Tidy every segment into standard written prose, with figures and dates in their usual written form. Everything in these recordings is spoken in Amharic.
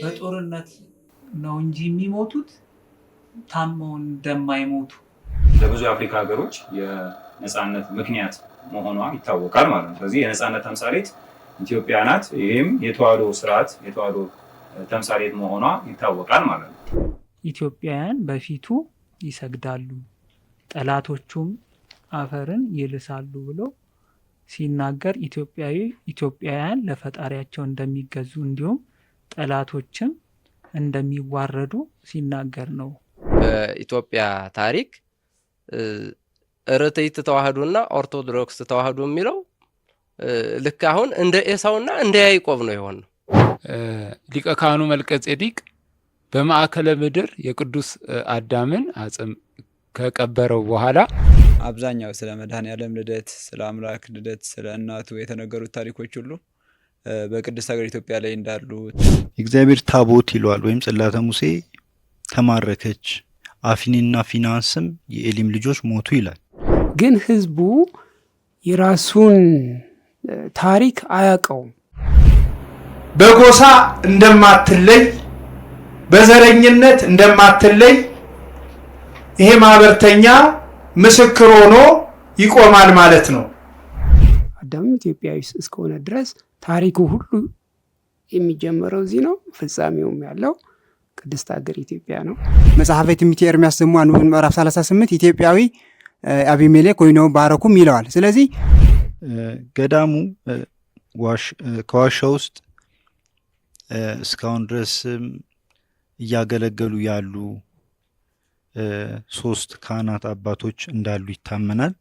በጦርነት ነው እንጂ የሚሞቱት ታመው እንደማይሞቱ ለብዙ የአፍሪካ ሀገሮች የነጻነት ምክንያት መሆኗ ይታወቃል ማለት ነው። ስለዚህ የነጻነት ተምሳሌት ኢትዮጵያ ናት። ይህም የተዋህዶ ስርዓት የተዋህዶ ተምሳሌት መሆኗ ይታወቃል ማለት ነው። ኢትዮጵያውያን በፊቱ ይሰግዳሉ፣ ጠላቶቹም አፈርን ይልሳሉ ብሎ ሲናገር ኢትዮጵያውያን ለፈጣሪያቸው እንደሚገዙ እንዲሁም ጠላቶችም እንደሚዋረዱ ሲናገር ነው። በኢትዮጵያ ታሪክ ርትዕት ተዋህዶና ኦርቶዶክስ ተዋህዶ የሚለው ልክ አሁን እንደ ኤሳውና እንደ ያዕቆብ ነው የሆነው። ሊቀ ካህኑ መልከ ጼዴቅ በማዕከለ ምድር የቅዱስ አዳምን አጽም ከቀበረው በኋላ አብዛኛው ስለ መድኃኔዓለም ልደት፣ ስለ አምላክ ልደት፣ ስለ እናቱ የተነገሩት ታሪኮች ሁሉ በቅድስት ሀገር ኢትዮጵያ ላይ እንዳሉ እግዚአብሔር ታቦት ይለዋል ወይም ጽላተ ሙሴ ተማረከች፣ አፊኒና ፊናንስም የኤሊም ልጆች ሞቱ ይላል። ግን ህዝቡ የራሱን ታሪክ አያውቀውም። በጎሳ እንደማትለይ በዘረኝነት እንደማትለይ ይሄ ማህበርተኛ ምስክር ሆኖ ይቆማል ማለት ነው። አዳም ኢትዮጵያዊ እስከሆነ ድረስ ታሪኩ ሁሉ የሚጀምረው እዚህ ነው፣ ፍጻሜውም ያለው ቅድስት ሀገር ኢትዮጵያ ነው። መጽሐፈ ትንቢተ ኤርምያስ ደግሞ ምዕራፍ 38 ኢትዮጵያዊ አቢሜሌክ ወይ ነው ባረኩም ይለዋል። ስለዚህ ገዳሙ ከዋሻ ውስጥ እስካሁን ድረስ እያገለገሉ ያሉ 3 ካህናት አባቶች እንዳሉ ይታመናል።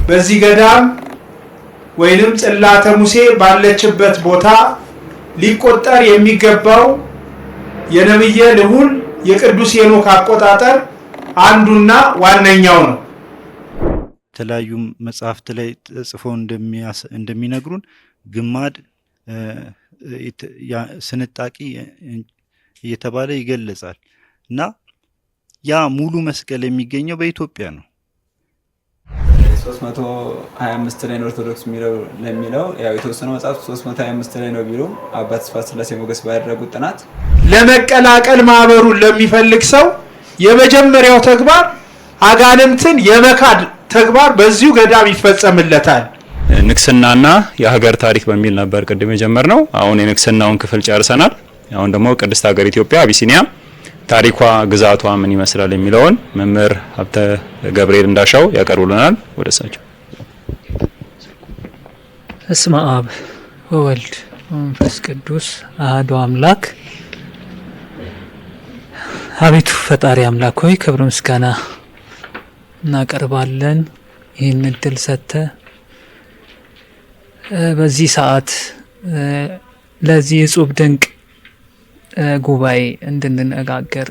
በዚህ ገዳም ወይንም ጽላተ ሙሴ ባለችበት ቦታ ሊቆጠር የሚገባው የነብየ ልዑል የቅዱስ ሄኖክ አቆጣጠር አንዱና ዋነኛው ነው። የተለያዩ መጽሐፍት ላይ ተጽፈው እንደሚነግሩን ግማድ ስንጣቂ እየተባለ ይገለጻል እና ያ ሙሉ መስቀል የሚገኘው በኢትዮጵያ ነው። 325 ላይ ኦርቶዶክስ ለሚለው ያው የተወሰነው መጽሐፍ 325 ላይ ነው ቢሉ አባ ተስፋ ስላሴ ሞገስ ባደረጉት ጥናት ለመቀላቀል ማህበሩን ለሚፈልግ ሰው የመጀመሪያው ተግባር አጋንንትን የመካድ ተግባር በዚሁ ገዳም ይፈጸምለታል። ንግስናና የሀገር ታሪክ በሚል ነበር ቅድም የጀመርነው። አሁን የንግስናውን ክፍል ጨርሰናል። አሁን ደግሞ ቅድስት ሀገር ኢትዮጵያ አቢሲኒያ ታሪኳ ግዛቷ ምን ይመስላል የሚለውን መምህር ሀብተ ገብርኤል እንዳሻው ያቀርቡልናል። ወደ እሳቸው። በስመ አብ ወወልድ ወመንፈስ ቅዱስ አሐዱ አምላክ። አቤቱ ፈጣሪ አምላክ ሆይ ክብር ምስጋና እናቀርባለን። ይህን እድል ሰጥተህ በዚህ ሰዓት ለዚህ እጹብ ድንቅ ጉባኤ እንድንነጋገር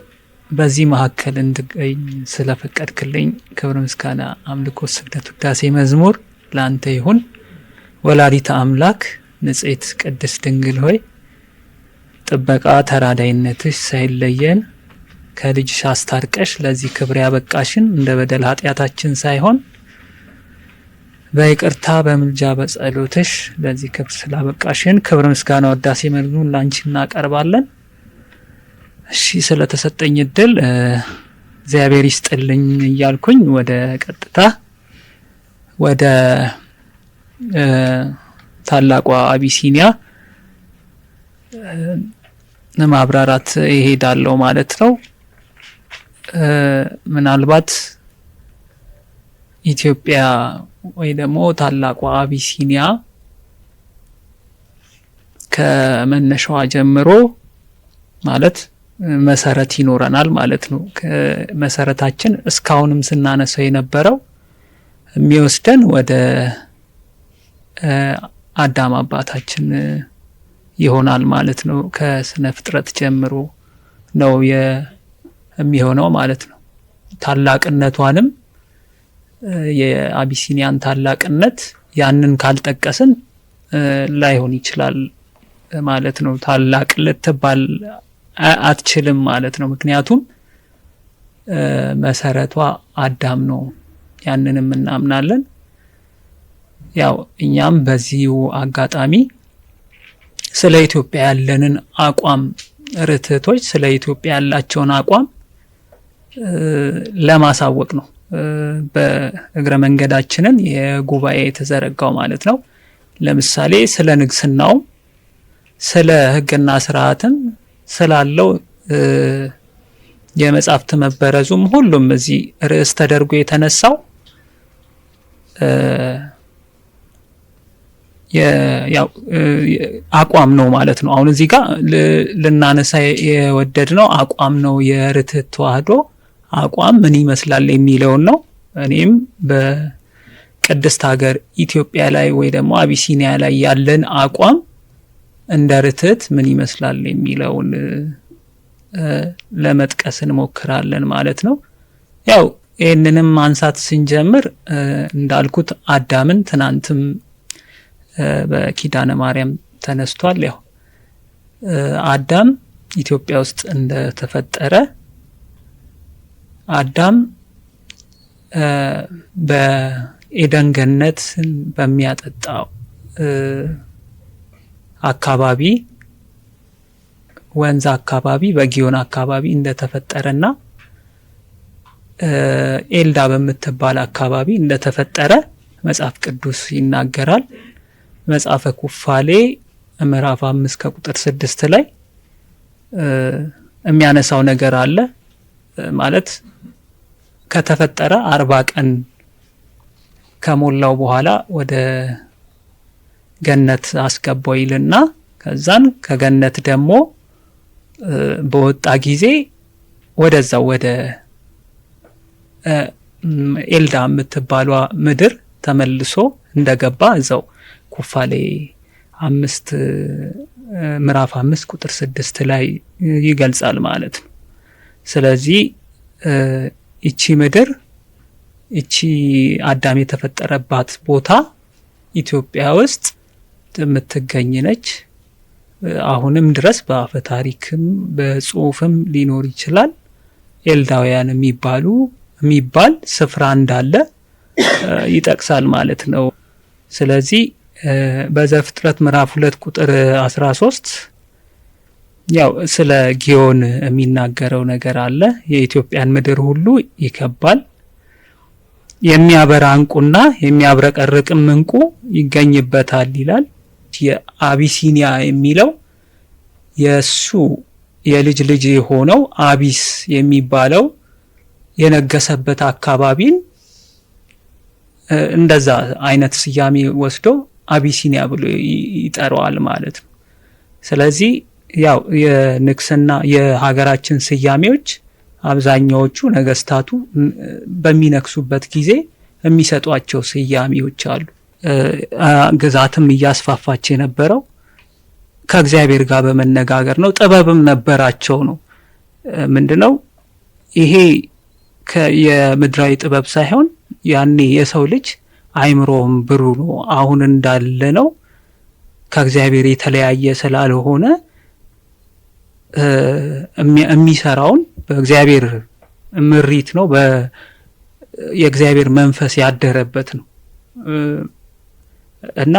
በዚህ መካከል እንድገኝ ስለፈቀድክልኝ ክብር ምስጋና አምልኮ ስግደት ውዳሴ መዝሙር ለአንተ ይሁን። ወላዲተ አምላክ ንጽሕት ቅድስት ድንግል ሆይ ጥበቃ ተራዳይነትሽ ሳይለየን ከልጅሽ አስታርቀሽ ለዚህ ክብር ያበቃሽን እንደ በደል ኃጢአታችን ሳይሆን በይቅርታ በምልጃ በጸሎትሽ ለዚህ ክብር ስላበቃሽን ክብር ምስጋና ውዳሴ መዝሙር ላንቺ እናቀርባለን። እሺ ስለተሰጠኝ እድል እግዚአብሔር ይስጥልኝ እያልኩኝ ወደ ቀጥታ ወደ ታላቋ አቢሲኒያ ማብራራት ይሄዳለው ማለት ነው። ምናልባት ኢትዮጵያ ወይ ደግሞ ታላቋ አቢሲኒያ ከመነሻዋ ጀምሮ ማለት መሰረት ይኖረናል ማለት ነው። መሰረታችን እስካሁንም ስናነሳው የነበረው የሚወስደን ወደ አዳም አባታችን ይሆናል ማለት ነው። ከስነ ፍጥረት ጀምሮ ነው የሚሆነው ማለት ነው። ታላቅነቷንም የአቢሲኒያን ታላቅነት ያንን ካልጠቀስን ላይሆን ይችላል ማለት ነው። ታላቅ ልትባል አትችልም ማለት ነው። ምክንያቱም መሰረቷ አዳም ነው። ያንንም እናምናለን። ያው እኛም በዚሁ አጋጣሚ ስለ ኢትዮጵያ ያለንን አቋም ርትዕቶች ስለ ኢትዮጵያ ያላቸውን አቋም ለማሳወቅ ነው በእግረ መንገዳችንን የጉባኤ የተዘረጋው ማለት ነው። ለምሳሌ ስለ ንግስናው፣ ስለ ሕግና ስርዓትም ስላለው የመጻሕፍት መበረዙም ሁሉም እዚህ ርዕስ ተደርጎ የተነሳው አቋም ነው ማለት ነው። አሁን እዚህ ጋር ልናነሳ የወደድነው አቋም ነው። የርትዕት ተዋሕዶ አቋም ምን ይመስላል የሚለውን ነው። እኔም በቅድስት ሀገር ኢትዮጵያ ላይ ወይ ደግሞ አቢሲኒያ ላይ ያለን አቋም እንደ ርትዕት ምን ይመስላል የሚለውን ለመጥቀስ እንሞክራለን ማለት ነው። ያው ይህንንም ማንሳት ስንጀምር እንዳልኩት አዳምን ትናንትም በኪዳነ ማርያም ተነስቷል። ያው አዳም ኢትዮጵያ ውስጥ እንደተፈጠረ አዳም በኤደን ገነት በሚያጠጣው አካባቢ ወንዝ አካባቢ በጊዮን አካባቢ እንደተፈጠረና ኤልዳ በምትባል አካባቢ እንደተፈጠረ መጽሐፍ ቅዱስ ይናገራል። መጽሐፈ ኩፋሌ ምዕራፍ 5 ከቁጥር 6 ላይ የሚያነሳው ነገር አለ። ማለት ከተፈጠረ 40 ቀን ከሞላው በኋላ ወደ ገነት አስገባው ይልና ከዛን ከገነት ደግሞ በወጣ ጊዜ ወደዛው ወደ ኤልዳ የምትባሏ ምድር ተመልሶ እንደገባ እዛው ኩፋሌ 5 ምዕራፍ 5 ቁጥር 6 ላይ ይገልጻል ማለት ነው። ስለዚህ እቺ ምድር እቺ አዳም የተፈጠረባት ቦታ ኢትዮጵያ ውስጥ የምትገኝ ነች። አሁንም ድረስ በአፈ ታሪክም በጽሁፍም ሊኖር ይችላል ኤልዳውያን የሚባል ስፍራ እንዳለ ይጠቅሳል ማለት ነው። ስለዚህ በዘፍጥረት ምዕራፍ 2 ቁጥር 13 ያው ስለ ጊዮን የሚናገረው ነገር አለ። የኢትዮጵያን ምድር ሁሉ ይከባል፣ የሚያበራ እንቁና የሚያብረቀርቅም እንቁ ይገኝበታል ይላል። የአቢሲኒያ የሚለው የሱ የልጅ ልጅ የሆነው አቢስ የሚባለው የነገሰበት አካባቢን እንደዛ አይነት ስያሜ ወስዶ አቢሲኒያ ብሎ ይጠራዋል ማለት ነው። ስለዚህ ያው የንግስና የሀገራችን ስያሜዎች አብዛኛዎቹ ነገስታቱ በሚነክሱበት ጊዜ የሚሰጧቸው ስያሜዎች አሉ። ግዛትም እያስፋፋች የነበረው ከእግዚአብሔር ጋር በመነጋገር ነው። ጥበብም ነበራቸው ነው። ምንድነው ይሄ የምድራዊ ጥበብ ሳይሆን ያኔ የሰው ልጅ አይምሮም ብሩ ነው። አሁን እንዳለ ነው ከእግዚአብሔር የተለያየ ስላልሆነ የሚሰራውን በእግዚአብሔር ምሪት ነው። የእግዚአብሔር መንፈስ ያደረበት ነው እና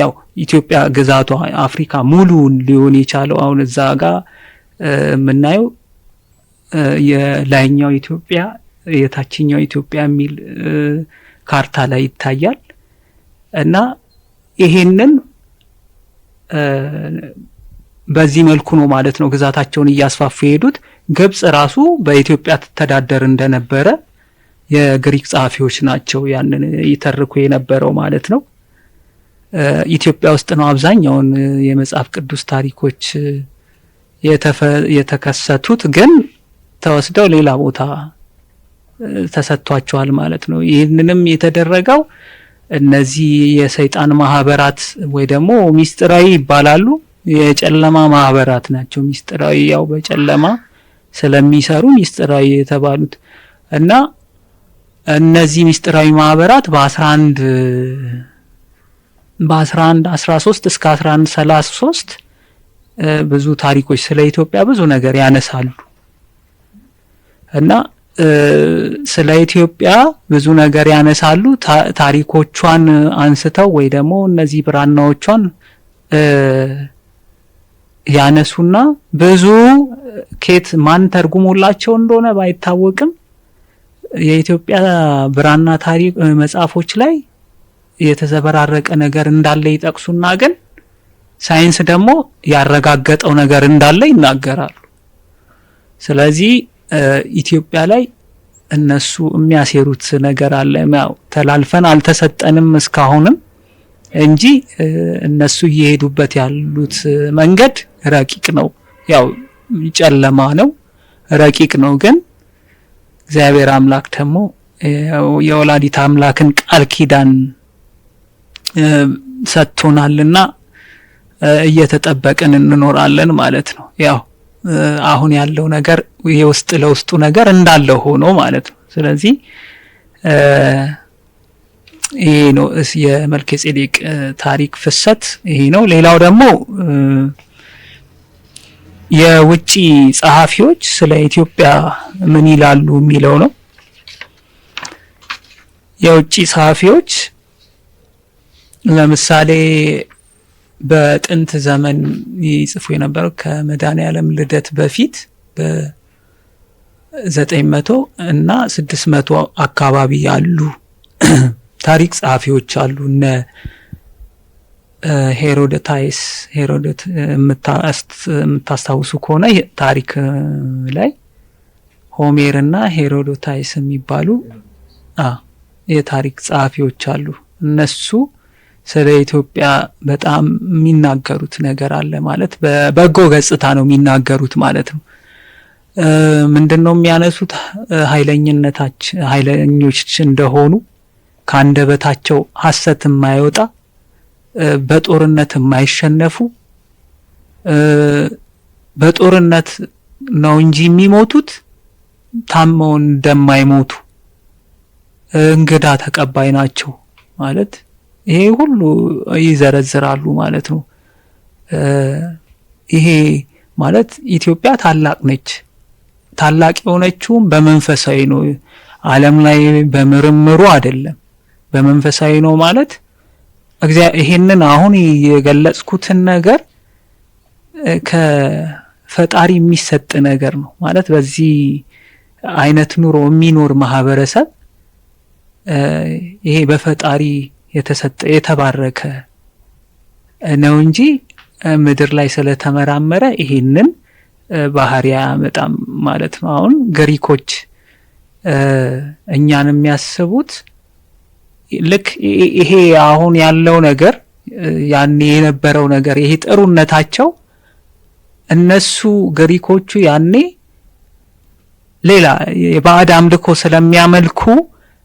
ያው ኢትዮጵያ ግዛቷ አፍሪካ ሙሉን ሊሆን የቻለው አሁን እዛ ጋር የምናየው የላይኛው ኢትዮጵያ የታችኛው ኢትዮጵያ የሚል ካርታ ላይ ይታያል እና ይሄንን በዚህ መልኩ ነው ማለት ነው ግዛታቸውን እያስፋፉ የሄዱት። ግብጽ ራሱ በኢትዮጵያ ትተዳደር እንደነበረ የግሪክ ጸሐፊዎች ናቸው ያንን ይተርኩ የነበረው ማለት ነው። ኢትዮጵያ ውስጥ ነው አብዛኛውን የመጽሐፍ ቅዱስ ታሪኮች የተከሰቱት፣ ግን ተወስደው ሌላ ቦታ ተሰጥቷቸዋል ማለት ነው። ይህንንም የተደረገው እነዚህ የሰይጣን ማህበራት ወይ ደግሞ ሚስጥራዊ ይባላሉ፣ የጨለማ ማህበራት ናቸው። ሚስጥራዊ ያው በጨለማ ስለሚሰሩ ሚስጥራዊ የተባሉት እና እነዚህ ምስጢራዊ ማህበራት በ1113 እስከ 1133 ብዙ ታሪኮች ስለ ኢትዮጵያ ብዙ ነገር ያነሳሉ እና ስለ ኢትዮጵያ ብዙ ነገር ያነሳሉ። ታሪኮቿን አንስተው ወይ ደግሞ እነዚህ ብራናዎቿን ያነሱና ብዙ ኬት ማን ተርጉሞላቸው እንደሆነ ባይታወቅም የኢትዮጵያ ብራና ታሪክ መጽሐፎች ላይ የተዘበራረቀ ነገር እንዳለ ይጠቅሱና ግን ሳይንስ ደግሞ ያረጋገጠው ነገር እንዳለ ይናገራሉ። ስለዚህ ኢትዮጵያ ላይ እነሱ የሚያሴሩት ነገር አለ። ያው ተላልፈን አልተሰጠንም እስካሁንም እንጂ እነሱ እየሄዱበት ያሉት መንገድ ረቂቅ ነው። ያው ጨለማ ነው፣ ረቂቅ ነው። ግን እግዚአብሔር አምላክ ደግሞ የወላዲት አምላክን ቃል ኪዳን ሰጥቶናልና እየተጠበቅን እንኖራለን ማለት ነው። ያው አሁን ያለው ነገር የውስጥ ለውስጡ ነገር እንዳለ ሆኖ ማለት ነው። ስለዚህ ይሄ ነው የመልከ ጼዴቅ ታሪክ ፍሰት ይሄ ነው። ሌላው ደግሞ የውጪ ጸሐፊዎች ስለ ኢትዮጵያ ምን ይላሉ የሚለው ነው። የውጪ ጸሐፊዎች ለምሳሌ በጥንት ዘመን ይጽፉ የነበረው ከመድኃኔዓለም ልደት በፊት በ900 እና 600 አካባቢ ያሉ ታሪክ ጸሐፊዎች አሉ። እነ ሄሮዶታይስ የምታስታውሱ ከሆነ ታሪክ ላይ ሆሜር እና ሄሮዶታይስ የሚባሉ የታሪክ ጸሐፊዎች አሉ። እነሱ ስለ ኢትዮጵያ በጣም የሚናገሩት ነገር አለ ማለት በበጎ ገጽታ ነው የሚናገሩት ማለት ነው። ምንድነው የሚያነሱት? ኃይለኞች እንደሆኑ ከአንደበታቸው ሐሰት የማይወጣ በጦርነት የማይሸነፉ በጦርነት ነው እንጂ የሚሞቱት ታመው እንደማይሞቱ እንግዳ ተቀባይ ናቸው ማለት ይሄ ሁሉ ይዘረዝራሉ ማለት ነው። ይሄ ማለት ኢትዮጵያ ታላቅ ነች። ታላቅ የሆነችውም በመንፈሳዊ ነው። ዓለም ላይ በምርምሩ አይደለም፣ በመንፈሳዊ ነው ማለት ይሄንን አሁን የገለጽኩትን ነገር ከፈጣሪ የሚሰጥ ነገር ነው ማለት በዚህ አይነት ኑሮ የሚኖር ማህበረሰብ ይሄ በፈጣሪ የተሰጠ የተባረከ ነው እንጂ ምድር ላይ ስለተመራመረ ይሄንን ባህሪያ ያመጣም ማለት ነው። አሁን ግሪኮች እኛን የሚያስቡት ልክ ይሄ አሁን ያለው ነገር ያኔ የነበረው ነገር ይሄ ጥሩነታቸው እነሱ ግሪኮቹ ያኔ ሌላ የባዕድ አምልኮ ስለሚያመልኩ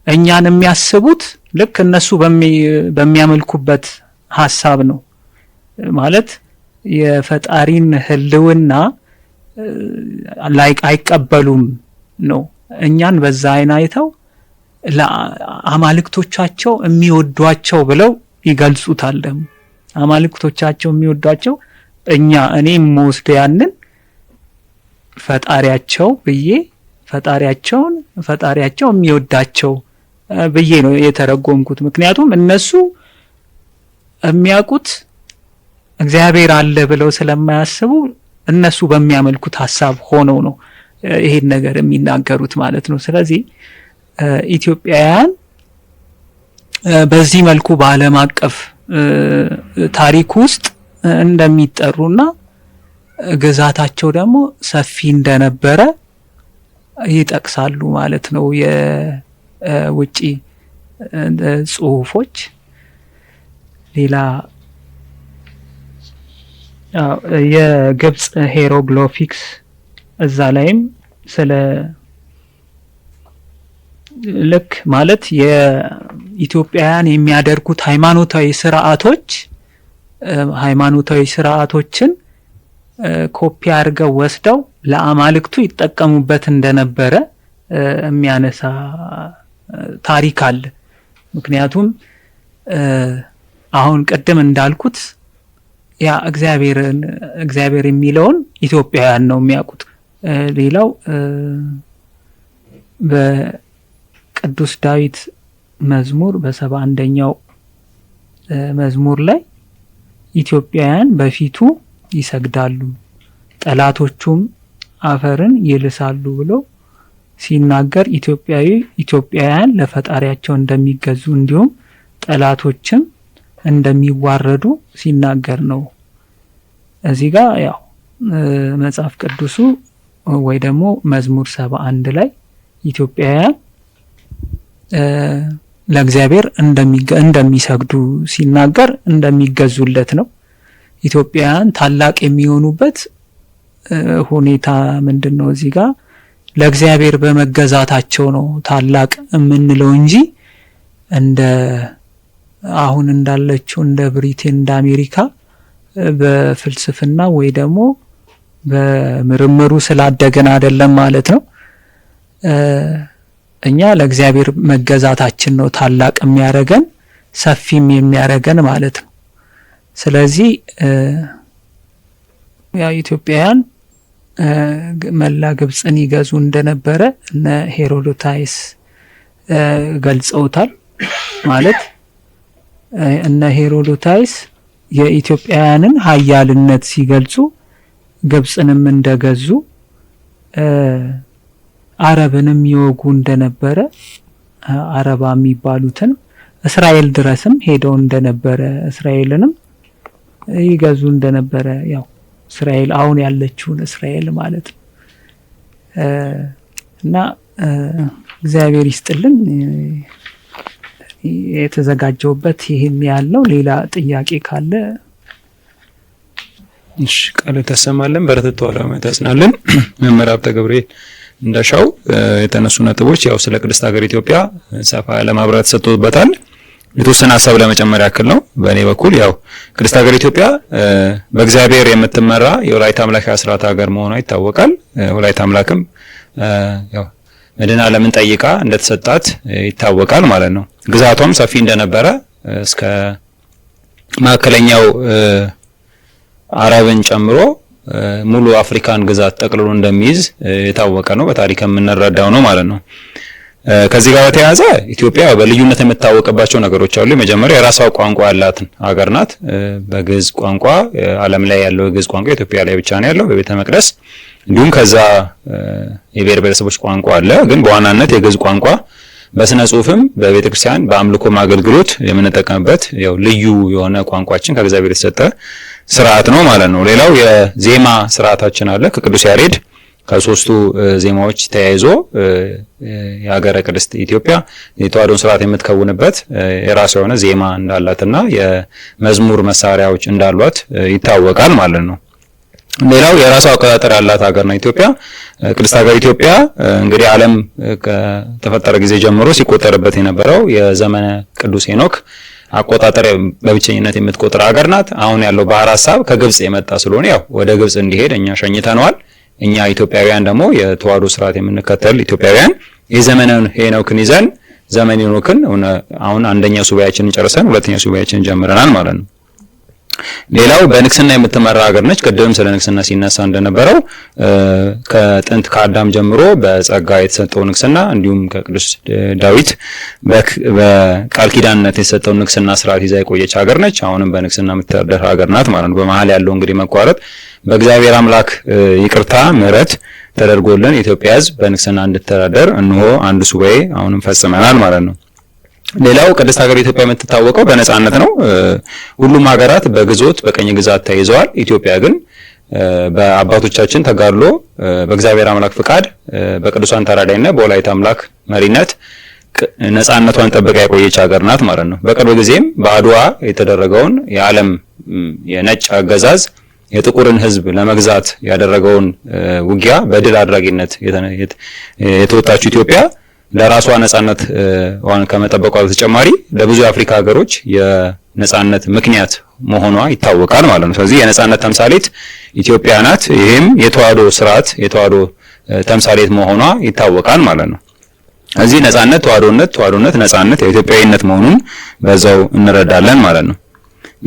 እኛን የሚያስቡት ልክ እነሱ በሚያመልኩበት ሐሳብ ነው ማለት የፈጣሪን ህልውና ላይ አይቀበሉም ነው። እኛን በዛ አይን አይተው ለአማልክቶቻቸው የሚወዷቸው ብለው ይገልጹታል። ደግሞ አማልክቶቻቸው የሚወዷቸው እኔም ወስደ ያንን ፈጣሪያቸው ብዬ ፈጣሪያቸው የሚወዳቸው ብዬ ነው የተረጎምኩት። ምክንያቱም እነሱ የሚያውቁት እግዚአብሔር አለ ብለው ስለማያስቡ እነሱ በሚያመልኩት ሐሳብ ሆነው ነው ይሄን ነገር የሚናገሩት ማለት ነው። ስለዚህ ኢትዮጵያውያን በዚህ መልኩ በዓለም አቀፍ ታሪክ ውስጥ እንደሚጠሩና ግዛታቸው ደግሞ ሰፊ እንደነበረ ይጠቅሳሉ ማለት ነው የውጪ ጽሁፎች። ሌላ የግብጽ ሄሮግሊፊክስ እዛ ላይም ስለ ልክ ማለት የኢትዮጵያውያን የሚያደርጉት ሃይማኖታዊ ስርዓቶችን ኮፒ አድርገው ወስደው ለአማልክቱ ይጠቀሙበት እንደነበረ የሚያነሳ ታሪክ አለ። ምክንያቱም አሁን ቅድም እንዳልኩት ያ እግዚአብሔር የሚለውን ኢትዮጵያውያን ነው የሚያውቁት። ሌላው በቅዱስ ዳዊት መዝሙር በ71ኛው መዝሙር ላይ ኢትዮጵያውያን በፊቱ ይሰግዳሉ ጠላቶቹም አፈርን ይልሳሉ ብሎ ሲናገር ኢትዮጵያውያን ለፈጣሪያቸው እንደሚገዙ እንዲሁም ጠላቶችም እንደሚዋረዱ ሲናገር ነው። እዚህ ጋር ያው መጽሐፍ ቅዱሱ ወይ ደግሞ መዝሙር 71 ላይ ኢትዮጵያውያን ለእግዚአብሔር እንደሚሰግዱ ሲናገር እንደሚገዙለት ነው። ኢትዮጵያውያን ታላቅ የሚሆኑበት ሁኔታ ምንድነው? እዚህ ጋር ለእግዚአብሔር በመገዛታቸው ነው ታላቅ የምንለው እንጂ እንደ አሁን እንዳለችው እንደ ብሪቴን እንደ አሜሪካ በፍልስፍና ወይ ደግሞ በምርምሩ ስላደገን አይደለም ማለት ነው። እኛ ለእግዚአብሔር መገዛታችን ነው ታላቅ የሚያረገን ሰፊም የሚያረገን ማለት ነው። ስለዚህ ያ ኢትዮጵያውያን መላ ግብጽን ይገዙ እንደነበረ እነ ሄሮዶታይስ ገልጸውታል። ማለት እነ ሄሮዶታይስ የኢትዮጵያውያንን ኃያልነት ሲገልጹ ግብጽንም እንደገዙ አረብንም ይወጉ እንደነበረ አረባ የሚባሉትን እስራኤል ድረስም ሄደው እንደነበረ እስራኤልንም ይገዙ እንደነበረ ያው እስራኤል አሁን ያለችውን እስራኤል ማለት ነው። እና እግዚአብሔር ይስጥልን። የተዘጋጀውበት ይሄን ያለው ሌላ ጥያቄ ካለ እሺ ቃል ተሰማለን። በረተቱ አላማ ተስናለን። መምህር ሀብተ ገብርኤል እንደሻው የተነሱ ነጥቦች ያው ስለ ቅድስት ሀገር ኢትዮጵያ ሰፋ ያለ ማብራሪያ ተሰጥቶበታል። የተወሰነ ሀሳብ ለመጨመር ያክል ነው በእኔ በኩል። ያው ቅድስት ሀገር ኢትዮጵያ በእግዚአብሔር የምትመራ የወላይታ አምላክ አስራት ሀገር መሆኗ ይታወቃል። ወላይታ አምላክም ያው መድኃኔ ዓለምን ጠይቃ እንደተሰጣት ይታወቃል ማለት ነው። ግዛቷም ሰፊ እንደነበረ እስከ ማዕከለኛው አረብን ጨምሮ ሙሉ አፍሪካን ግዛት ጠቅልሎ እንደሚይዝ የታወቀ ነው። በታሪክ የምንረዳው ነው ማለት ነው። ከዚህ ጋር በተያያዘ ኢትዮጵያ በልዩነት የምታወቅባቸው ነገሮች አሉ። መጀመሪያ የራሷ ቋንቋ ያላት ሀገር ናት። በግዕዝ ቋንቋ ዓለም ላይ ያለው የግዕዝ ቋንቋ ኢትዮጵያ ላይ ብቻ ነው ያለው በቤተ መቅደስ። እንዲሁም ከዛ የብሔር ብሔረሰቦች ቋንቋ አለ። ግን በዋናነት የግዕዝ ቋንቋ በስነ ጽሁፍም በቤተ ክርስቲያን በአምልኮም አገልግሎት የምንጠቀምበት ያው ልዩ የሆነ ቋንቋችን ከእግዚአብሔር የተሰጠ ስርዓት ነው ማለት ነው። ሌላው የዜማ ስርዓታችን አለ ከቅዱስ ያሬድ ከሶስቱ ዜማዎች ተያይዞ የሀገረ ቅድስት ኢትዮጵያ የተዋሕዶን ስርዓት የምትከውንበት የራሷ የሆነ ዜማ እንዳላትና የመዝሙር መሳሪያዎች እንዳሏት ይታወቃል ማለት ነው። ሌላው የራሷ አቆጣጠር ያላት ሀገር ነው ኢትዮጵያ። ቅድስት ሀገር ኢትዮጵያ እንግዲህ ዓለም ከተፈጠረ ጊዜ ጀምሮ ሲቆጠርበት የነበረው የዘመነ ቅዱስ ሄኖክ አቆጣጠር በብቸኝነት የምትቆጥር ሀገር ናት። አሁን ያለው ባህር ሐሳብ ከግብጽ የመጣ ስለሆነ ያው ወደ ግብጽ እንዲሄድ እኛ ሸኝተነዋል። እኛ ኢትዮጵያውያን ደግሞ የተዋሕዶ ስርዓት የምንከተል ኢትዮጵያውያን የዘመነ ሄኖክን ይዘን ዘመነ ሄኖክን አሁን አንደኛ ሱባኤያችንን ጨርሰን ሁለተኛ ሱባኤያችንን ጀምረናል ማለት ነው። ሌላው በንግስና የምትመራ ሀገር ነች። ቀደም ስለ ንግስና ሲነሳ እንደነበረው ከጥንት ከአዳም ጀምሮ በጸጋ የተሰጠው ንግስና እንዲሁም ከቅዱስ ዳዊት በቃል ኪዳንነት የተሰጠው ንግስና ስርዓት ይዛ የቆየች ሀገር ነች። አሁንም በንግስና የምትተዳደር ሀገር ናት ማለት ነው። በመሀል ያለው እንግዲህ መቋረጥ በእግዚአብሔር አምላክ ይቅርታ ምሕረት ተደርጎልን የኢትዮጵያ ሕዝብ በንግስና እንድትተዳደር እንሆ አንድ ሱባኤ አሁንም ፈጽመናል ማለት ነው። ሌላው ቅድስት ሀገር ኢትዮጵያ የምትታወቀው በነጻነት ነው። ሁሉም ሀገራት በግዞት በቀኝ ግዛት ተይዘዋል። ኢትዮጵያ ግን በአባቶቻችን ተጋድሎ በእግዚአብሔር አምላክ ፍቃድ በቅዱሳን ተራዳይነት በወላይታ አምላክ መሪነት ነጻነቷን ጠብቃ የቆየች ሀገር ናት ማለት ነው። በቅርብ ጊዜም በአድዋ የተደረገውን የዓለም የነጭ አገዛዝ የጥቁርን ሕዝብ ለመግዛት ያደረገውን ውጊያ በድል አድራጊነት የተወጣችው ኢትዮጵያ ለራሷ ነጻነት ዋን ከመጠበቋ በተጨማሪ ለብዙ የአፍሪካ ሀገሮች የነጻነት ምክንያት መሆኗ ይታወቃል ማለት ነው። ስለዚህ የነጻነት ተምሳሌት ኢትዮጵያ ናት። ይህም የተዋሕዶ ስርዓት የተዋሕዶ ተምሳሌት መሆኗ ይታወቃል ማለት ነው። እዚህ ነጻነት ተዋህዶነት ነጻነት የኢትዮጵያዊነት መሆኑን በዛው እንረዳለን ማለት ነው።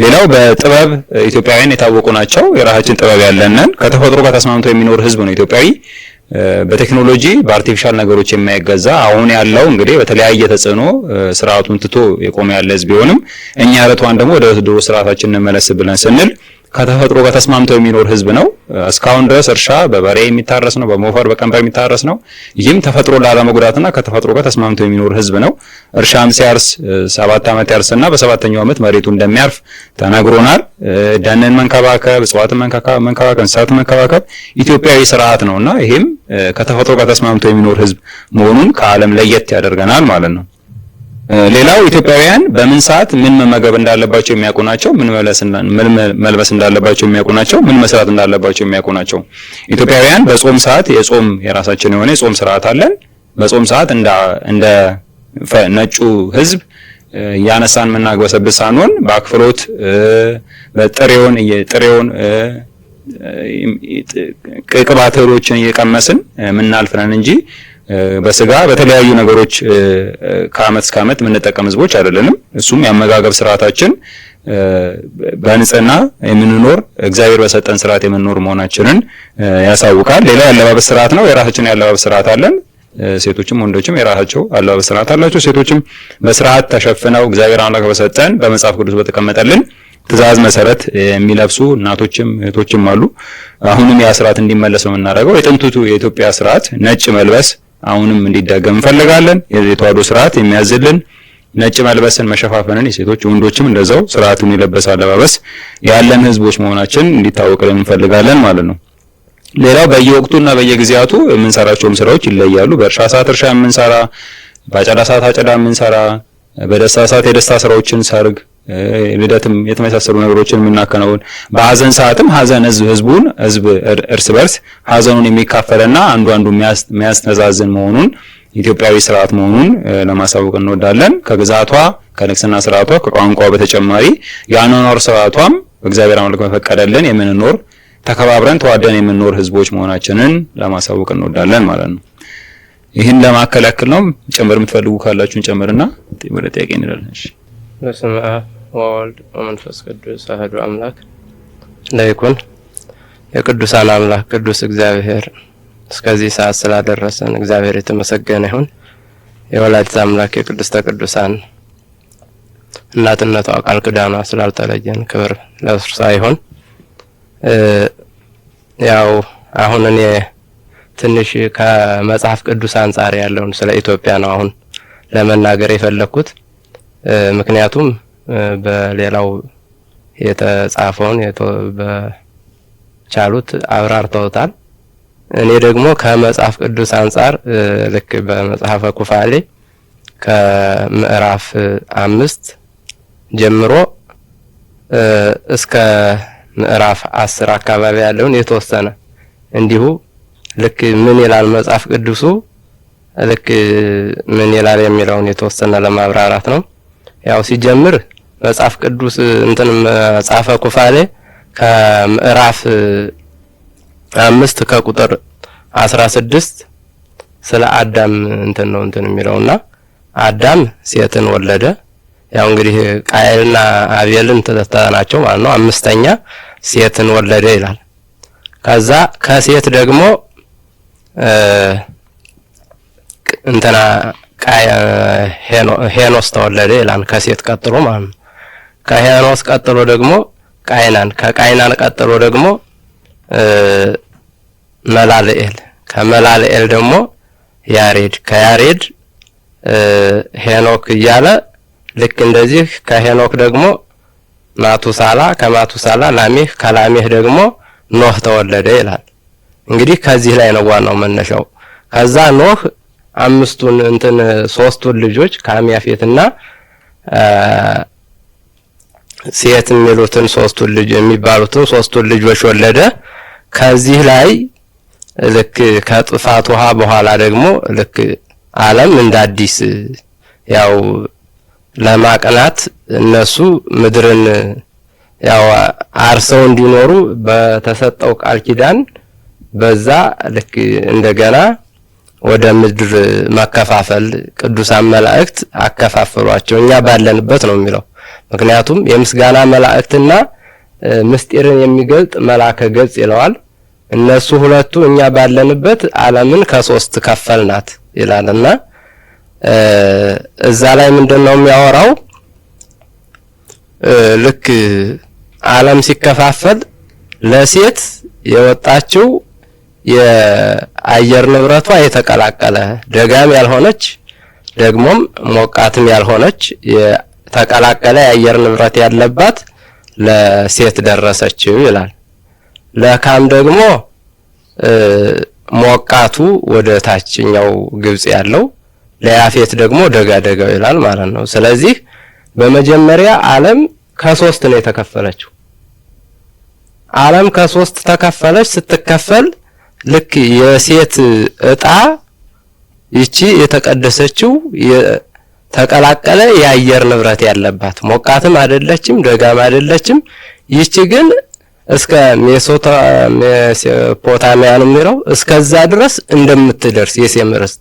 ሌላው በጥበብ ኢትዮጵያውያን የታወቁ ናቸው። የራሳችን ጥበብ ያለንን ከተፈጥሮ ጋር ተስማምቶ የሚኖር ህዝብ ነው ኢትዮጵያዊ። በቴክኖሎጂ በአርቲፊሻል ነገሮች የማይገዛ አሁን ያለው እንግዲህ በተለያየ ተጽዕኖ ስርዓቱን ትቶ የቆመ ያለ ህዝብ ቢሆንም እኛ ረቷን ደግሞ ወደ ድሮ ስርዓታችን እንመለስ ብለን ስንል ከተፈጥሮ ጋር ተስማምቶ የሚኖር ህዝብ ነው። እስካሁን ድረስ እርሻ በበሬ የሚታረስ ነው፣ በሞፈር በቀንበር የሚታረስ ነው። ይህም ተፈጥሮ ላለመጉዳትና ከተፈጥሮ ጋር ተስማምቶ የሚኖር ህዝብ ነው። እርሻም ሲያርስ 7 ዓመት ያርስና በሰባተኛው ዓመት መሬቱ እንደሚያርፍ ተነግሮናል። ደንን መንከባከብ፣ እጽዋትን መንከባከብ፣ እንስሳትን መንከባከብ ኢትዮጵያዊ ስርዓት ነውና ይህም ከተፈጥሮ ጋር ተስማምቶ የሚኖር ህዝብ መሆኑን ከዓለም ለየት ያደርገናል ማለት ነው። ሌላው ኢትዮጵያውያን በምን ሰዓት ምን መመገብ እንዳለባቸው የሚያውቁ ናቸው። ምን መልበስ እንዳለባቸው የሚያውቁ ናቸው። ምን መስራት እንዳለባቸው የሚያውቁ ናቸው። ኢትዮጵያውያን በጾም ሰዓት የራሳችን የሆነ የጾም ስርዓት አለን። በጾም ሰዓት እንደ ነጩ ህዝብ ያነሳን የምናግበሰብስ ሳንሆን በአክፍሎት ጥሬውን ቅባት እህሎችን እየቀመስን የምናልፍነን እንጂ በስጋ በተለያዩ ነገሮች ከአመት እስከ አመት የምንጠቀም ህዝቦች አይደለንም። እሱም የአመጋገብ ስርዓታችን በንጽህና የምንኖር እግዚአብሔር በሰጠን ስርዓት የምንኖር መሆናችንን ያሳውቃል። ሌላው የአለባበስ ስርዓት ነው። የራሳችን የአለባበስ ስርዓት አለን። ሴቶችም ወንዶችም የራሳቸው አለባበስ ስርዓት አላቸው። ሴቶችም በስርዓት ተሸፍነው እግዚአብሔር አምላክ በሰጠን በመጽሐፍ ቅዱስ በተቀመጠልን ትእዛዝ መሰረት የሚለብሱ እናቶችም እህቶችም አሉ። አሁንም ያ ስርዓት እንዲመለስ ነው የምናደርገው። የጥንቱ የኢትዮጵያ ስርዓት ነጭ መልበስ አሁንም እንዲደገም እንፈልጋለን። የተዋህዶ ስርዓት የሚያዝልን ነጭ መልበስን መሸፋፈንን የሴቶች ወንዶችም እንደዛው ስርዓቱን የለበሰ አለባበስ ያለን ህዝቦች መሆናችን እንዲታወቅልን እንፈልጋለን ማለት ነው። ሌላው በየወቅቱና በየጊዜያቱ የምንሰራቸው ስራዎች ይለያሉ። በእርሻ ሰዓት እርሻ የምንሰራ፣ በአጨዳ ሰዓት አጨዳ የምንሰራ፣ በደስታ ሰዓት የደስታ ስራዎችን ሰርግ፣ ልደትም የተመሳሰሉ ነገሮችን የምናከናውን፣ በሀዘን ሰዓትም ሀዘን ህዝብ እርስ በርስ ሀዘኑን የሚካፈልና አንዱ የሚያስተዛዝን መሆኑን ኢትዮጵያዊ ስርዓት መሆኑን ለማሳወቅ እንወዳለን። ከግዛቷ ከንግስና ስርዓቷ ከቋንቋው በተጨማሪ የአኗኗር ስርዓቷም በእግዚአብሔር አምላክ በፈቀደልን የምንኖር ተከባብረን ተዋደን የምንኖር ህዝቦች መሆናችንን ለማሳወቅ እንወዳለን ማለት ነው። ይህን ለማከል ያክል ነው። ጨምር የምትፈልጉ ካላችሁን ጨምርና ወደ ጥያቄ እንላለን። እሺ። በስመ አብ ወወልድ ወመንፈስ ቅዱስ አሐዱ አምላክ ለይኩን። የቅዱሳን አምላክ ቅዱስ እግዚአብሔር እስከዚህ ሰዓት ስላደረሰን እግዚአብሔር የተመሰገነ ይሁን። የወላዲተ አምላክ የቅድስተ ቅዱሳን እናትነቷ ቃል ኪዳኗ ስላልተለየን ክብር ለእርሷ ይሁን። ያው አሁን እኔ ትንሽ ከመጽሐፍ ቅዱስ አንጻር ያለውን ስለ ኢትዮጵያ ነው አሁን ለመናገር የፈለኩት። ምክንያቱም በሌላው የተጻፈውን በቻሉት አብራርተውታል። እኔ ደግሞ ከመጽሐፍ ቅዱስ አንጻር ልክ በመጽሐፈ ኩፋሌ ከምዕራፍ 5 ጀምሮ እስከ ምዕራፍ 10 አካባቢ ያለውን የተወሰነ እንዲሁ ልክ ምን ይላል መጽሐፍ ቅዱሱ ልክ ምን ይላል የሚለውን የተወሰነ ለማብራራት ነው። ያው ሲጀምር መጽሐፍ ቅዱስ መጽሐፈ ኩፋሌ ከምዕራፍ 5 ከቁጥር 16 ስለ አዳም ነው የሚለውና አዳም ሴትን ወለደ። ያው እንግዲህ ቃየልና አቤልን ተተናቸው ማለት ነው። 5ኛ ሴትን ወለደ ይላል። ከዛ ከሴት ደግሞ ሄኖስ ተወለደ ይላል። ከሴት ቀጥሎ ማለት ነው። ከሄኖስ ቀጥሎ ደግሞ ቃይናን፣ ከቃይናን ቀጥሎ ደግሞ መላልኤል፣ ከመላልኤል ደግሞ ያሬድ፣ ከያሬድ ሄኖክ እያለ ልክ እንደዚህ ከሄኖክ ደግሞ ማቱሳላ፣ ከማቱሳላ ላሜህ፣ ከላሜህ ደግሞ ኖህ ተወለደ ይላል። እንግዲህ ከዚህ ላይ ነው ዋናው መነሻው። ከዛ ኖህ 3ቱን ልጆች ካም፣ ያፌትና ሴት የሚሉትን 3ቱን ልጅ የሚባሉትን 3ቱን ልጆች ወለደ። ከዚህ ላይ ልክ ከጥፋት ውሃ በኋላ ደግሞ ልክ ዓለም እንደ አዲስ ያው ለማቅናት እነሱ ምድርን ያው አርሰው እንዲኖሩ በተሰጠው ቃል ኪዳን በዛ ልክ እንደገና ወደ ምድር መከፋፈል ቅዱሳን መላእክት አከፋፈሏቸው እኛ ባለንበት ነው የሚለው። ምክንያቱም የምስጋና መላእክትና ምስጢርን የሚገልጥ መልአከ ገጽ ይለዋል። እነሱ ሁለቱ እኛ ባለንበት ዓለምን ከሶስት ከፈልናት ይላልና እዛ ላይ ምንድነው የሚያወራው? ልክ ዓለም ሲከፋፈል ለሴት የወጣችው የአየር ንብረቷ የተቀላቀለ ደጋም ያልሆነች ደግሞም ሞቃትም ያልሆነች የተቀላቀለ የአየር ንብረት ያለባት ለሴት ደረሰችው ይላል። ለካም ደግሞ ሞቃቱ ወደ ታችኛው ግብጽ ያለው ለያፌት ደግሞ ደጋደጋው ይላል ማለት ነው። ስለዚህ በመጀመሪያ ዓለም ከሶስት ነው የተከፈለችው። ዓለም ከሶስት ተከፈለች። ስትከፈል ልክ የሴት እጣ ይቺ የተቀደሰችው የተቀላቀለ የአየር ንብረት ያለባት ሞቃትም አይደለችም ደጋም አይደለችም። ይቺ ግን እስከ ሜሶፖታሚያ ነው የሚለው እስከዛ ድረስ እንደምትደርስ የሴም ርስት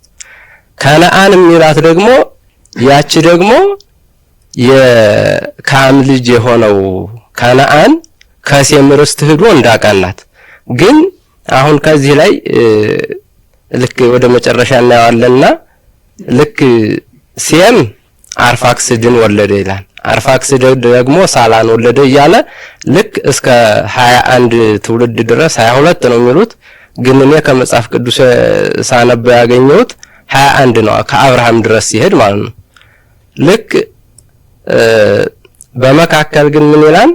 ከነዓን የሚላት ደግሞ ያቺ ደግሞ የካም ልጅ የሆነው ከነዓን ከሴም ርስት ሄዶ እንዳቀናት ግን አሁን ከዚህ ላይ ልክ ወደ መጨረሻ እናያለና ልክ ሴም አርፋክስድን ወለደ ይላል። አርፋክስድ ደግሞ ሳላን ወለደ እያለ ልክ እስከ 21 ትውልድ ድረስ 22 ነው የሚሉት ግን እኔ ከመጽሐፍ ቅዱስ ሳነበው ያገኘሁት 21 ነው ከአብርሃም ድረስ ሲሄድ ማለት ነው። ልክ በመካከል ግን ምን ይላል?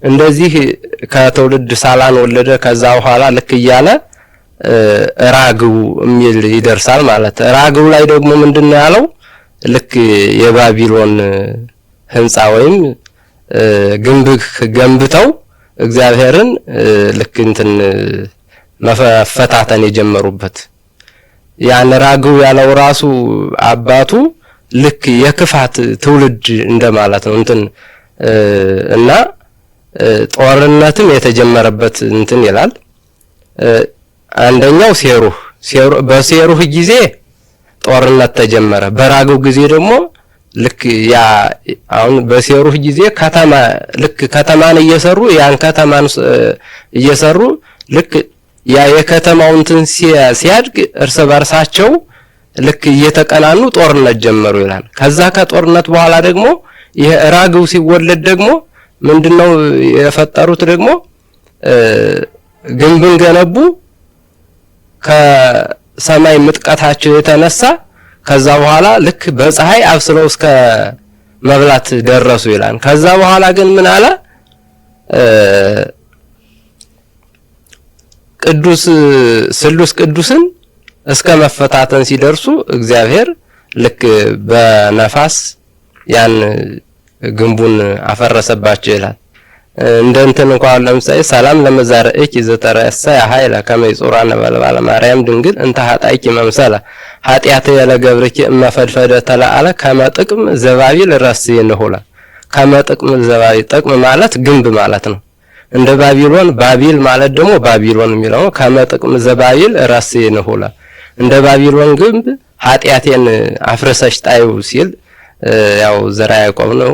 እንደዚህ ከትውልድ ሳላን ወለደ ከዛ በኋላ ልክ እያለ ራግው የሚል ይደርሳል ማለት። ራግው ላይ ደግሞ ምንድነው ያለው? ልክ የባቢሎን ህንጻ ወይም ግንብ ገንብተው እግዚአብሔርን ልክ እንትን መፈታተን የጀመሩበት ያን ራግው ያለው ራሱ አባቱ ልክ የክፋት ትውልድ እንደማለት ነው እንትን እና ጦርነትም የተጀመረበት እንትን ይላል። አንደኛው በሴሩህ ጊዜ ጦርነት ተጀመረ። በራግው ጊዜ ደግሞ ልክ ያ አሁን በሴሩህ ጊዜ ከተማ ልክ ከተማን እየሰሩ ያን ከተማን እየሰሩ ልክ ያ የከተማው እንትን ሲያድግ እርስ በርሳቸው ልክ እየተቀናኑ ጦርነት ጀመሩ ይላል። ከዛ ከጦርነት በኋላ ደግሞ የራግው ሲወለድ ደግሞ ምንድነው የፈጠሩት? ደግሞ ግንብን ገነቡ ከሰማይ ምጥቀታቸው የተነሳ ከዛ በኋላ ልክ በፀሐይ አብስለው እስከ መብላት ደረሱ ይላል። ከዛ በኋላ ግን ምን አለ? ስሉስ ቅዱስን እስከ መፈታተን ሲደርሱ እግዚአብሔር ልክ በነፋስ ያን ግንቡን አፈረሰባቸው ይላል። እንደንተን እንኳን ለምሳሌ ሰላም ለመዛረእኪ ዘተረሰ ያሃይለ ከመይጾራ ነበልባለ ማርያም ድንግል እንተ ኃጣይኪ መምሰለ ኃጢአተ የለገብርኪ እመፈድፈደ ተላአለ ከመጥቅም ዘባቢል ረስይ ነሆላ ከመጥቅም ዘባቢል ጥቅም ማለት ግንብ ማለት ነው። እንደ ባቢሎን ባቢል ማለት ደግሞ ባቢሎን የሚለው ከመጥቅም ዘባቢል ረስይ ነሆላ እንደ ባቢሎን ግንብ ኃጢአቴን አፍረሰሽ ጣዩ ሲል ያው ዘራ ያዕቆብ ነው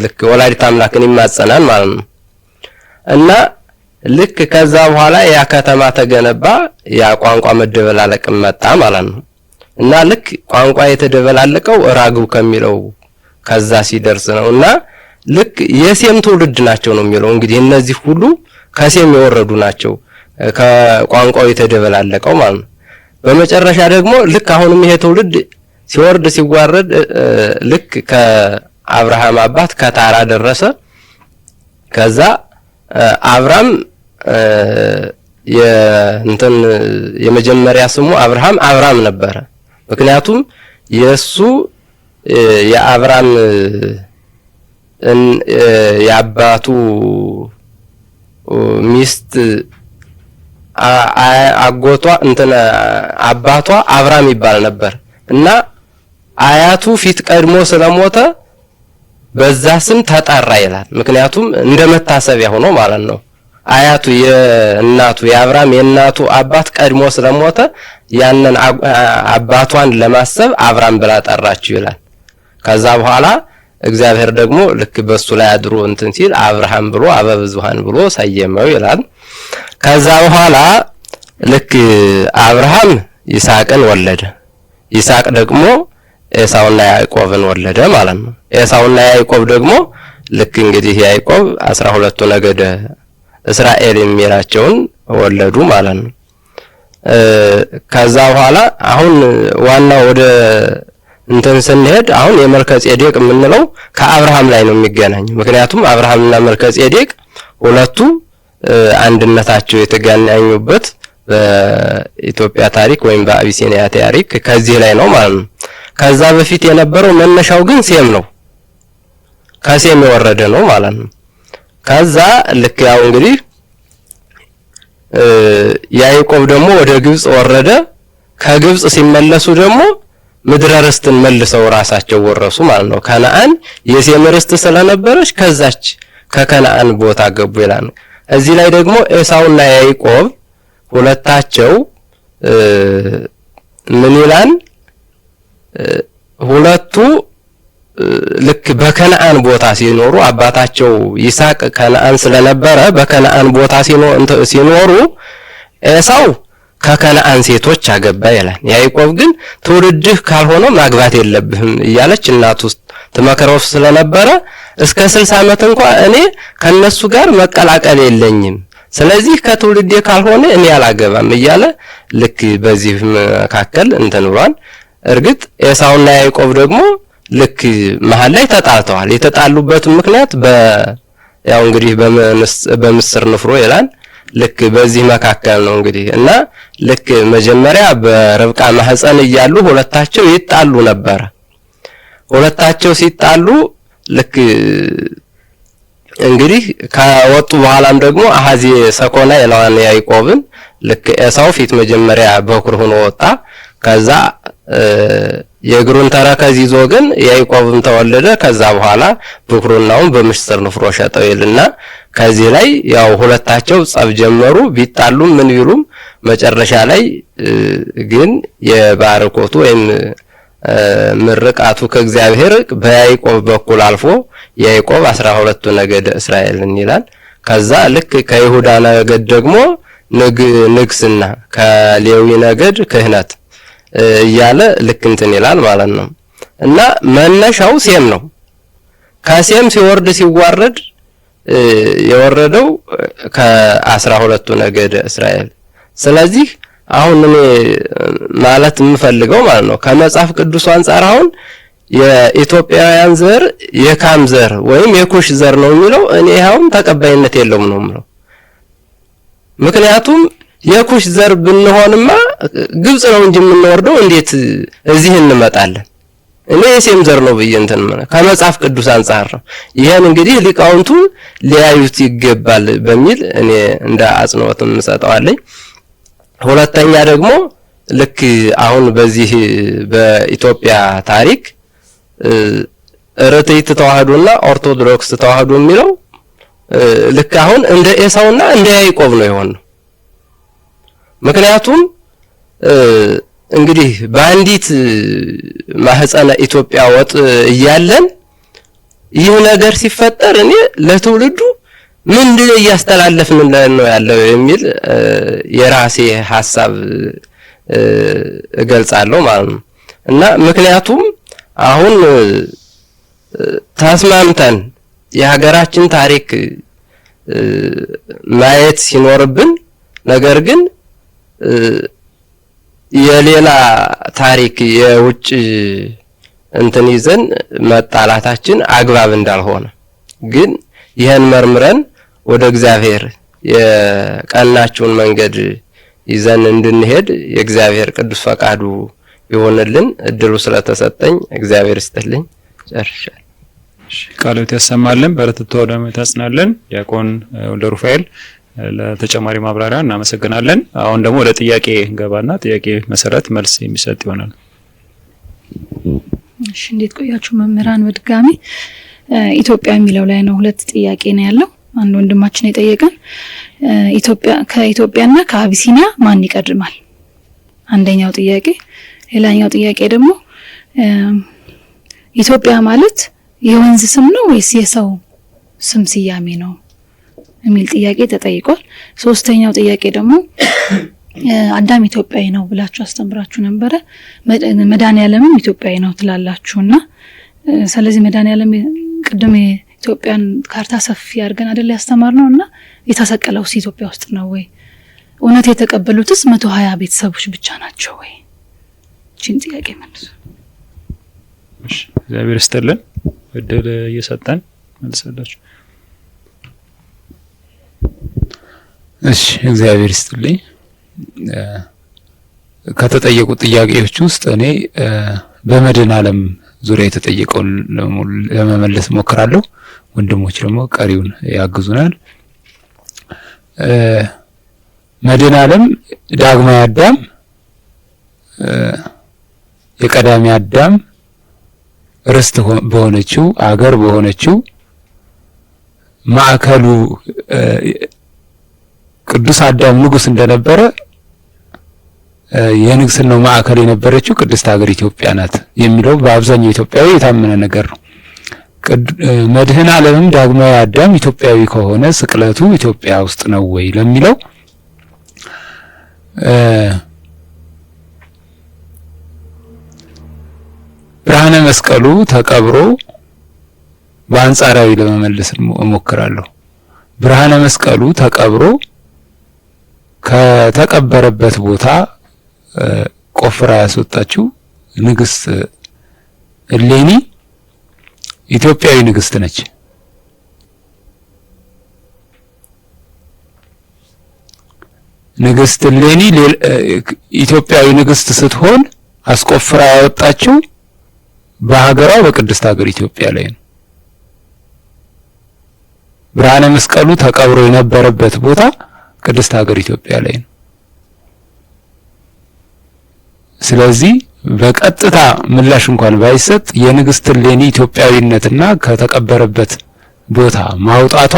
ልክ ወላዲተ አምላክን ይማጸናል ማለት ነው። እና ልክ ከዛ በኋላ ያ ከተማ ተገነባ ያ ቋንቋ መደበላለቅ መጣ ማለት ነው። እና ልክ ቋንቋ የተደበላለቀው ራግው ከሚለው ከዛ ሲደርስ ነውና ልክ የሴም ትውልድ ናቸው ነው የሚለው። እንግዲህ እነዚህ ሁሉ ከሴም የወረዱ ናቸው ከቋንቋው የተደበላለቀው ማለት ነው። በመጨረሻ ደግሞ ልክ አሁንም ይሄ ትውልድ ሲወርድ ሲዋረድ ልክ ከአብርሃም አባት ከታራ ደረሰ። ከዛ አብርሃም የመጀመሪያ ስሙ አብርሃም ነበረ። ምክንያቱም የሱ የአብርሃም የአባቱ ሚስት አጎቷ አባቷ አብርሃም ይባል ነበር እና አያቱ ፊት ቀድሞ ስለሞተ በዛ ስም ተጠራ ይላል። ምክንያቱም እንደመታሰቢያ ሆኖ ማለት ነው። አያቱ የእናቱ የአብርሃም የእናቱ አባት ቀድሞ ስለሞተ ያንን አባቷን ለማሰብ አብርሃም ብላ ጠራችው ይላል። ከዛ በኋላ እግዚአብሔር ደግሞ ልክ በሱ ላይ አድሮ እንትን ሲል አብርሃም ብሎ አበብዙሃን ብሎ ሰየመው ይላል። ከዛ በኋላ ልክ አብርሃም ይስሐቅን ወለደ። ይስሐቅ ደግሞ ኤሳውና ያዕቆብን ወለደ ማለት ነው። ኤሳውና ያዕቆብ ደግሞ ልክ እንግዲህ ያዕቆብ 12ቱ ነገደ እስራኤል የሚላቸውን ወለዱ ማለት ነው። ከዛ በኋላ አሁን ዋናው ወደ እንትን ስንሄድ አሁን የመልከጼዴቅ የምንለው ከአብርሃም ላይ ነው የሚገናኝ። ምክንያቱም አብርሃምና መልከጼዴቅ ሁለቱ አንድነታቸው የተገናኙበት በኢትዮጵያ ታሪክ ወይም በአቢሲኒያ ታሪክ ከዚህ ላይ ነው ማለት ነው። ከዛ በፊት የነበረው መነሻው ግን ሴም ነው። ከሴም የወረደ ነው ማለት ነው። ከዛ ልክ ያው እንግዲህ ያዕቆብ ደግሞ ወደ ግብጽ ወረደ። ከግብጽ ሲመለሱ ደግሞ ምድረ ርስትን መልሰው ራሳቸው ወረሱ ማለት ነው። ከነዓን የሴም ርስት ስለነበረች ከዛች ከከነዓን ቦታ ገቡ ይላል። እዚህ ላይ ደግሞ ኤሳውና ያዕቆብ ሁለታቸው ምን ይላል? ሁለቱ ልክ በከነዓን ቦታ ሲኖሩ አባታቸው ይስሐቅ ከነዓን ስለነበረ በከነዓን ቦታ ሲኖሩ ኤሳው ከከነዓን ሴቶች አገባ ይላል። ያዕቆብ ግን ትውልድህ ካልሆነ ማግባት የለብህም እያለች እናቱ ትመክረው ስለነበረ እስከ 60 ዓመት እንኳን እኔ ከነሱ ጋር መቀላቀል የለኝም፣ ስለዚህ ከትውልዴ ካልሆነ እኔ አላገባም እያለ ልክ በዚህ መካከል እንትን ብሏል። እርግጥ ኤሳውና ያዕቆብ ደግሞ ልክ መሃል ላይ ተጣልተዋል። የተጣሉበት ምክንያት ያው እንግዲህ በምስር ንፍሮ ይላል። ልክ በዚህ መካከል ነው እንግዲህ እና ልክ መጀመሪያ በርብቃ ማህፀን እያሉ ሁለታቸው ይጣሉ ነበር። ሁለታቸው ሲጣሉ ልክ እንግዲህ ከወጡ በኋላም ደግሞ አሃዚ ሰኮና የለዋን ያዕቆብን ልክ ኤሳው ፊት መጀመሪያ በኩር ሆኖ ወጣ። ከዛ የእግሩን ተረከዝ ይዞ ግን ያዕቆብም ተወለደ። ከዛ በኋላ በኩርናውን በምስር ንፍሮ ሸጠው ይልና ከዚህ ላይ ያው ሁለታቸው ጸብ ጀመሩ። ቢጣሉም ምን ቢሉም መጨረሻ ላይ ግን የባረኮቱ ወይም ምርቃቱ ከእግዚአብሔር በያዕቆብ በኩል አልፎ ያዕቆብ 12ቱ ነገደ እስራኤልን ይላል። ከዛ ልክ ከይሁዳ ነገድ ደግሞ ንግስና ከሌዊ ነገድ ክህነት እያለ ልክ እንትን ይላል ማለት ነው። እና መነሻው ሴም ነው። ከሴም ሲወርድ ሲዋረድ የወረደው ከ12ቱ ነገደ እስራኤል። ስለዚህ አሁን እኔ ማለት የምፈልገው ማለት ነው ከመጽሐፍ ቅዱስ አንፃር አሁን የኢትዮጵያውያን ዘር የካም ዘር ወይም የኩሽ ዘር ነው የሚለው እኔ አሁን ተቀባይነት የለውም ነው የምለው። ምክንያቱም የኩሽ ዘር ብንሆንማ ግብጽ ነው እንጂ የምንወርደው እንዴት እዚህ እንመጣለን? እኔ የሴም ዘር ነው ብዬ እንትን ከመጽሐፍ ቅዱስ አንፃር ነው። ይሄን እንግዲህ ሊቃውንቱ ሊያዩት ይገባል በሚል እኔ እንደ አጽንኦትም ሰጠዋለኝ። ሁለተኛ ደግሞ ልክ አሁን በዚህ በኢትዮጵያ ታሪክ ርትዕት ተዋህዶና ኦርቶዶክስ ተዋህዶ የሚለው ልክ አሁን እንደ ኤሳውና እንደ ያዕቆብ ነው የሆነው። ምክንያቱም እንግዲህ በአንዲት ማህፀነ ኢትዮጵያ ወጥ እያለን ይህ ነገር ሲፈጠር እኔ ለትውልዱ ምንድን እያስተላለፍን ነው ያለው የሚል የራሴ ሐሳብ እገልጻለሁ ማለት ነው። እና ምክንያቱም አሁን ተስማምተን የሀገራችን ታሪክ ማየት ሲኖርብን ነገር ግን የሌላ ታሪክ የውጭ እንትን ይዘን መጣላታችን አግባብ እንዳልሆነ ግን ይሄን መርምረን ወደ እግዚአብሔር የቀናችውን መንገድ ይዘን እንድንሄድ የእግዚአብሔር ቅዱስ ፈቃዱ ይሆንልን። እድሉ ስለተሰጠኝ እግዚአብሔር ይስጥልኝ። ጨርሻለሁ። ቃልዎት ያሰማልን፣ በረትቶ ደግሞ ታጽናለን። ዲያቆን ወልደ ሩፋኤል ለተጨማሪ ማብራሪያ እናመሰግናለን። አሁን ደግሞ ወደ ጥያቄ እንገባና ጥያቄ መሰረት መልስ የሚሰጥ ይሆናል። እሺ፣ እንዴት ቆያችሁ መምህራን? በድጋሚ ኢትዮጵያ የሚለው ላይ ነው ሁለት ጥያቄ ነው ያለው። አንድ ወንድማችን የጠየቀን ከኢትዮጵያና ከአቢሲኒያ ማን ይቀድማል? አንደኛው ጥያቄ። ሌላኛው ጥያቄ ደግሞ ኢትዮጵያ ማለት የወንዝ ስም ነው ወይስ የሰው ስም ስያሜ ነው የሚል ጥያቄ ተጠይቋል። ሶስተኛው ጥያቄ ደግሞ አዳም ኢትዮጵያዊ ነው ብላችሁ አስተምራችሁ ነበረ። መድኃኔዓለምም ኢትዮጵያዊ ነው ትላላችሁና ስለዚህ መድኃኔዓለም ቅድም ኢትዮጵያን ካርታ ሰፊ አድርገን አይደል ያስተማርነውና የተሰቀለውስ ኢትዮጵያ ውስጥ ነው ወይ? እውነት የተቀበሉትስ 120 ቤተሰቦች ብቻ ናቸው ወይ? እቺን ጥያቄ መልሱ። እሺ እግዚአብሔር ይስጥልን እድል እየሰጠን መልሰላችሁ። እሺ እግዚአብሔር ይስጥልኝ። ከተጠየቁ ጥያቄዎች ውስጥ እኔ በመድኃኔዓለም ዙሪያ የተጠየቀውን ለመመለስ ሞክራለሁ። ወንድሞች ደግሞ ቀሪውን ያግዙናል። መድኃኔዓለም ዳግማዊ አዳም የቀዳሚ አዳም ርስት በሆነችው አገር በሆነችው ማዕከሉ ቅዱስ አዳም ንጉስ እንደነበረ የንግስናው ማዕከል የነበረችው ቅድስት ሀገር ኢትዮጵያ ናት የሚለው በአብዛኛው ኢትዮጵያዊ የታመነ ነገር ነው። መድኃኔዓለም ዳግማዊ አዳም ኢትዮጵያዊ ከሆነ ስቅለቱ ኢትዮጵያ ውስጥ ነው ወይ ለሚለው ብርሃነ መስቀሉ ተቀብሮ በአንጻራዊ ለመመለስ እሞክራለሁ። ብርሃነ መስቀሉ ተቀብሮ ከተቀበረበት ቦታ ቆፍራ ያስወጣችው ንግስት እሌኒ ኢትዮጵያዊ ንግስት ነች። ንግስት እሌኒ ኢትዮጵያዊ ንግስት ስትሆን አስቆፍራ ያወጣችው በሀገሯ በቅድስት ሀገር ኢትዮጵያ ላይ ነው። ብርሃነ መስቀሉ ተቀብሮ የነበረበት ቦታ ቅድስት ሀገር ኢትዮጵያ ላይ ነው። ስለዚህ በቀጥታ ምላሽ እንኳን ባይሰጥ የንግስት እሌኒ ኢትዮጵያዊነትና ከተቀበረበት ቦታ ማውጣቷ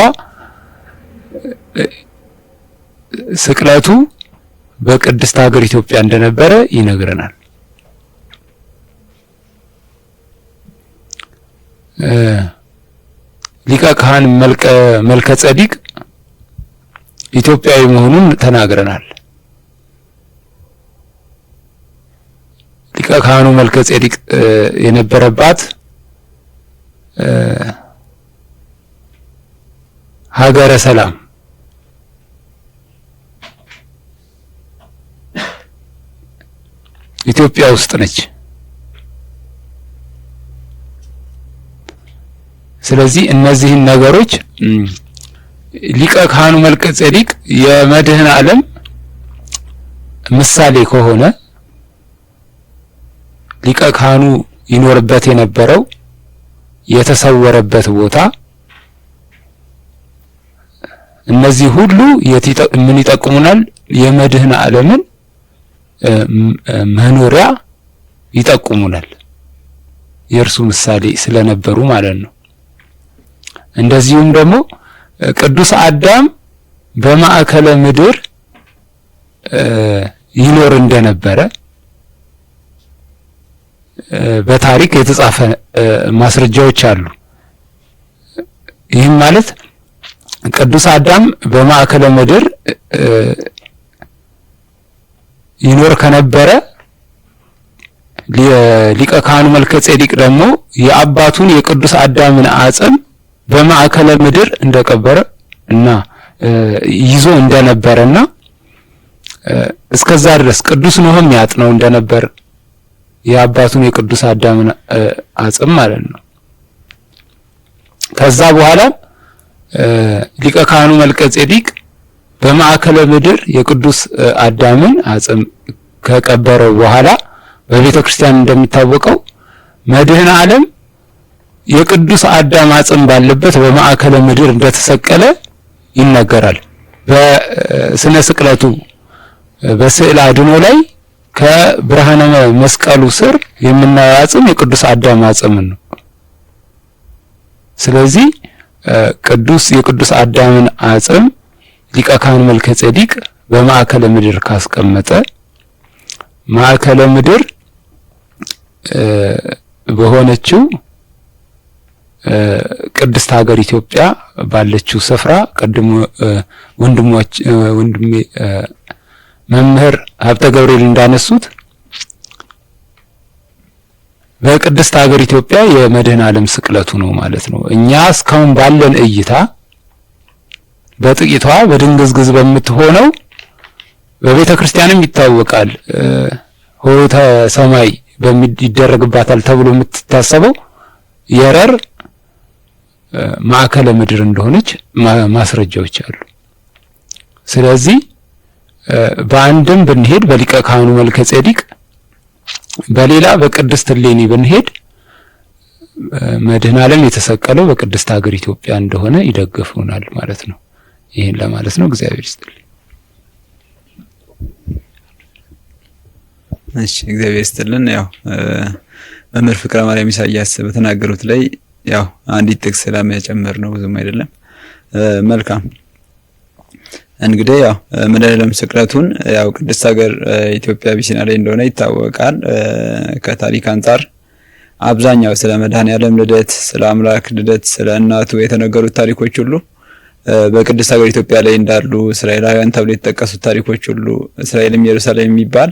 ስቅለቱ በቅድስት ሀገር ኢትዮጵያ እንደነበረ ይነግረናል። ሊቀ ካህን መልከ ጼዴቅ ኢትዮጵያዊ መሆኑን ተናግረናል። ሊቀ ካህኑ መልከ ጼዴቅ የነበረባት ሀገረ ሰላም ኢትዮጵያ ውስጥ ነች። ስለዚህ እነዚህን ነገሮች ሊቀ ካህኑ መልከ ጼዴቅ የመድኃኔዓለም ምሳሌ ከሆነ ሊቀ ካህኑ ይኖርበት የነበረው የተሰወረበት ቦታ እነዚህ ሁሉ ምን ይጠቁሙናል? የመድኃኔዓለምን መኖሪያ ይጠቁሙናል። የእርሱ ምሳሌ ስለነበሩ ማለት ነው። እንደዚሁም ደግሞ ቅዱስ አዳም በማዕከለ ምድር ይኖር እንደነበረ በታሪክ የተጻፈ ማስረጃዎች አሉ። ይህም ማለት ቅዱስ አዳም በማዕከለ ምድር ይኖር ከነበረ ሊቀ ካህኑ መልከ ጼዴቅ ደግሞ የአባቱን የቅዱስ አዳምን አጽም በማዕከለ ምድር እንደቀበረ እና ይዞ እንደነበረና እስከዛ ድረስ ቅዱስ ኖህም ያጥነው እንደነበር የአባቱን የቅዱስ አዳምን አጽም ማለት ነው። ከዛ በኋላ ሊቀ ካህኑ መልከ ጼዴቅ በማዕከለ ምድር የቅዱስ አዳምን አጽም ከቀበረው በኋላ በቤተ ክርስቲያን እንደሚታወቀው መድኃኔዓለም የቅዱስ አዳም አጽም ባለበት በማዕከለ ምድር እንደተሰቀለ ይነገራል። በስነ ስቅለቱ በስዕል አድኖ ላይ ከብርሃነ መስቀሉ ስር የምናየው አጽም የቅዱስ አዳም አጽም ነው። ስለዚህ የቅዱስ አዳምን አጽም ሊቀ ካህን መልከ ጼዴቅ በማዕከለ ምድር ካስቀመጠ ማዕከለ ምድር በሆነችው ቅድስት ሀገር ኢትዮጵያ ባለችው ስፍራ ቀድሞ ወንድሜ መምህር ሀብተ ገብርኤል እንዳነሱት በቅድስት ሀገር ኢትዮጵያ የመድኃኔ ዓለም ስቅለቱ ነው ማለት ነው። እኛ እስካሁን ባለን እይታ በጥቂቷ በድንግዝግዝ በምትሆነው በቤተ ክርስቲያንም ይታወቃል ሆተ ሰማይ ይደረግባታል ተብሎ የምትታሰበው የረር ማዕከለ ምድር እንደሆነች ማስረጃዎች አሉ። ስለዚህ በአንድም ብንሄድ በሊቀ ካህኑ መልከ ጼዴቅ በሌላ በቅድስት እሌኒ ብንሄድ መድኃኔ ዓለም የተሰቀለው በቅድስት ሀገር ኢትዮጵያ እንደሆነ ይደግፉናል ማለት ነው። ይሄን ለማለት ነው። እግዚአብሔር ይስጥልኝ። እሺ እግዚአብሔር ይስጥልን። ያው መምህር ፍቅረ ማርያም ኢሳያስ በተናገሩት ላይ ያው አንዲት ጥቅስ ለመጨመር ነው፣ ብዙም አይደለም። መልካም እንግዲህ ያው መድኃኔ ዓለም ስቅለቱን ያው ቅድስት ሀገር ኢትዮጵያ አቢሲኒያ ላይ እንደሆነ ይታወቃል። ከታሪክ አንጻር አብዛኛው ስለ መድኃኔ ዓለም ልደት፣ ስለ አምላክ ልደት፣ ስለ እናቱ የተነገሩት ታሪኮች ሁሉ በቅድስት ሀገር ኢትዮጵያ ላይ እንዳሉ እስራኤላውያን ተብሎ የተጠቀሱት ታሪኮች ሁሉ እስራኤልም ኢየሩሳሌም የሚባል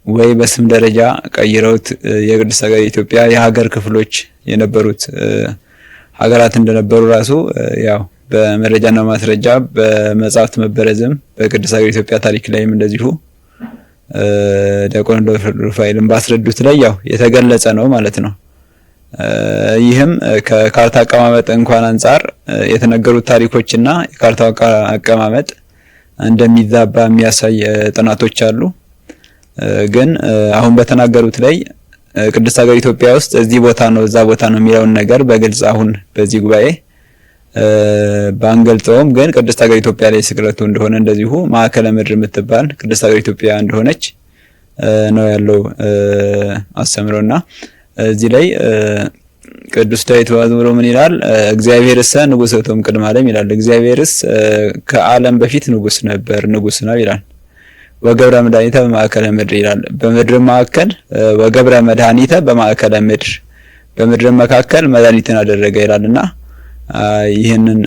ወይ በስም ደረጃ ቀይረውት የቅድስት ሀገር ኢትዮጵያ የሀገር ክፍሎች የነበሩት ሀገራት እንደነበሩ ራሱ ያው በመረጃና ማስረጃ በመጻሕፍት መበረዝም በቅድስት ሀገር ኢትዮጵያ ታሪክ ላይም እንደዚሁ ዲያቆን ሩፋኤልን ባስረዱት ላይ ያው የተገለጸ ነው ማለት ነው። ይህም ከካርታ አቀማመጥ እንኳን አንጻር የተነገሩት ታሪኮችና የካርታው አቀማመጥ እንደሚዛባ የሚያሳይ ጥናቶች አሉ። ግን አሁን በተናገሩት ላይ ቅድስት ሀገር ኢትዮጵያ ውስጥ እዚህ ቦታ ነው እዛ ቦታ ነው የሚለውን ነገር በግልጽ አሁን በዚህ ጉባኤ ባንገልጸውም ግን ቅድስት ሀገር ኢትዮጵያ ላይ ስቅለቱ እንደሆነ እንደዚሁ ማዕከለ ምድር የምትባል ቅድስት ሀገር ኢትዮጵያ እንደሆነች ነው ያለው አስተምሮና እዚህ ላይ ቅዱስ ዳዊት በመዝሙሩ ምን ይላል? እግዚአብሔርስ ንጉሥ ውእቶም ቅድመ ዓለም ይላል። እግዚአብሔርስ ከዓለም በፊት ንጉሥ ነበር፣ ንጉሥ ነው ይላል። ወገብረ መድኃኒተ በማዕከለ ምድር ይላል። በምድር መካከል ወገብረ መድኃኒተ በማዕከለ ምድር፣ በምድር መካከል መድኃኒትን አደረገ ይላልና ይህንን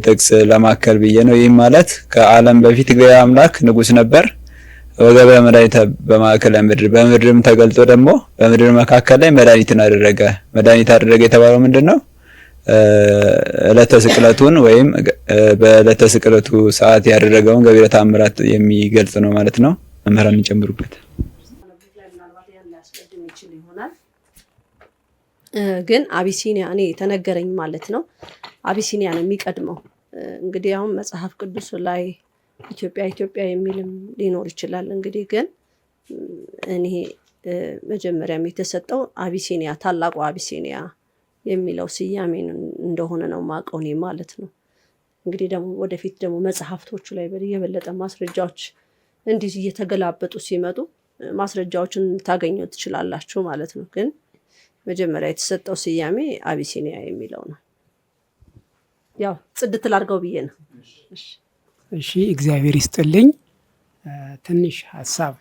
ጥቅስ ለማከል ብዬ ነው። ይህ ማለት ከዓለም በፊት እግዚአብሔር አምላክ ንጉሥ ነበር። ወገብረ መድኃኒተ በማዕከለ ምድር፣ በምድርም ተገልጦ ደግሞ በምድር መካከል ላይ መድኃኒትን አደረገ። መድኃኒት አደረገ የተባለው ምንድነው? ዕለተ ስቅለቱን ወይም በዕለተ ስቅለቱ ሰዓት ያደረገውን ገቢረ ተአምራት የሚገልጽ ነው ማለት ነው። መምህራን የሚጨምሩበት ግን አቢሲኒያ እኔ ተነገረኝ ማለት ነው። አቢሲኒያ ነው የሚቀድመው። እንግዲህ አሁን መጽሐፍ ቅዱስ ላይ ኢትዮጵያ የሚልም ሊኖር ይችላል። እንግዲህ ግን እኔ መጀመሪያም የተሰጠው አቢሲኒያ ታላቁ አቢሲኒያ የሚለው ስያሜ እንደሆነ ነው ማቀው እኔ ማለት ነው። እንግዲህ ደግሞ ወደፊት ደግሞ መጽሐፍቶቹ ላይ የበለጠ ማስረጃዎች እንዲህ እየተገላበጡ ሲመጡ ማስረጃዎችን ታገኙ ትችላላችሁ ማለት ነው። ግን መጀመሪያ የተሰጠው ስያሜ አቢሲኒያ የሚለው ነው። ያው ጽድት ላድርገው ብዬ ነው። እሺ እግዚአብሔር ይስጥልኝ። ትንሽ ሀሳብ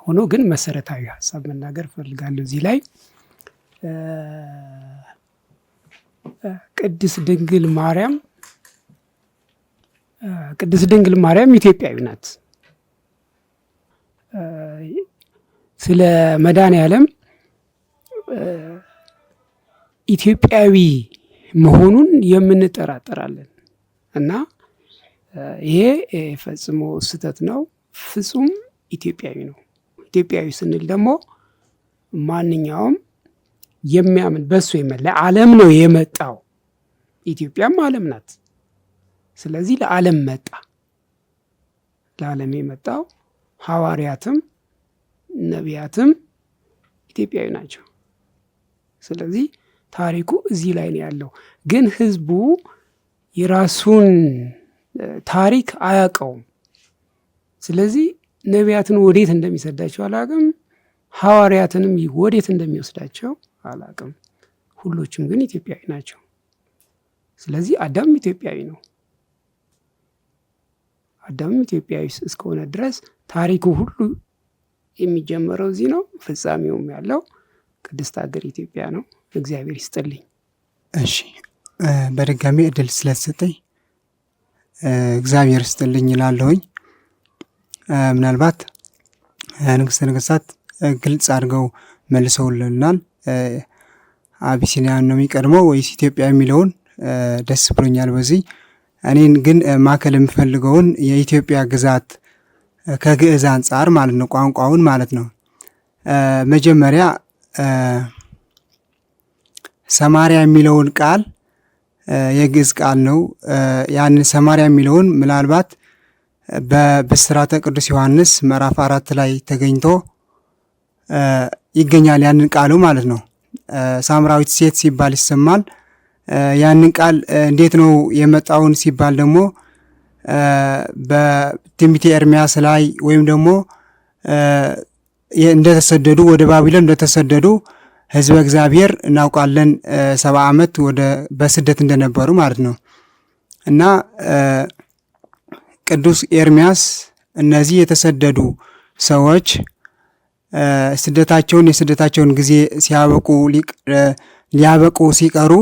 ሆኖ ግን መሰረታዊ ሀሳብ መናገር ፈልጋለሁ እዚህ ላይ ቅድስት ድንግል ማርያም ኢትዮጵያዊ ናት። ስለ መድኃኔ ዓለም ኢትዮጵያዊ መሆኑን የምንጠራጠራለን እና ይሄ ፈጽሞ ስህተት ነው። ፍጹም ኢትዮጵያዊ ነው። ኢትዮጵያዊ ስንል ደግሞ ማንኛውም የሚያምን በሱ ለዓለም ነው የመጣው። ኢትዮጵያም ዓለም ናት። ስለዚህ ለዓለም መጣ። ለዓለም የመጣው ሐዋርያትም ነቢያትም ኢትዮጵያዊ ናቸው። ስለዚህ ታሪኩ እዚህ ላይ ነው ያለው። ግን ህዝቡ የራሱን ታሪክ አያውቀውም። ስለዚህ ነቢያትን ወዴት እንደሚሰዳቸው አላውቅም፣ ሐዋርያትንም ወዴት እንደሚወስዳቸው አላውቅም። ሁሎችም ግን ኢትዮጵያዊ ናቸው። ስለዚህ አዳም ኢትዮጵያዊ ነው። አዳምም ኢትዮጵያዊ እስከሆነ ድረስ ታሪኩ ሁሉ የሚጀመረው እዚህ ነው። ፍጻሜውም ያለው ቅድስት ሀገር ኢትዮጵያ ነው። እግዚአብሔር ይስጥልኝ። እሺ በድጋሚ እድል ስለተሰጠኝ እግዚአብሔር ይስጥልኝ እላለሁኝ። ምናልባት ንግሥተ ነገሥታት ግልጽ አድርገው መልሰውልናል። አቢሲኒያን ነው የሚቀድመው ወይስ ኢትዮጵያ የሚለውን ደስ ብሎኛል በዚህ። እኔን ግን ማከል የምፈልገውን የኢትዮጵያ ግዛት ከግዕዝ አንጻር ማለት ነው፣ ቋንቋውን ማለት ነው። መጀመሪያ ሰማሪያ የሚለውን ቃል የግዕዝ ቃል ነው። ያንን ሰማሪያ የሚለውን ምናልባት በብስራተ ቅዱስ ዮሐንስ ምዕራፍ 4 ላይ ተገኝቶ ይገኛል። ያንን ቃሉ ማለት ነው ሳምራዊት ሴት ሲባል ይሰማል። ያንን ቃል እንዴት ነው የመጣውን ሲባል ደግሞ በትንቢተ ኤርምያስ ላይ ወይም ደግሞ እንደተሰደዱ ወደ ባቢሎን እንደተሰደዱ ሕዝበ እግዚአብሔር እናውቃለን 70 ዓመት በስደት እንደነበሩ ማለት ነው። እና ቅዱስ ኤርምያስ እነዚህ የተሰደዱ ሰዎች የስደታቸውን ጊዜ ሊያበቁ ሲቀሩ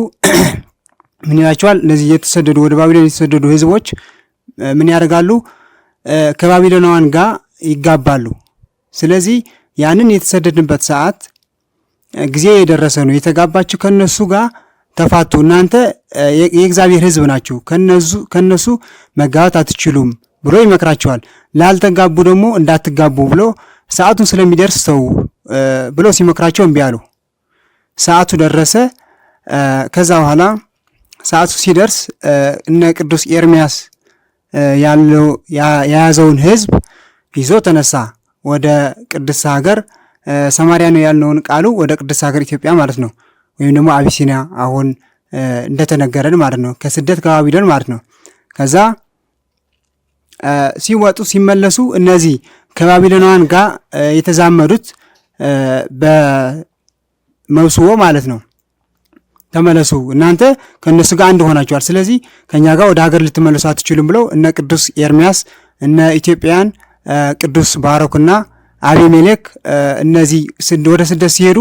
ምን ይላቸዋል? እነዚህ የተሰደዱ ወደ ባቢሎን የተሰደዱ ሕዝቦች ምን ያደርጋሉ? ከባቢሎናውያን ጋር ይጋባሉ። ስለዚህ ያንን የተሰደድንበት ሰዓት ጊዜ የደረሰ ነው። የተጋባችሁ ከነሱ ጋር ተፋቱ፣ እናንተ የእግዚአብሔር ሕዝብ ናችሁ፣ ከነሱ መጋባት አትችሉም ብሎ ይመክራቸዋል። ላልተጋቡ ደግሞ እንዳትጋቡ ብሎ ሰዓቱን ስለሚደርስ ተው ብሎ ሲመክራቸው እምቢ አሉ። ሰዓቱ ደረሰ። ከዛ በኋላ ሰዓቱ ሲደርስ እነ ቅዱስ ኤርምያስ የያዘውን ሕዝብ ይዞ ተነሳ ወደ ቅድስት ሀገር ሰማሪያ ነው ያልነውን ቃሉ ወደ ቅድስት ሀገር ኢትዮጵያ ማለት ነው፣ ወይም ደግሞ አቢሲኒያ አሁን እንደተነገረን ማለት ነው፣ ከስደት ከባቢሎን ማለት ነው። ከዛ ሲወጡ ሲመለሱ እነዚህ ከባቢሎናውያን ጋር የተዛመዱት በመብስዎ ማለት ነው፣ ተመለሱ እናንተ ከእነሱ ጋር አንድ ሆናችኋል፣ ስለዚህ ከእኛ ጋር ወደ ሀገር ልትመለሱ አትችሉም ብለው እነ ቅዱስ ኤርምያስ እነ ኢትዮጵያን ቅዱስ ባሮክና አቢሜሌክ እነዚህ ወደ ስደት ሲሄዱ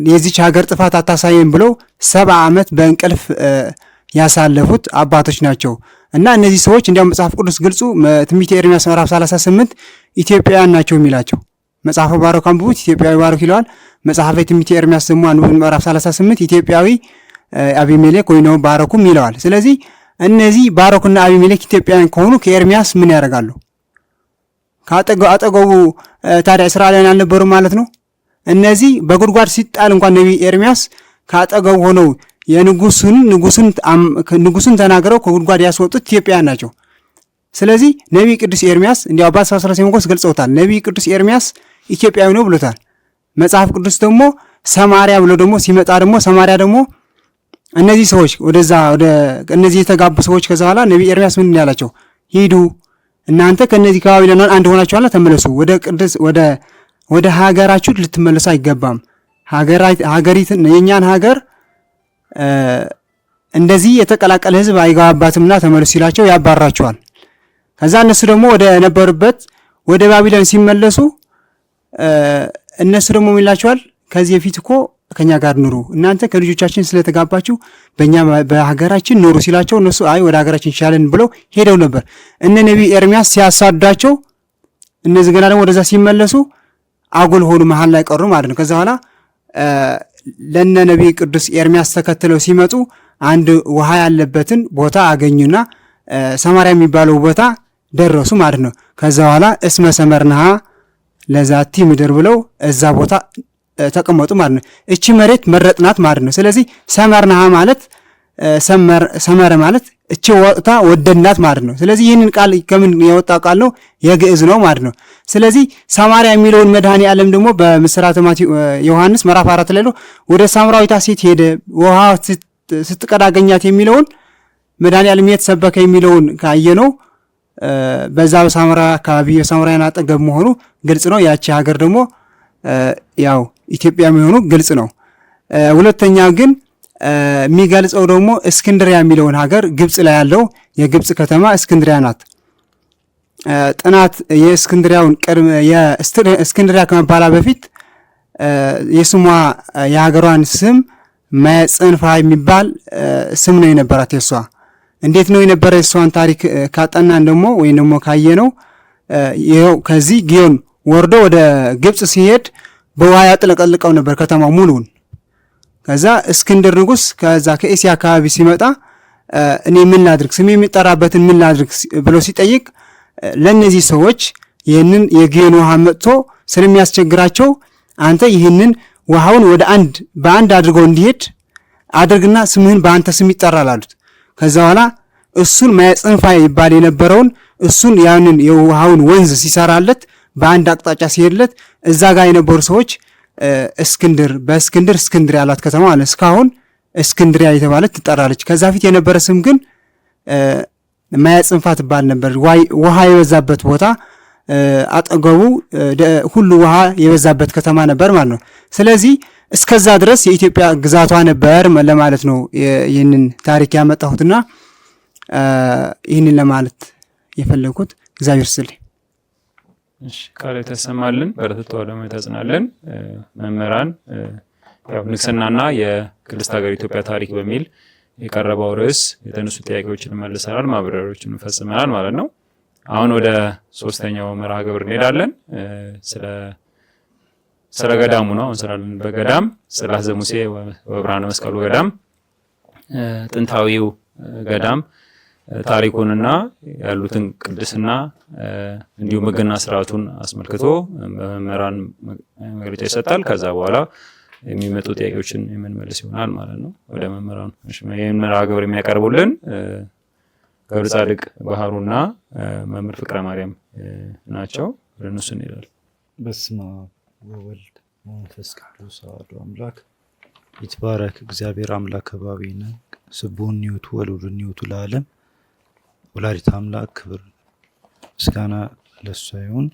የዚች ሀገር ጥፋት አታሳየን ብለው 70 ዓመት በእንቅልፍ ያሳለፉት አባቶች ናቸው። እና እነዚህ ሰዎች እንዲያውም መጽሐፍ ቅዱስ ግልጹ ትንቢተ ኤርምያስ ምዕራፍ 38 ኢትዮጵያውያን ናቸው የሚላቸው። መጽሐፈ ባሮክ አንብቡት፣ ኢትዮጵያዊ ባሮክ ይለዋል። መጽሐፈ ትንቢተ ኤርምያስ ደግሞ አንብቡት ምዕራፍ 38 ኢትዮጵያዊ አቢሜሌክ ወይ ነው ባሮኩም ይለዋል። ስለዚህ እነዚህ ባሮክና አቢሜሌክ ኢትዮጵያውያን ከሆኑ ከኤርምያስ ምን ያደርጋሉ? አጠገቡ ታዲያ እስራኤላውያን አልነበሩም ማለት ነው። እነዚህ በጉድጓድ ሲጣል እንኳን ነቢይ ኤርምያስ ካጠገቡ ሆነው ንጉሱን ተናግረው ከጉድጓድ ያስወጡት ኢትዮጵያውያን ናቸው። ስለዚህ ነቢይ ቅዱስ ኤርምያስ እንዲያው አባት ሥራ ሲሞገስ ገልጸውታል። ነቢይ ቅዱስ ኤርምያስ ኢትዮጵያዊ ነው ብሎታል። መጽሐፍ ቅዱስ ደግሞ ሰማሪያ ብሎ ደግሞ ሲመጣ ደግሞ ሰማሪያ ደግሞ እነዚህ ሰዎች እነዚህ የተጋቡ ሰዎች ከዛ በኋላ ነቢይ ኤርምያስ ምን ያላቸው? ሂዱ እናንተ ከነዚህ ከባቢሎናውያን አንድ ሆናችኋልና ተመለሱ፣ ወደ ሀገራችሁ ልትመለሱ አይገባም፣ ሀገሪትን የእኛን ሀገር እንደዚህ የተቀላቀለ ሕዝብ አይገባባትምና ተመለሱ ሲላቸው ያባራቸዋል። ከዛ እነሱ ደግሞ ወደ ነበሩበት ወደ ባቢሎን ሲመለሱ እነሱ ደግሞ ይላቸዋል ከዚህ በፊት እኮ ከኛ ጋር ኑሩ፣ እናንተ ከልጆቻችን ስለተጋባችሁ በሀገራችን ኑሩ ሲላቸው እነሱ አይ ወደ ሀገራችን ይሻለን ብለው ሄደው ነበር። እነ ነቢይ ኤርምያስ ሲያሳዷቸው እነዚህ ገና ደግሞ ወደዛ ሲመለሱ አጉል ሆኑ፣ መሀል ላይ ቀሩ ማለት ነው። ከዛ በኋላ ለነ ነቢይ ቅዱስ ኤርምያስ ተከትለው ሲመጡ አንድ ውሃ ያለበትን ቦታ አገኙና ሰማሪያ የሚባለው ቦታ ደረሱ ማለት ነው። ከዛ በኋላ እስመ ሰመርናሃ ለዛቲ ምድር ብለው እዛ ቦታ ተቀመጡ ማለት ነው። እቺ መሬት መረጥናት ማለት ነው። ስለዚህ ሰመርናሃ ማለት ሰመረ ማለት እቺ ወጣ ወደድናት ማለት ነው። ስለዚህ ይህንን ቃል ከምን የወጣው ቃል ነው? የግዕዝ ነው ማለት ነው። ስለዚህ ሰማሪያ የሚለውን መድኃኔ ዓለም ደግሞ በምስራተ ዮሐንስ ምዕራፍ 4 ላይ ነው ወደ ሳምራዊቷ ሴት ሄደ ውሃ ስትቀዳ አገኛት የሚለውን መድኃኔ ዓለም የተሰበከ የሚለውን ካየነው በዛ በሳምራዊ አካባቢ የሳምራውያን አጠገብ መሆኑ ግልጽ ነው። ያቺ ሀገር ደግሞ ያው ኢትዮጵያ መሆኑ ግልጽ ነው። ሁለተኛ ግን የሚገልጸው ደግሞ እስክንድሪያ የሚለውን ሀገር ግብጽ ላይ ያለው የግብጽ ከተማ እስክንድሪያ ናት። ጥናት የእስክንድሪያውን የእስክንድሪያ ከመባላ በፊት የስሟ የሀገሯን ስም መጽንፋ የሚባል ስም ነው የነበራት የሷ። እንዴት ነው የነበረ የሷን ታሪክ ካጠናን ደግሞ ወይም ደግሞ ካየነው ይኸው ከዚህ ጊዮን ወርዶ ወደ ግብጽ ሲሄድ በውሃ ያጥለቀልቀው ነበር ከተማው ሙሉውን። ከዛ እስክንድር ንጉስ ከዛ ከኤስያ አካባቢ ሲመጣ እኔ ምን ላድርግ ስሜ የሚጠራበትን ምን ላድርግ ብሎ ሲጠይቅ ለነዚህ ሰዎች ይህንን የጊዮን ውሃ መጥቶ ስለሚያስቸግራቸው አንተ ይህንን ውሃውን ወደ በአንድ አድርገው እንዲሄድ አድርግና ስምህን በአንተ ስም ይጠራል አሉት። ከዛ በኋላ እሱን መጽንፋ ይባል የነበረውን እሱን ያንን የውሃውን ወንዝ ሲሰራለት በአንድ አቅጣጫ ሲሄድለት እዛ ጋር የነበሩ ሰዎች በእስክንድር እስክንድሪያ ያላት ከተማ አለ። እስካሁን እስክንድሪያ የተባለች ትጠራለች። ከዛ ፊት የነበረ ስም ግን መጽንፋ ትባል ነበር። ውሃ የበዛበት ቦታ አጠገቡ ሁሉ ውሃ የበዛበት ከተማ ነበር ማለት ነው። ስለዚህ እስከዛ ድረስ የኢትዮጵያ ግዛቷ ነበር ለማለት ነው ይህንን ታሪክ ያመጣሁትና ይህንን ለማለት የፈለኩት። እግዚአብሔር ይስጥልኝ። እሺ ቃል ተሰማልን በረከቱ ደግሞ ተጽናለን። መምህራን ያው ንግስናና የቅድስት ሀገር ኢትዮጵያ ታሪክ በሚል የቀረበው ርዕስ የተነሱ ጥያቄዎችን መልሰናል፣ ማብራሪያዎችን እንፈጽመናል ማለት ነው። አሁን ወደ ሶስተኛው መርሃ ግብር እንሄዳለን። ስለ ገዳሙ ነው እንሰራለን። በገዳም ጽላተ ዘሙሴ ወብርሃነ መስቀሉ ገዳም ጥንታዊው ገዳም ታሪኩንና ያሉትን ቅድስና እንዲሁም ሕግና ስርዓቱን አስመልክቶ መምህራን መግለጫ ይሰጣል። ከዛ በኋላ የሚመጡ ጥያቄዎችን የምንመልስ ይሆናል ማለት ነው። ወደ መምህራኑ ይህን መርሃ ግብር የሚያቀርቡልን ገብረ ጻድቅ ባህሩና መምህር ፍቅረ ማርያም ናቸው። ወደ እነሱ እንሄዳለን። በስመ አብ ወወልድ ወመንፈስ ቅዱስ አሐዱ አምላክ ይትባረክ እግዚአብሔር አምላከ ባቢነ ስቡሕን ይውቱ ወልዑልን ይውቱ ለዓለም ወላዲተ አምላክ ክብር ምስጋና ለእሷ ይሁን።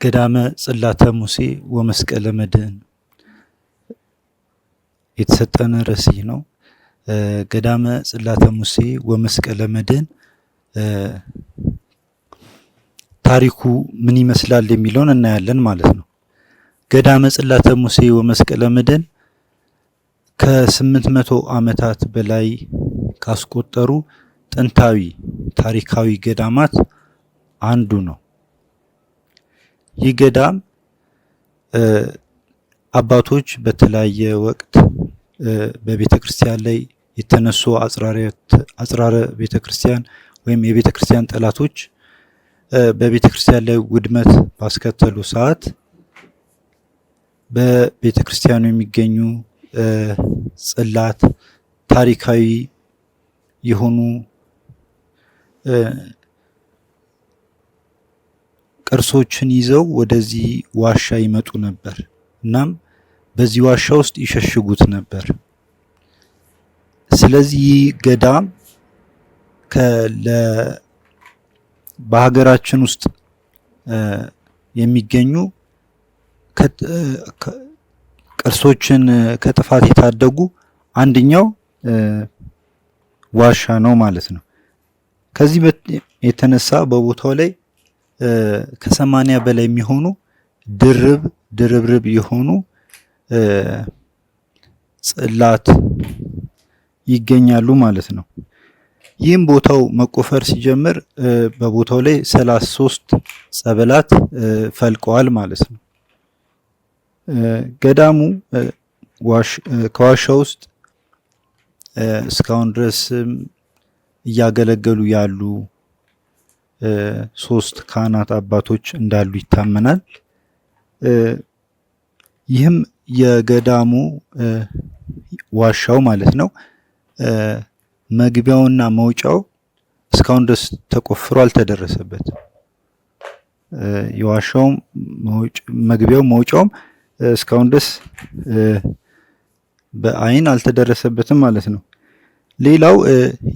ገዳመ ጽላተ ሙሴ ወመስቀለ መድኅን የተሰጠነ ርዕስ ነው። ገዳመ ጽላተ ሙሴ ወመስቀለ መድኅን ታሪኩ ምን ይመስላል የሚለውን እናያለን ማለት ነው። ገዳመ ጽላተ ሙሴ ወመስቀለ መድኅን ከ800 ዓመታት በላይ ካስቆጠሩ ጥንታዊ ታሪካዊ ገዳማት አንዱ ነው። ይህ ገዳም አባቶች በተለያየ ወቅት በቤተ ክርስቲያን ላይ የተነሱ አጽራረ ቤተ ክርስቲያን ወይም የቤተ ክርስቲያን ጠላቶች በቤተ ክርስቲያን ላይ ውድመት ባስከተሉ ሰዓት በቤተ ክርስቲያኑ የሚገኙ ጽላት ታሪካዊ የሆኑ ቅርሶችን ይዘው ወደዚህ ዋሻ ይመጡ ነበር። እናም በዚህ ዋሻ ውስጥ ይሸሽጉት ነበር። ስለዚህ ገዳም በሀገራችን ውስጥ የሚገኙ ቅርሶችን ከጥፋት የታደጉ አንደኛው ዋሻ ነው ማለት ነው። ከዚህ የተነሳ በቦታው ላይ ከ80 በላይ የሚሆኑ ድርብርብ የሆኑ ጽላት ይገኛሉ ማለት ነው። ይህም ቦታው መቆፈር ሲጀምር በቦታው ላይ 33 ጸበላት ፈልቀዋል ማለት ነው። ገዳሙ ከዋሻ ውስጥ እስካሁን ድረስ እያገለገሉ ያሉ 3 ካህናት አባቶች እንዳሉ ይታመናል። ይህም የገዳሙ ዋሻው ማለት ነው መግቢያውና መውጫው እስካሁን ድረስ ተቆፍሮ አልተደረሰበት። የዋሻው መግቢያው መውጫውም እስካሁን ድረስ በአይን አልተደረሰበትም ማለት ነው። ሌላው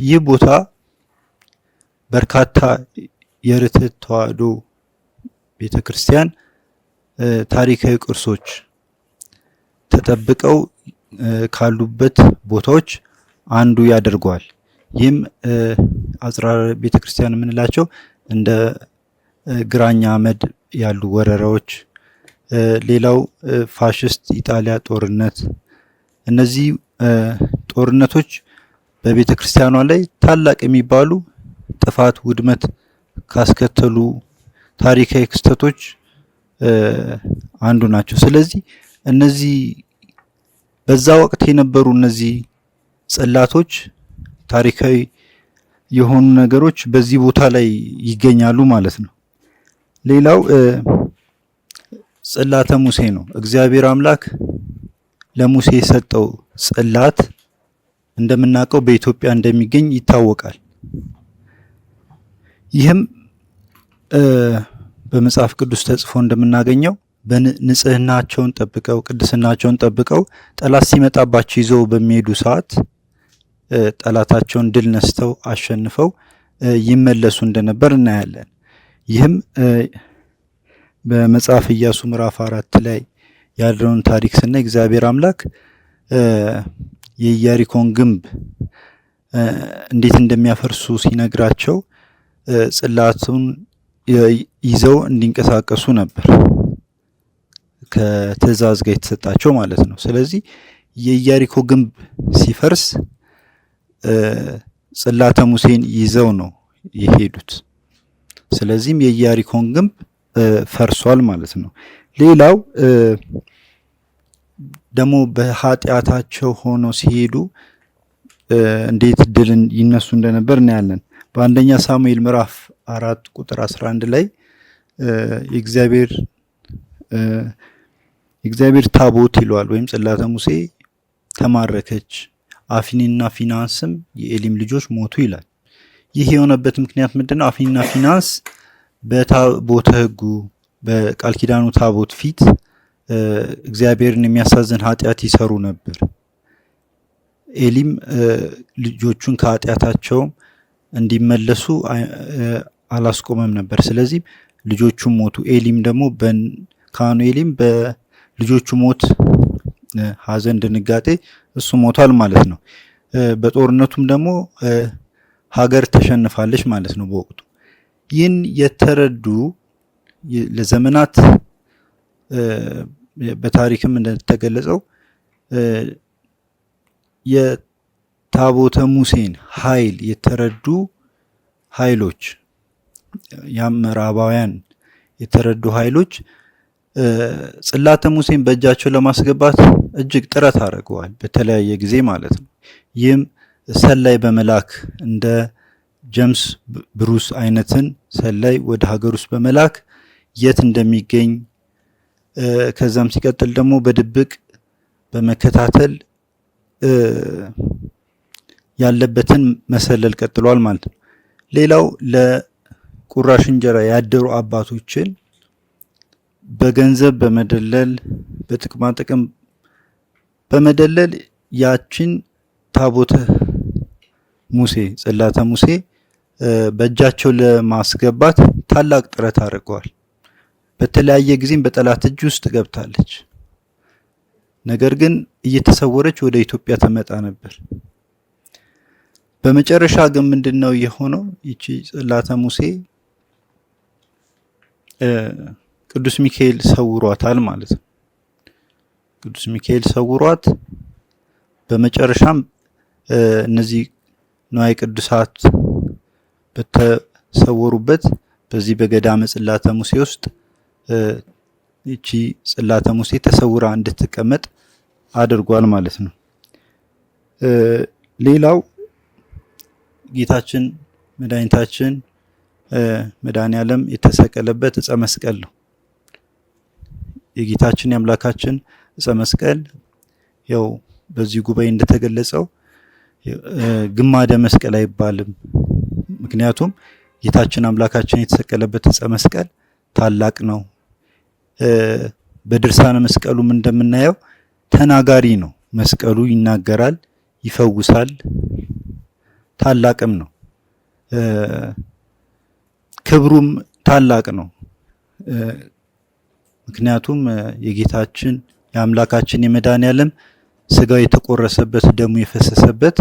ይህ ቦታ በርካታ የርትዕት ተዋሕዶ ቤተክርስቲያን ታሪካዊ ቅርሶች ተጠብቀው ካሉበት ቦታዎች አንዱ ያደርገዋል። ይህም አጽራረ ቤተክርስቲያን የምንላቸው እንደ ግራኛ አመድ ያሉ ወረራዎች፣ ሌላው ፋሽስት ኢጣሊያ ጦርነት፣ እነዚህ ጦርነቶች በቤተ ክርስቲያኗ ላይ ታላቅ የሚባሉ ጥፋት፣ ውድመት ካስከተሉ ታሪካዊ ክስተቶች አንዱ ናቸው። ስለዚህ እነዚህ በዛ ወቅት የነበሩ እነዚህ ጽላቶች፣ ታሪካዊ የሆኑ ነገሮች በዚህ ቦታ ላይ ይገኛሉ ማለት ነው። ሌላው ጽላተ ሙሴ ነው። እግዚአብሔር አምላክ ለሙሴ የሰጠው ጽላት እንደምናውቀው በኢትዮጵያ እንደሚገኝ ይታወቃል። ይህም በመጽሐፍ ቅዱስ ተጽፎ እንደምናገኘው በንጽህናቸውን ጠብቀው ቅድስናቸውን ጠብቀው ጠላት ሲመጣባቸው ይዘው በሚሄዱ ሰዓት ጠላታቸውን ድል ነስተው አሸንፈው ይመለሱ እንደነበር እናያለን። ይህም በመጽሐፍ ኢያሱ ምዕራፍ 4 ላይ ያለውን ታሪክ ስናይ እግዚአብሔር አምላክ የኢያሪኮን ግንብ እንዴት እንደሚያፈርሱ ሲነግራቸው ጽላቱን ይዘው እንዲንቀሳቀሱ ነበር ከትእዛዝ ጋር የተሰጣቸው ማለት ነው። ስለዚህ የኢያሪኮ ግንብ ሲፈርስ ጽላተ ሙሴን ይዘው ነው የሄዱት። ስለዚህም የኢያሪኮን ግንብ ፈርሷል ማለት ነው። ሌላው ደግሞ በኃጢአታቸው ሆነው ሲሄዱ እንዴት ድልን ይነሱ እንደነበር እናያለን። በአንደኛ ሳሙኤል ምዕራፍ 4 ቁጥር 11 ላይ የእግዚአብሔር ታቦት ይለዋል ወይም ጽላተ ሙሴ ተማረከች፣ አፍኒና ፊናንስም የኤሊም ልጆች ሞቱ ይላል። ይህ የሆነበት ምክንያት ምንድነው? አፍኒና ፊናንስ በታቦተ ሕጉ በቃል ኪዳኑ ታቦት ፊት እግዚአብሔርን የሚያሳዝን ኃጢአት ይሰሩ ነበር። ኤሊም ልጆቹን ከኃጢአታቸው እንዲመለሱ አላስቆመም ነበር። ስለዚህ ልጆቹ ሞቱ። ኤሊም ደግሞ ካህኑ ኤሊም በልጆቹ ሞት ሐዘን፣ ድንጋጤ እሱ ሞቷል ማለት ነው። በጦርነቱም ደግሞ ሀገር ተሸንፋለች ማለት ነው በወቅቱ። ይህን የተረዱ ለዘመናት በታሪክም እንደተገለጸው የታቦተ ሙሴን ኃይል የተረዱ ኃይሎች ያም ምዕራባውያን የተረዱ ኃይሎች ጽላተ ሙሴን በእጃቸው ለማስገባት እጅግ ጥረት አድርገዋል በተለያየ ጊዜ ማለት ነው። ይህም ሰላይ በመላክ እንደ ጀምስ ብሩስ አይነትን ሰላይ ወደ ሀገር ውስጥ በመላክ የት እንደሚገኝ ከዛም ሲቀጥል ደግሞ በድብቅ በመከታተል ያለበትን መሰለል ቀጥሏል ማለት ነው። ሌላው ለቁራሽ እንጀራ ያደሩ አባቶችን በገንዘብ በመደለል በጥቅማ ጥቅም በመደለል ያችን ታቦተ ሙሴ ጽላተ ሙሴ በእጃቸው ለማስገባት ታላቅ ጥረት አድርገዋል። በተለያየ ጊዜም በጠላት እጅ ውስጥ ገብታለች። ነገር ግን እየተሰወረች ወደ ኢትዮጵያ ተመጣ ነበር። በመጨረሻ ግን ምንድነው የሆነው? ይቺ ጽላተ ሙሴ ቅዱስ ሚካኤል ሰውሯታል ማለት ነው። ቅዱስ ሚካኤል ሰውሯት በመጨረሻም እነዚህ ንዋየ ቅዱሳት በተሰወሩበት በዚህ በገዳመ ጽላተ ሙሴ ውስጥ ይቺ ጽላተ ሙሴ ተሰውራ እንድትቀመጥ አድርጓል ማለት ነው። ሌላው ጌታችን መድኃኒታችን መድኃኔዓለም የተሰቀለበት ዕፀ መስቀል ነው። የጌታችን የአምላካችን ዕፀ መስቀል ያው በዚህ ጉባኤ እንደተገለጸው ግማደ መስቀል አይባልም። ምክንያቱም ጌታችን አምላካችን የተሰቀለበት ዕፀ መስቀል ታላቅ ነው። በድርሳነ መስቀሉም እንደምናየው ተናጋሪ ነው። መስቀሉ ይናገራል፣ ይፈውሳል፣ ታላቅም ነው። ክብሩም ታላቅ ነው። ምክንያቱም የጌታችን የአምላካችን የመድኃኔዓለም ስጋው የተቆረሰበት ደሙ የፈሰሰበት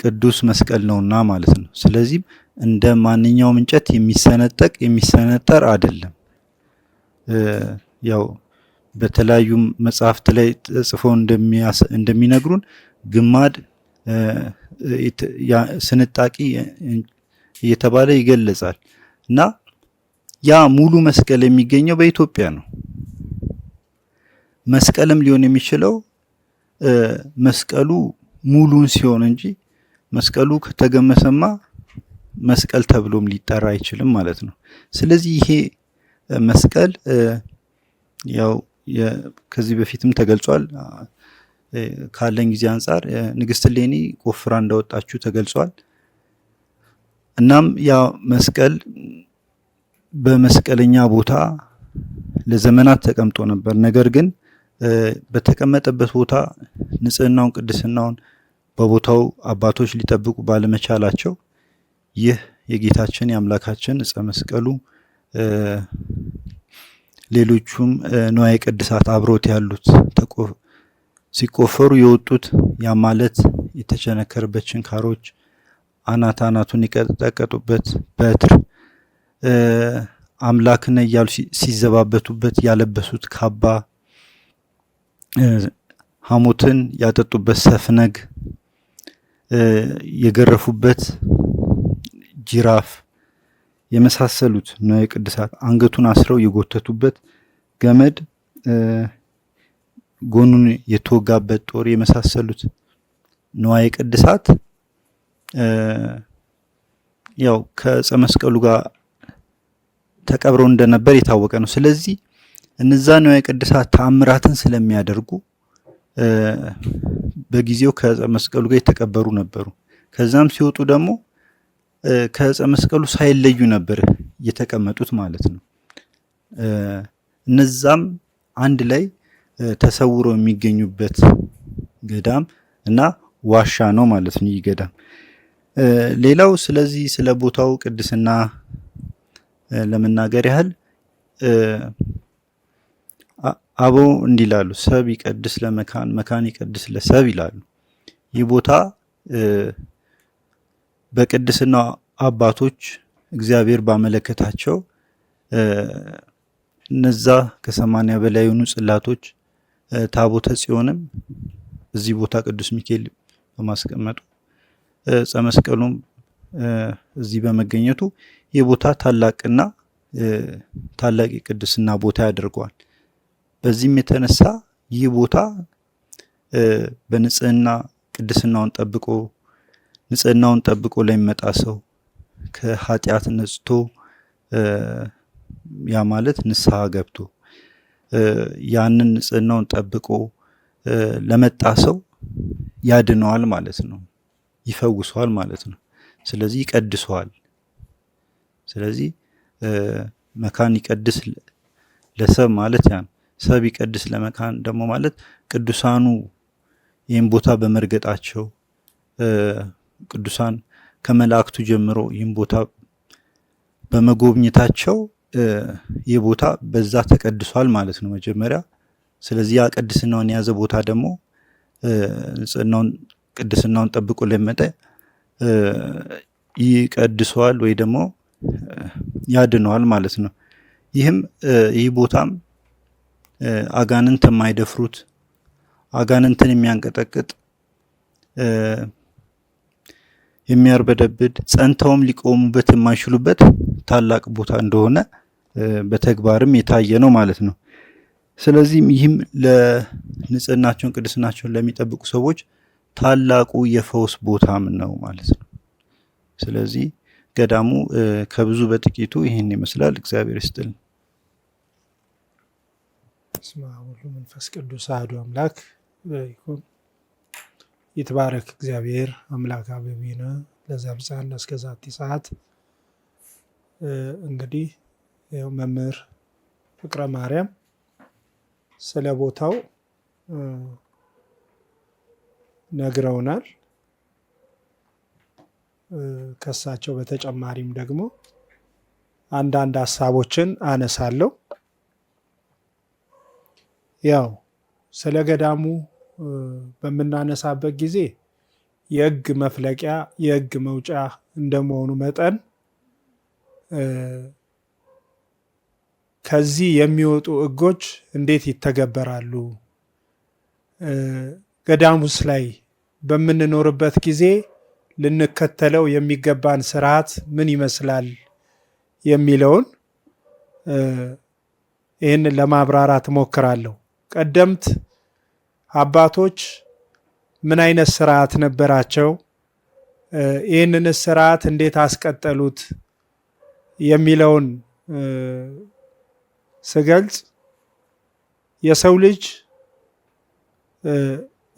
ቅዱስ መስቀል ነውና ማለት ነው። ስለዚህ እንደ ማንኛውም እንጨት የሚሰነጠር አይደለም። ያው በተለያዩ መጽሐፍት ላይ ተጽፈው እንደሚነግሩን ግማድ ስንጣቂ እየተባለ ይገለጻል እና ያ ሙሉ መስቀል የሚገኘው በኢትዮጵያ ነው። መስቀልም ሊሆን የሚችለው መስቀሉ ሙሉን ሲሆን እንጂ መስቀሉ ከተገመሰማ መስቀል ተብሎም ሊጠራ አይችልም ማለት ነው። ስለዚህ ይሄ መስቀል ያው ከዚህ በፊትም ተገልጿል። ካለን ጊዜ አንጻር ንግስት እሌኒ ቆፍራ እንዳወጣችሁ ተገልጿል። እናም ያ መስቀል በመስቀለኛ ቦታ ለዘመናት ተቀምጦ ነበር። ነገር ግን በተቀመጠበት ቦታ ንጽህናውን፣ ቅድስናውን በቦታው አባቶች ሊጠብቁ ባለመቻላቸው ይህ የጌታችን የአምላካችን ዕፀ መስቀሉ ሌሎቹም ንዋየ ቅድሳት አብሮት ያሉት ሲቆፈሩ የወጡት ያ ማለት የተቸነከረበት ችንካሮች፣ አናቱን የቀጠቀጡበት በትር፣ አምላክነ እያሉ ሲዘባበቱበት ያለበሱት ካባ፣ ሐሞትን ያጠጡበት ሰፍነግ፣ የገረፉበት ጅራፍ የመሳሰሉት ንዋየ ቅድሳት፣ አንገቱን አስረው የጎተቱበት ገመድ፣ ጎኑን የተወጋበት ጦር የመሳሰሉት ንዋየ ቅድሳት ያው ከዕፀ መስቀሉ ጋር ተቀብረው እንደነበር የታወቀ ነው። ስለዚህ እነዛ ንዋየ ቅድሳት ተአምራትን ስለሚያደርጉ በጊዜው ከዕፀ መስቀሉ ጋር የተቀበሩ ነበሩ። ከዛም ሲወጡ ደግሞ ከዕፀ መስቀሉ ሳይለዩ ነበር የተቀመጡት ማለት ነው። እነዛም አንድ ላይ ተሰውረው የሚገኙበት ገዳም እና ዋሻ ነው ማለት ነው ይህ ገዳም። ሌላው ስለዚህ ስለ ቦታው ቅድስና ለመናገር ያህል አበው እንዲህ ይላሉ፣ ሰብ ይቀድስ ለመካን መካን ይቀድስ ለሰብ ይላሉ። ይህ ቦታ በቅድስና አባቶች እግዚአብሔር ባመለከታቸው እነዛ ከ80 በላይ የሆኑ ጽላቶች ታቦተ ጽዮንም እዚህ ቦታ ቅዱስ ሚካኤል በማስቀመጡ ዕፀ መስቀሉም እዚህ በመገኘቱ ይህ ቦታ ታላቅና ታላቅ የቅድስና ቦታ ያደርገዋል። በዚህም የተነሳ ይህ ቦታ በንጽህና ንጽህናውን ጠብቆ ለሚመጣ ሰው ከኃጢአት ነጽቶ ያ ማለት ንስሐ ገብቶ ያንን ንጽህናውን ጠብቆ ለመጣ ሰው ያድነዋል ማለት ነው፣ ይፈውሰዋል ማለት ነው። ስለዚህ ይቀድሰዋል። ስለዚህ መካን ይቀድስ ለሰብ ማለት ያ ነው። ሰብ ይቀድስ ለመካን ደግሞ ማለት ቅዱሳኑ ይህን ቦታ በመርገጣቸው ቅዱሳን ከመላእክቱ ጀምሮ ይህን ቦታ በመጎብኘታቸው ይህ ቦታ በዛ ተቀድሷል ማለት ነው መጀመሪያ። ስለዚህ ያ ቅድስናውን የያዘ ቦታ ደግሞ ቅድስናውን ጠብቆ ለመጠ ይቀድሰዋል ወይ ደግሞ ያድነዋል ማለት ነው። ይህ ቦታም አጋንንት የማይደፍሩት አጋንንትን የሚያንቀጠቅጥ የሚያርበደብድ ጸንተውም ሊቆሙበት የማይችሉበት ታላቅ ቦታ እንደሆነ በተግባርም የታየ ነው ማለት ነው። ስለዚህም ይህም ለንጽህናቸውን ቅድስናቸውን ለሚጠብቁ ሰዎች ታላቁ የፈውስ ቦታም ነው ማለት ነው። ስለዚህ ገዳሙ ከብዙ በጥቂቱ ይህን ይመስላል። እግዚአብሔር ይስጥልን። በስመ አብ ወወልድ ወመንፈስ ቅዱስ አሐዱ አምላክ ይሁን። ይትባረክ እግዚአብሔር አምላክ አበዊነ ለዘብጽሐነ እስከ ዛቲ ሰዓት። እንግዲህ መምህር ፍቅረ ማርያም ስለ ቦታው ነግረውናል። ከሳቸው በተጨማሪም ደግሞ አንዳንድ ሀሳቦችን አነሳለሁ። ያው ስለ ገዳሙ በምናነሳበት ጊዜ የሕግ መፍለቂያ የሕግ መውጫ እንደመሆኑ መጠን ከዚህ የሚወጡ ሕጎች እንዴት ይተገበራሉ፣ ገዳሙስ ላይ በምንኖርበት ጊዜ ልንከተለው የሚገባን ስርዓት ምን ይመስላል የሚለውን ይህንን ለማብራራት ሞክራለሁ። ቀደምት አባቶች ምን አይነት ስርዓት ነበራቸው? ይህንን ስርዓት እንዴት አስቀጠሉት? የሚለውን ስገልጽ የሰው ልጅ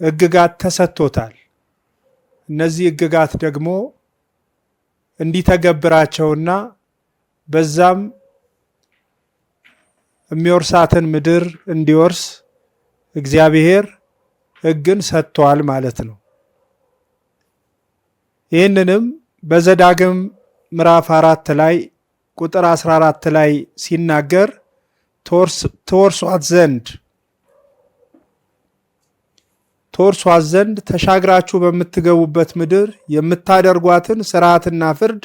ሕግጋት ተሰጥቶታል። እነዚህ ሕግጋት ደግሞ እንዲተገብራቸውና በዛም የሚወርሳትን ምድር እንዲወርስ እግዚአብሔር ሕግን ሰጥቷል ማለት ነው። ይህንንም በዘዳግም ምዕራፍ 4 ላይ ቁጥር 14 ላይ ሲናገር ትወርሷት ዘንድ ተሻግራችሁ በምትገቡበት ምድር የምታደርጓትን ስርዓትና ፍርድ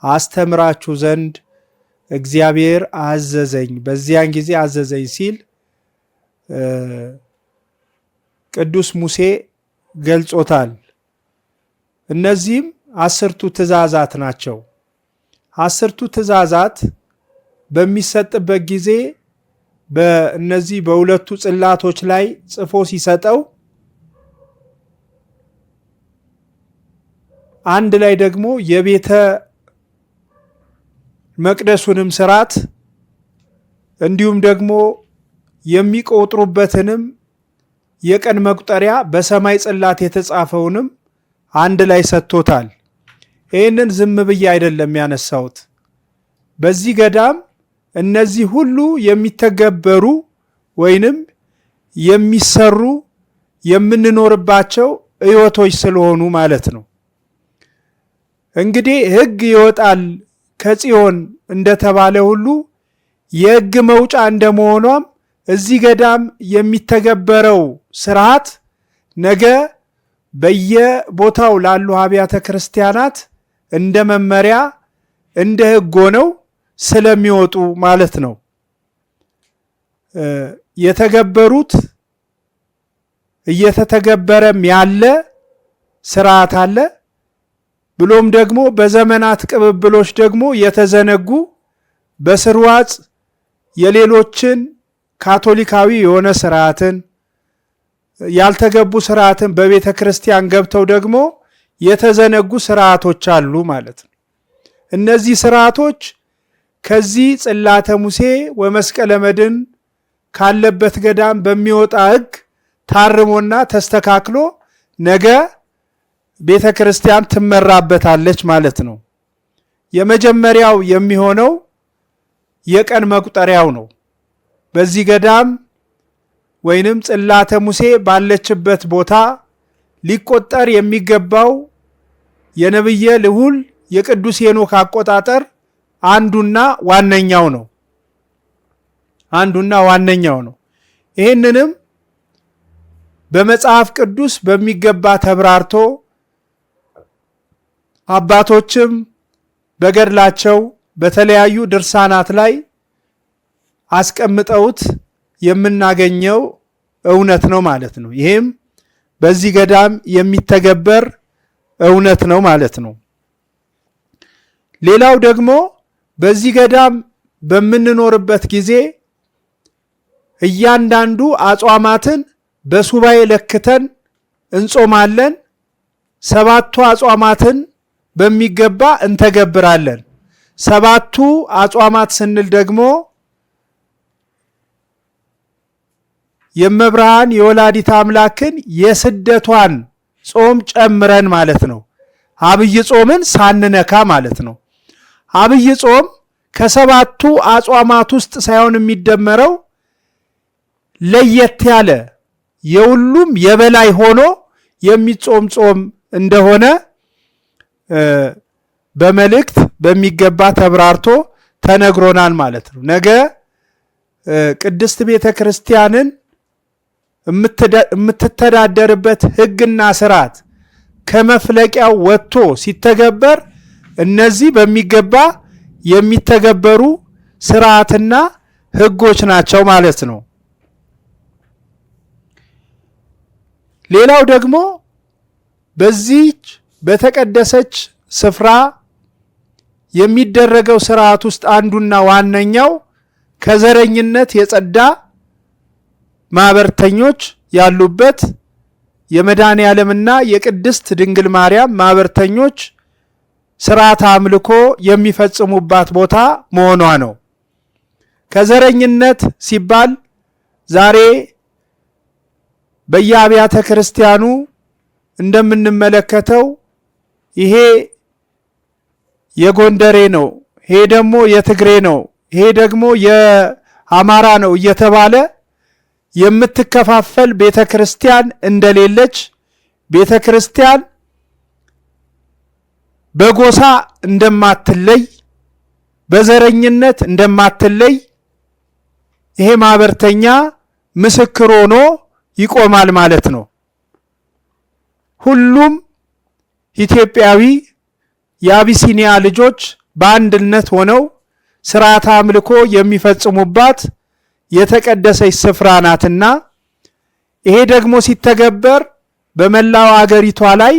አስተምራችሁ ዘንድ እግዚአብሔር አዘዘኝ፣ በዚያን ጊዜ አዘዘኝ ሲል ቅዱስ ሙሴ ገልጾታል። እነዚህም 10ቱ ትእዛዛት ናቸው። 10ቱ ትእዛዛት በሚሰጥበት ጊዜ በእነዚህ በሁለቱ ጽላቶች ላይ ጽፎ ሲሰጠው አንድ ላይ ደግሞ የቤተ መቅደሱንም ስርዓት እንዲሁም ደግሞ የሚቆጥሩበትንም የቀን መቁጠሪያ በሰማይ ጽላት የተጻፈውንም አንድ ላይ ሰጥቶታል። ይህንን ዝም ብዬ አይደለም ያነሳሁት። በዚህ ገዳም እነዚህ ሁሉ የሚተገበሩ ወይንም የሚሰሩ የምንኖርባቸው ሕይወቶች ስለሆኑ ማለት ነው። እንግዲህ ሕግ ይወጣል ከጽዮን እንደተባለ ሁሉ የሕግ መውጫ እንደመሆኗም እዚህ ገዳም የሚተገበረው ስርዓት ነገ በየቦታው ላሉ አብያተ ክርስቲያናት እንደ መመሪያ እንደ ሕግ ሆነው ስለሚወጡ ማለት ነው። የተገበሩት እየተተገበረም ያለ ስርዓት አለ። ብሎም ደግሞ በዘመናት ቅብብሎች ደግሞ የተዘነጉ በስርዋጽ የሌሎችን ካቶሊካዊ የሆነ ስርዓትን ያልተገቡ ስርዓትን በቤተ ክርስቲያን ገብተው ደግሞ የተዘነጉ ስርዓቶች አሉ ማለት ነው። እነዚህ ስርዓቶች ከዚህ ጽላተ ሙሴ ወመስቀለ መድኅን ካለበት ገዳም በሚወጣ ሕግ ታርሞና ተስተካክሎ ነገ ቤተ ክርስቲያን ትመራበታለች ማለት ነው። የመጀመሪያው የሚሆነው የቀን መቁጠሪያው ነው። በዚህ ገዳም ወይንም ጽላተ ሙሴ ባለችበት ቦታ ሊቆጠር የሚገባው የነብየ ልዑል የቅዱስ ሄኖክ አቆጣጠር አንዱና ዋነኛው ነው። ይህንንም በመጽሐፍ ቅዱስ በሚገባ ተብራርቶ አባቶችም በገድላቸው በተለያዩ ድርሳናት ላይ አስቀምጠውት የምናገኘው እውነት ነው ማለት ነው። ይህም በዚህ ገዳም የሚተገበር እውነት ነው ማለት ነው። ሌላው ደግሞ በዚህ ገዳም በምንኖርበት ጊዜ እያንዳንዱ አጽዋማትን በሱባኤ ለክተን እንጾማለን። 7ቱ አጽዋማትን በሚገባ እንተገብራለን። 7ቱ አጽዋማት ስንል ደግሞ የመብርሃን የወላዲት አምላክን የስደቷን ጾም ጨምረን ማለት ነው። አብይ ጾምን ሳንነካ ማለት ነው። አብይ ጾም ከ7ቱ አጽዋማት ውስጥ ሳይሆን የሚደመረው ለየት ያለ የሁሉም የበላይ ሆኖ የሚጾም ጾም እንደሆነ በመልእክት በሚገባ ተብራርቶ ተነግሮናል ማለት ነው። ነገ ቅድስት ቤተ ክርስቲያንን የምትተዳደርበት ሕግና ስርዓት ከመፍለቂያው ወጥቶ ሲተገበር እነዚህ በሚገባ የሚተገበሩ ስርዓትና ሕጎች ናቸው ማለት ነው። ሌላው ደግሞ በዚህች በተቀደሰች ስፍራ የሚደረገው ስርዓት ውስጥ አንዱና ዋነኛው ከዘረኝነት የጸዳ ማህበርተኞች ያሉበት የመድኃኔዓለምና የቅድስት ድንግል ማርያም ማህበርተኞች ስርዓተ አምልኮ የሚፈጽሙባት ቦታ መሆኗ ነው። ከዘረኝነት ሲባል ዛሬ በየአብያተ ክርስቲያኑ እንደምንመለከተው ይሄ የጎንደሬ ነው፣ ይሄ ደግሞ የትግሬ ነው፣ ይሄ ደግሞ የአማራ ነው እየተባለ የምትከፋፈል ቤተክርስቲያን እንደሌለች፣ ቤተክርስቲያን በጎሳ እንደማትለይ፣ በዘረኝነት እንደማትለይ ይሄ ማህበርተኛ ምስክር ሆኖ ይቆማል ማለት ነው። ሁሉም ኢትዮጵያዊ የአቢሲኒያ ልጆች በአንድነት ሆነው ስርዓተ አምልኮ የሚፈጽሙባት የተቀደሰች ስፍራ ናትና ይሄ ደግሞ ሲተገበር በመላው አገሪቷ ላይ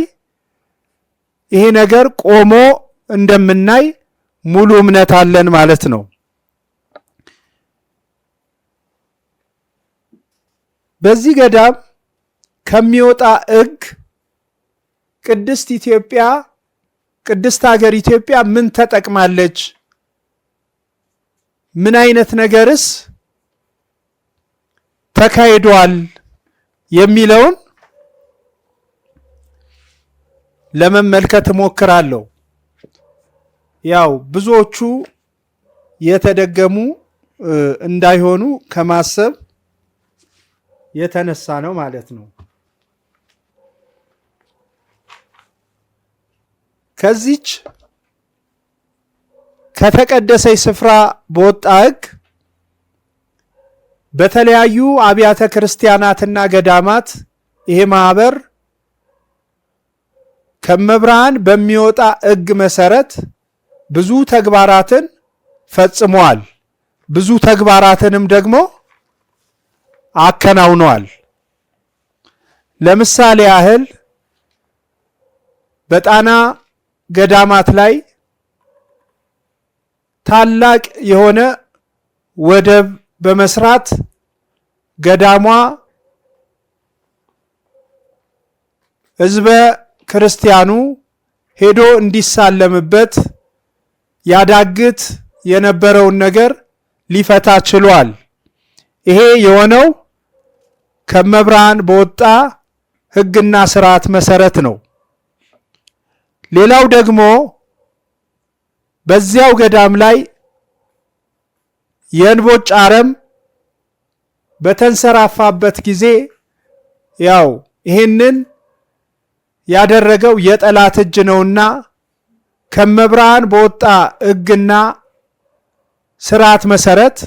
ይሄ ነገር ቆሞ እንደምናይ ሙሉ እምነት አለን ማለት ነው። በዚህ ገዳም ከሚወጣ ሕግ ቅድስት ኢትዮጵያ ቅድስት ሀገር ኢትዮጵያ ምን ተጠቅማለች? ምን አይነት ነገርስ ተካሂዷል? የሚለውን ለመመልከት እሞክራለሁ። ያው ብዙዎቹ የተደገሙ እንዳይሆኑ ከማሰብ የተነሳ ነው ማለት ነው። ከዚች ከተቀደሰች ስፍራ በወጣ ሕግ በተለያዩ አብያተ ክርስቲያናትና ገዳማት ይሄ ማህበር ከመብርሃን በሚወጣ ሕግ መሰረት ብዙ ተግባራትን ፈጽመዋል። ብዙ ተግባራትንም ደግሞ አከናውነዋል። ለምሳሌ ያህል በጣና ገዳማት ላይ ታላቅ የሆነ ወደብ በመስራት ገዳሟ ሕዝበ ክርስቲያኑ ሄዶ እንዲሳለምበት ያዳግት የነበረውን ነገር ሊፈታ ችሏል። ይሄ የሆነው ከመብርሃን በወጣ ሕግና ስርዓት መሰረት ነው። ሌላው ደግሞ በዚያው ገዳም ላይ የእንቦጭ አረም በተንሰራፋበት ጊዜ ያው ይሄንን ያደረገው የጠላት እጅ ነውና ከመብርሃን በወጣ ሕግና ስርዓት መሰረት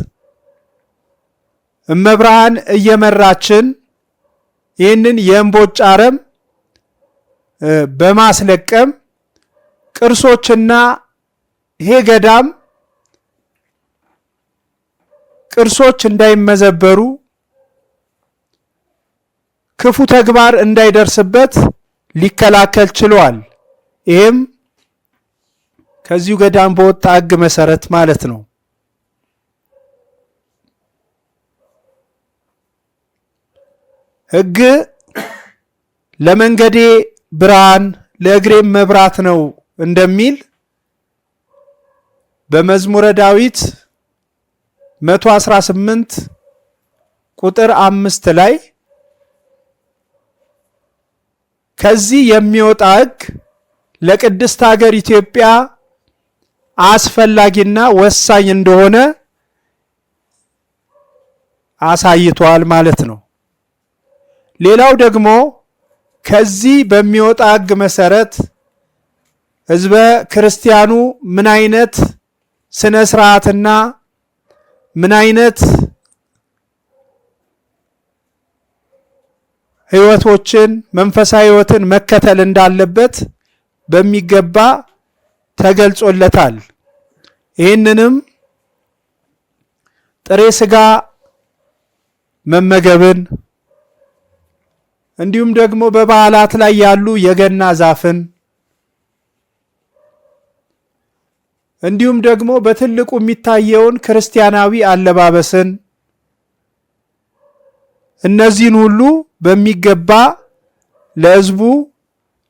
እመብርሃን እየመራችን ይህንን የእንቦጭ አረም በማስለቀም ቅርሶችና ይሄ ገዳም ቅርሶች እንዳይመዘበሩ ክፉ ተግባር እንዳይደርስበት ሊከላከል ችሏል። ይሄም ከዚሁ ገዳም በወጣ ሕግ መሰረት ማለት ነው። ሕግ ለመንገዴ ብርሃን ለእግሬም መብራት ነው እንደሚል በመዝሙረ ዳዊት 118 ቁጥር 5 ላይ ከዚህ የሚወጣ ሕግ ለቅድስት ሀገር ኢትዮጵያ አስፈላጊና ወሳኝ እንደሆነ አሳይቷል ማለት ነው። ሌላው ደግሞ ከዚህ በሚወጣ ሕግ መሰረት ሕዝበ ክርስቲያኑ ምን አይነት ስነ ስርዓትና ምን አይነት ህይወቶችን መንፈሳዊ ህይወትን መከተል እንዳለበት በሚገባ ተገልጾለታል። ይህንንም ጥሬ ስጋ መመገብን እንዲሁም ደግሞ በበዓላት ላይ ያሉ የገና ዛፍን እንዲሁም ደግሞ በትልቁ የሚታየውን ክርስቲያናዊ አለባበስን እነዚህን ሁሉ በሚገባ ለህዝቡ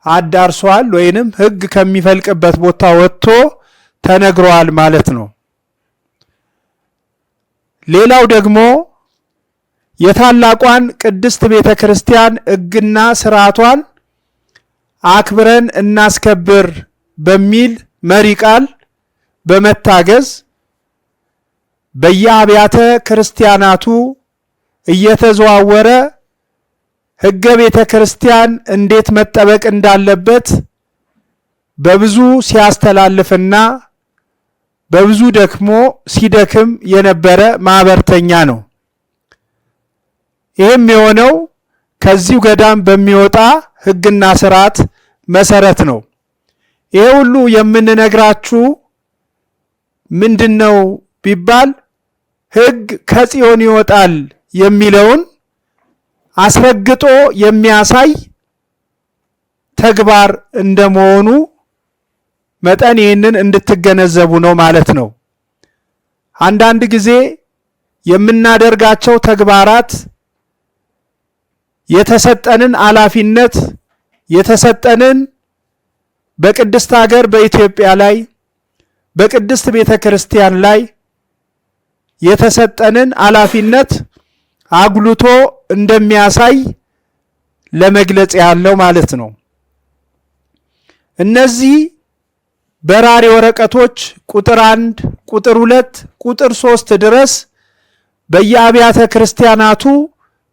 አዳርሷል ወይንም ህግ ከሚፈልቅበት ቦታ ወጥቶ ተነግሯል ማለት ነው። ሌላው ደግሞ የታላቋን ቅድስት ቤተ ክርስቲያን ህግና ስርዓቷን አክብረን እናስከብር በሚል መሪ ቃል በመታገዝ በየአብያተ ክርስቲያናቱ እየተዘዋወረ ህገ ቤተ ክርስቲያን እንዴት መጠበቅ እንዳለበት በብዙ ሲያስተላልፍና በብዙ ደግሞ ሲደክም የነበረ ማህበርተኛ ነው። ይህም የሆነው ከዚሁ ገዳም በሚወጣ ህግና ስርዓት መሰረት ነው። ይሄ ሁሉ የምንነግራችሁ ምንድነው ቢባል ህግ ከጽዮን ይወጣል የሚለውን አስረግጦ የሚያሳይ ተግባር እንደመሆኑ መጠን ይህንን እንድትገነዘቡ ነው ማለት ነው። አንዳንድ ጊዜ የምናደርጋቸው ተግባራት የተሰጠንን ኃላፊነት የተሰጠንን በቅድስት ሀገር በኢትዮጵያ ላይ በቅድስት ቤተ ክርስቲያን ላይ የተሰጠንን ኃላፊነት አጉልቶ እንደሚያሳይ ለመግለጽ ያለው ማለት ነው። እነዚህ በራሪ ወረቀቶች ቁጥር 1 ቁጥር 2 ቁጥር 3 ድረስ በየአብያተ ክርስቲያናቱ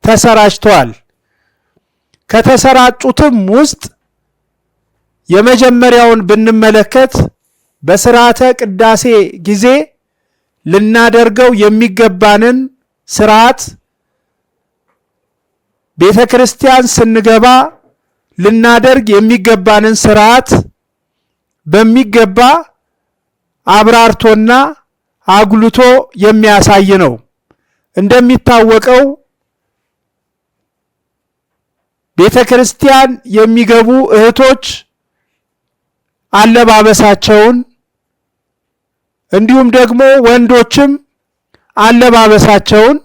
ተሰራጭተዋል። ከተሰራጩትም ውስጥ የመጀመሪያውን ብንመለከት በስርዓተ ቅዳሴ ጊዜ ልናደርገው የሚገባንን ስርዓት ቤተ ክርስቲያን ስንገባ ልናደርግ የሚገባንን ስርዓት በሚገባ አብራርቶና አጉልቶ የሚያሳይ ነው። እንደሚታወቀው ቤተ ክርስቲያን የሚገቡ እህቶች አለባበሳቸውን እንዲሁም ደግሞ ወንዶችም አለባበሳቸውን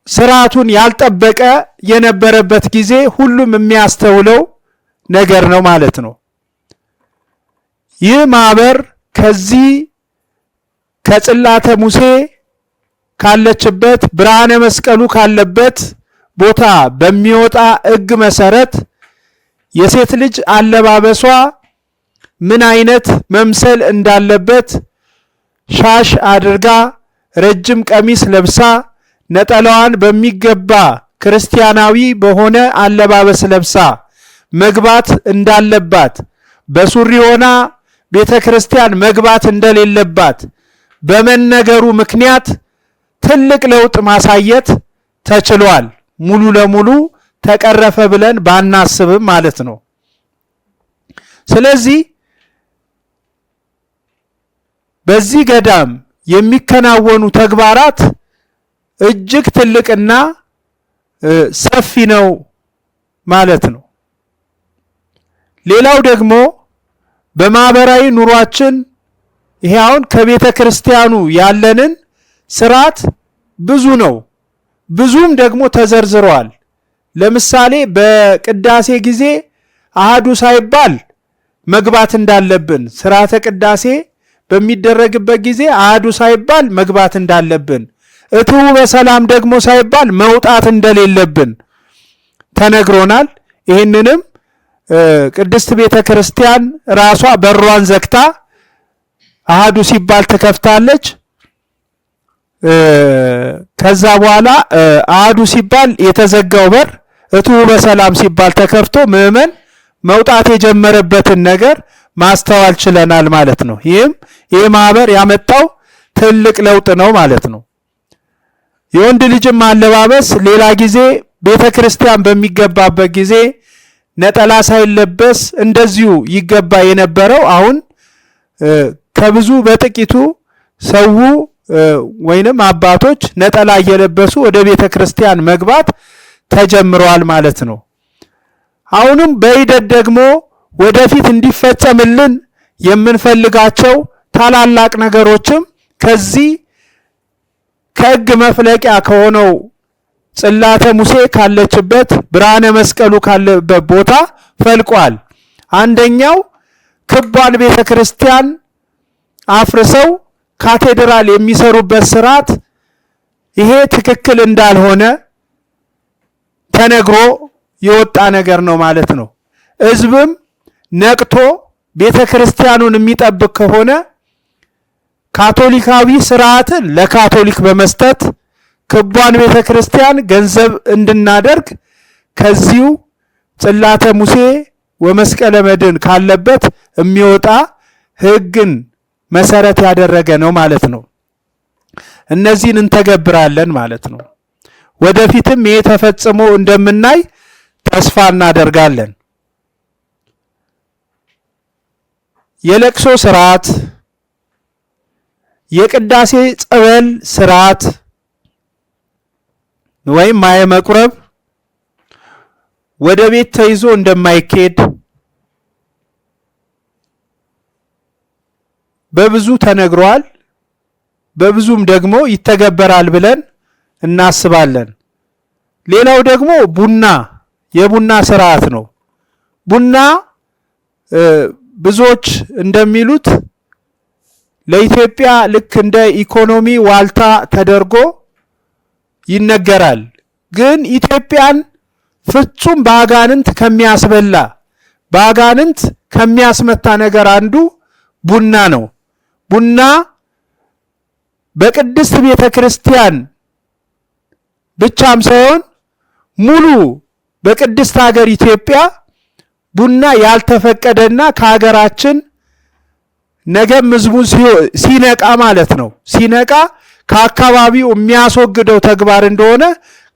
ስርዓቱን ያልጠበቀ የነበረበት ጊዜ ሁሉም የሚያስተውለው ነገር ነው ማለት ነው። ይህ ማህበር ከዚህ ከጽላተ ሙሴ ካለችበት ብርሃነ መስቀሉ ካለበት ቦታ በሚወጣ ሕግ መሰረት የሴት ልጅ አለባበሷ ምን አይነት መምሰል እንዳለበት ሻሽ አድርጋ ረጅም ቀሚስ ለብሳ ነጠላዋን በሚገባ ክርስቲያናዊ በሆነ አለባበስ ለብሳ መግባት እንዳለባት በሱሪ ሆና ቤተ ክርስቲያን መግባት እንደሌለባት በመነገሩ ምክንያት ትልቅ ለውጥ ማሳየት ተችሏል። ሙሉ ለሙሉ ተቀረፈ ብለን ባናስብም ማለት ነው። ስለዚህ በዚህ ገዳም የሚከናወኑ ተግባራት እጅግ ትልቅና ሰፊ ነው ማለት ነው። ሌላው ደግሞ በማህበራዊ ኑሯችን ይሄ አሁን ከቤተ ክርስቲያኑ ያለንን ስርዓት ብዙ ነው። ብዙም ደግሞ ተዘርዝረዋል። ለምሳሌ በቅዳሴ ጊዜ አሃዱ ሳይባል መግባት እንዳለብን፣ ስርዓተ ቅዳሴ በሚደረግበት ጊዜ አሃዱ ሳይባል መግባት እንዳለብን፣ እትዉ በሰላም ደግሞ ሳይባል መውጣት እንደሌለብን ተነግሮናል። ይህንንም ቅድስት ቤተ ክርስቲያን ራሷ በሯን ዘግታ አሃዱ ሲባል ትከፍታለች። ከዛ በኋላ አሃዱ ሲባል የተዘጋው በር እትዉ በሰላም ሲባል ተከፍቶ ምዕመን መውጣት የጀመረበትን ነገር ማስተዋል ችለናል ማለት ነው። ይህ ማህበር ያመጣው ትልቅ ለውጥ ነው ማለት ነው። የወንድ ልጅም አለባበስ ሌላ ጊዜ ቤተ ክርስቲያን በሚገባበት ጊዜ ነጠላ ሳይለበስ እንደዚሁ ይገባ የነበረው አሁን ከብዙ በጥቂቱ ሰው ወይንም አባቶች ነጠላ እየለበሱ ወደ ቤተ ክርስቲያን መግባት ተጀምሯል ማለት ነው። አሁንም በሂደት ደግሞ ወደፊት እንዲፈጸምልን የምንፈልጋቸው ታላላቅ ነገሮችም ከዚህ ከሕግ መፍለቂያ ከሆነው ጽላተ ሙሴ ካለችበት ብርሃነ መስቀሉ ካለበት ቦታ ፈልቋል። አንደኛው ክቧን ቤተ ክርስቲያን አፍርሰው ካቴድራል የሚሰሩበት ስርዓት ይሄ ትክክል እንዳልሆነ ተነግሮ የወጣ ነገር ነው ማለት ነው። ሕዝብም ነቅቶ ቤተ ክርስቲያኑን የሚጠብቅ ከሆነ ካቶሊካዊ ስርዓትን ለካቶሊክ በመስጠት ክቧን ቤተ ክርስቲያን ገንዘብ እንድናደርግ ከዚሁ ጽላተ ሙሴ ወመስቀለ መድኅን ካለበት የሚወጣ ሕግን መሰረት ያደረገ ነው ማለት ነው። እነዚህን እንተገብራለን ማለት ነው። ወደፊትም ይሄ ተፈጽሞ እንደምናይ ተስፋ እናደርጋለን። የለቅሶ ስርዓት፣ የቅዳሴ ጸበል ስርዓት ወይም ማየ መቁረብ ወደ ቤት ተይዞ እንደማይኬድ በብዙ ተነግሯል። በብዙም ደግሞ ይተገበራል ብለን እናስባለን። ሌላው ደግሞ የቡና ስርዓት ነው። ቡና ብዙዎች እንደሚሉት ለኢትዮጵያ ልክ እንደ ኢኮኖሚ ዋልታ ተደርጎ ይነገራል። ግን ኢትዮጵያን ፍጹም በአጋንንት ከሚያስበላ በአጋንንት ከሚያስመታ ነገር አንዱ ቡና ነው። ቡና በቅድስት ቤተ ክርስቲያን ብቻም ሳይሆን ሙሉ በቅድስት ሀገር ኢትዮጵያ ቡና ያልተፈቀደና ከሀገራችን ነገም ሕዝቡ ሲነቃ ማለት ነው ሲነቃ ከአካባቢው የሚያስወግደው ተግባር እንደሆነ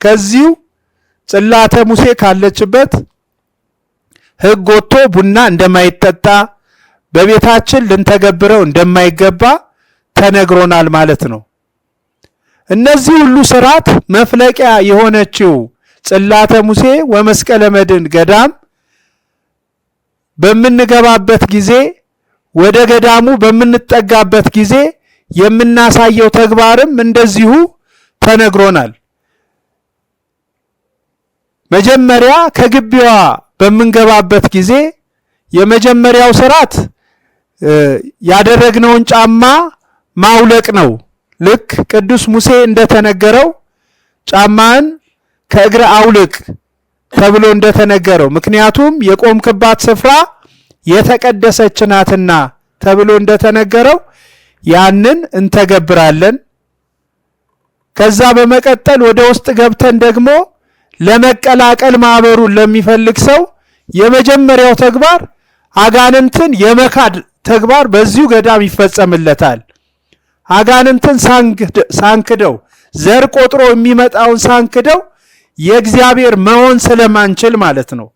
ከዚሁ ጽላተ ሙሴ ካለችበት ሕግ ወጥቶ ቡና እንደማይጠጣ በቤታችን ልንተገብረው እንደማይገባ ተነግሮናል ማለት ነው። እነዚህ ሁሉ ስርዓት መፍለቂያ የሆነችው ጽላተ ሙሴ ወመስቀለ መድኅን ገዳም በምንገባበት ጊዜ ወደ ገዳሙ በምንጠጋበት ጊዜ የምናሳየው ተግባርም እንደዚሁ ተነግሮናል። መጀመሪያ ከግቢዋ በምንገባበት ጊዜ የመጀመሪያው ስርዓት ያደረግነውን ጫማ ማውለቅ ነው። ልክ ቅዱስ ሙሴ እንደተነገረው ጫማን ከእግር አውልቅ ተብሎ እንደተነገረው ምክንያቱም የቆምክባት ስፍራ የተቀደሰች ናትና ተብሎ እንደተነገረው ያንን እንተገብራለን። ከዛ በመቀጠል ወደ ውስጥ ገብተን ደግሞ ለመቀላቀል ማህበሩን ለሚፈልግ ሰው የመጀመሪያው ተግባር አጋንንትን የመካድ ተግባር በዚሁ ገዳም ይፈጸምለታል። አጋንንትን ሳንክደው ዘር ቆጥሮ የሚመጣውን ሳንክደው የእግዚአብሔር መሆን ስለማንችል ማለት ነው።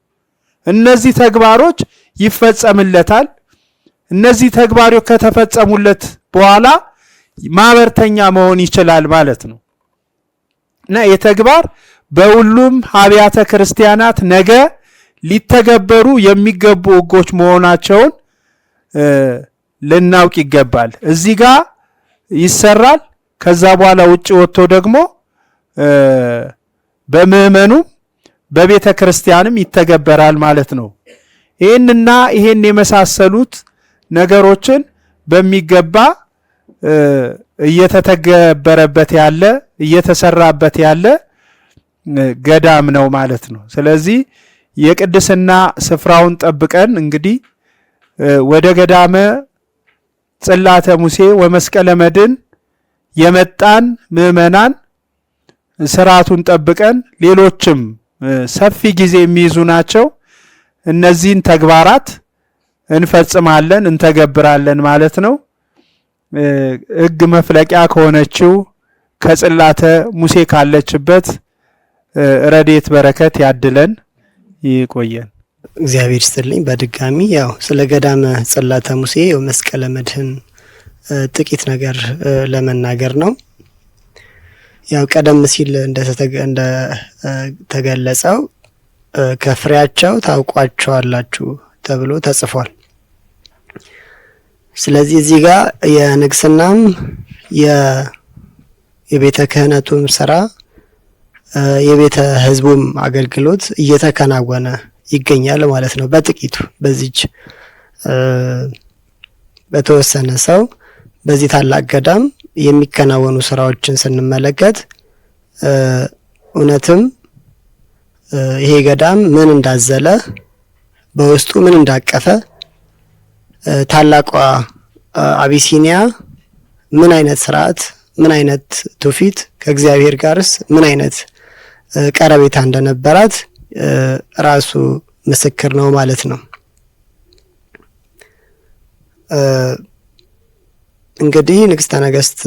እነዚህ ተግባሮች ይፈጸምለታል። እነዚህ ተግባሮች ከተፈጸሙለት በኋላ ማህበርተኛ መሆን ይችላል ማለት ነው እና የተግባር በሁሉም አብያተ ክርስቲያናት ነገ ሊተገበሩ የሚገቡ ሕጎች መሆናቸውን ልናውቅ ይገባል። እዚህ ጋር ይሰራል። ከዛ በኋላ ውጭ ወጥቶ ደግሞ በምእመኑ በቤተ ክርስቲያንም ይተገበራል ማለት ነው። ይህንና ይህን የመሳሰሉት ነገሮችን በሚገባ እየተተገበረበት ያለ እየተሰራበት ያለ ገዳም ነው ማለት ነው። ስለዚህ የቅድስና ስፍራውን ጠብቀን እንግዲህ ወደ ገዳመ ጽላተ ሙሴ ወመስቀለ መድኅን የመጣን ምእመናን ስርዓቱን ጠብቀን ሌሎችም ሰፊ ጊዜ የሚይዙ ናቸው። እነዚህን ተግባራት እንፈጽማለን እንተገብራለን ማለት ነው። ሕግ መፍለቂያ ከሆነችው ከጽላተ ሙሴ ካለችበት ረድኤት በረከት ያድለን ይቆየን። እግዚአብሔር ይስጥልኝ። በድጋሚ ያው ስለ ገዳመ ጽላተ ሙሴ ወመስቀለ መድኅን ጥቂት ነገር ለመናገር ነው። ያው ቀደም ሲል እንደተገለጸው ከፍሬያቸው ታውቋቸዋላችሁ ተብሎ ተጽፏል። ስለዚህ እዚህ ጋር የንግስናም የቤተ ክህነቱም ስራ የቤተ ህዝቡም አገልግሎት እየተከናወነ ይገኛል ማለት ነው። በጥቂቱ በዚች በተወሰነ ሰው በዚህ ታላቅ ገዳም የሚከናወኑ ስራዎችን ስንመለከት እውነትም ይሄ ገዳም ምን እንዳዘለ በውስጡ ምን እንዳቀፈ ታላቋ አቢሲኒያ ምን አይነት ስርዓት ምን አይነት ትውፊት ከእግዚአብሔር ጋርስ ምን አይነት ቀረቤታ እንደነበራት ራሱ ምስክር ነው ማለት ነው። እንግዲህ ንግስተ ነገስት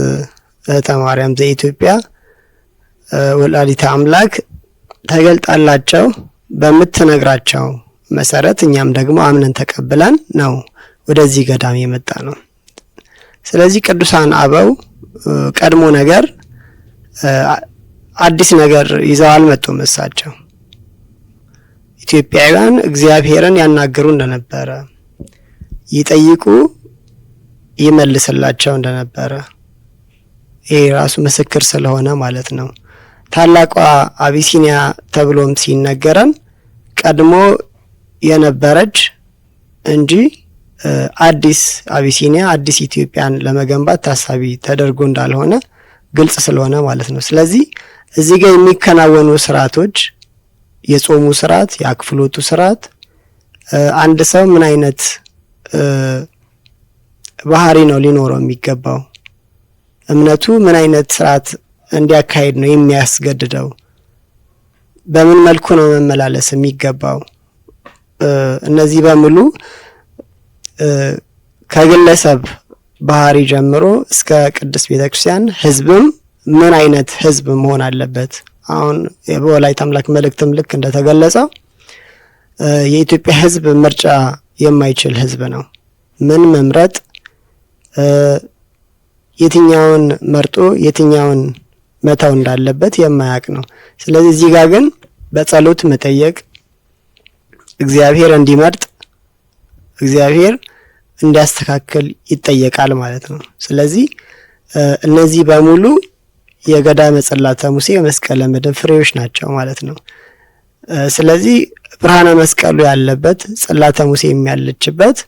እህተ ማርያም ዘኢትዮጵያ ወላዲተ አምላክ ተገልጣላቸው በምትነግራቸው መሰረት እኛም ደግሞ አምነን ተቀብለን ነው ወደዚህ ገዳም የመጣ ነው። ስለዚህ ቅዱሳን አበው ቀድሞ ነገር አዲስ ነገር ይዘው አልመጡም። እሳቸው ኢትዮጵያውያን እግዚአብሔርን ያናገሩ እንደነበረ ይጠይቁ ይመልስላቸው እንደነበረ ይሄ ራሱ ምስክር ስለሆነ ማለት ነው። ታላቋ አቢሲኒያ ተብሎም ሲነገረን ቀድሞ የነበረች እንጂ አዲስ አቢሲኒያ አዲስ ኢትዮጵያን ለመገንባት ታሳቢ ተደርጎ እንዳልሆነ ግልጽ ስለሆነ ማለት ነው። ስለዚህ እዚህ ጋር የሚከናወኑ ስርዓቶች የጾሙ ስርዓት፣ የአክፍሎቱ ስርዓት አንድ ሰው ምን አይነት ባህሪ ነው ሊኖረው የሚገባው፣ እምነቱ ምን አይነት ስርዓት እንዲያካሄድ ነው የሚያስገድደው፣ በምን መልኩ ነው መመላለስ የሚገባው፣ እነዚህ በሙሉ ከግለሰብ ባህሪ ጀምሮ እስከ ቅድስት ቤተክርስቲያን ህዝብም ምን አይነት ህዝብ መሆን አለበት። አሁን በወላዲተ አምላክ መልእክትም ልክ እንደተገለጸው የኢትዮጵያ ህዝብ ምርጫ የማይችል ህዝብ ነው። ምን መምረጥ የትኛውን መርጦ የትኛውን መተው እንዳለበት የማያውቅ ነው። ስለዚህ እዚህ ጋር ግን በጸሎት መጠየቅ፣ እግዚአብሔር እንዲመርጥ እግዚአብሔር እንዲያስተካክል ይጠየቃል ማለት ነው። ስለዚህ እነዚህ በሙሉ የገዳመ ጽላተ ሙሴ መስቀለ መድኅን ፍሬዎች ናቸው ማለት ነው። ስለዚህ ብርሃነ መስቀሉ ያለበት ጽላተ ሙሴ የሚያለችበት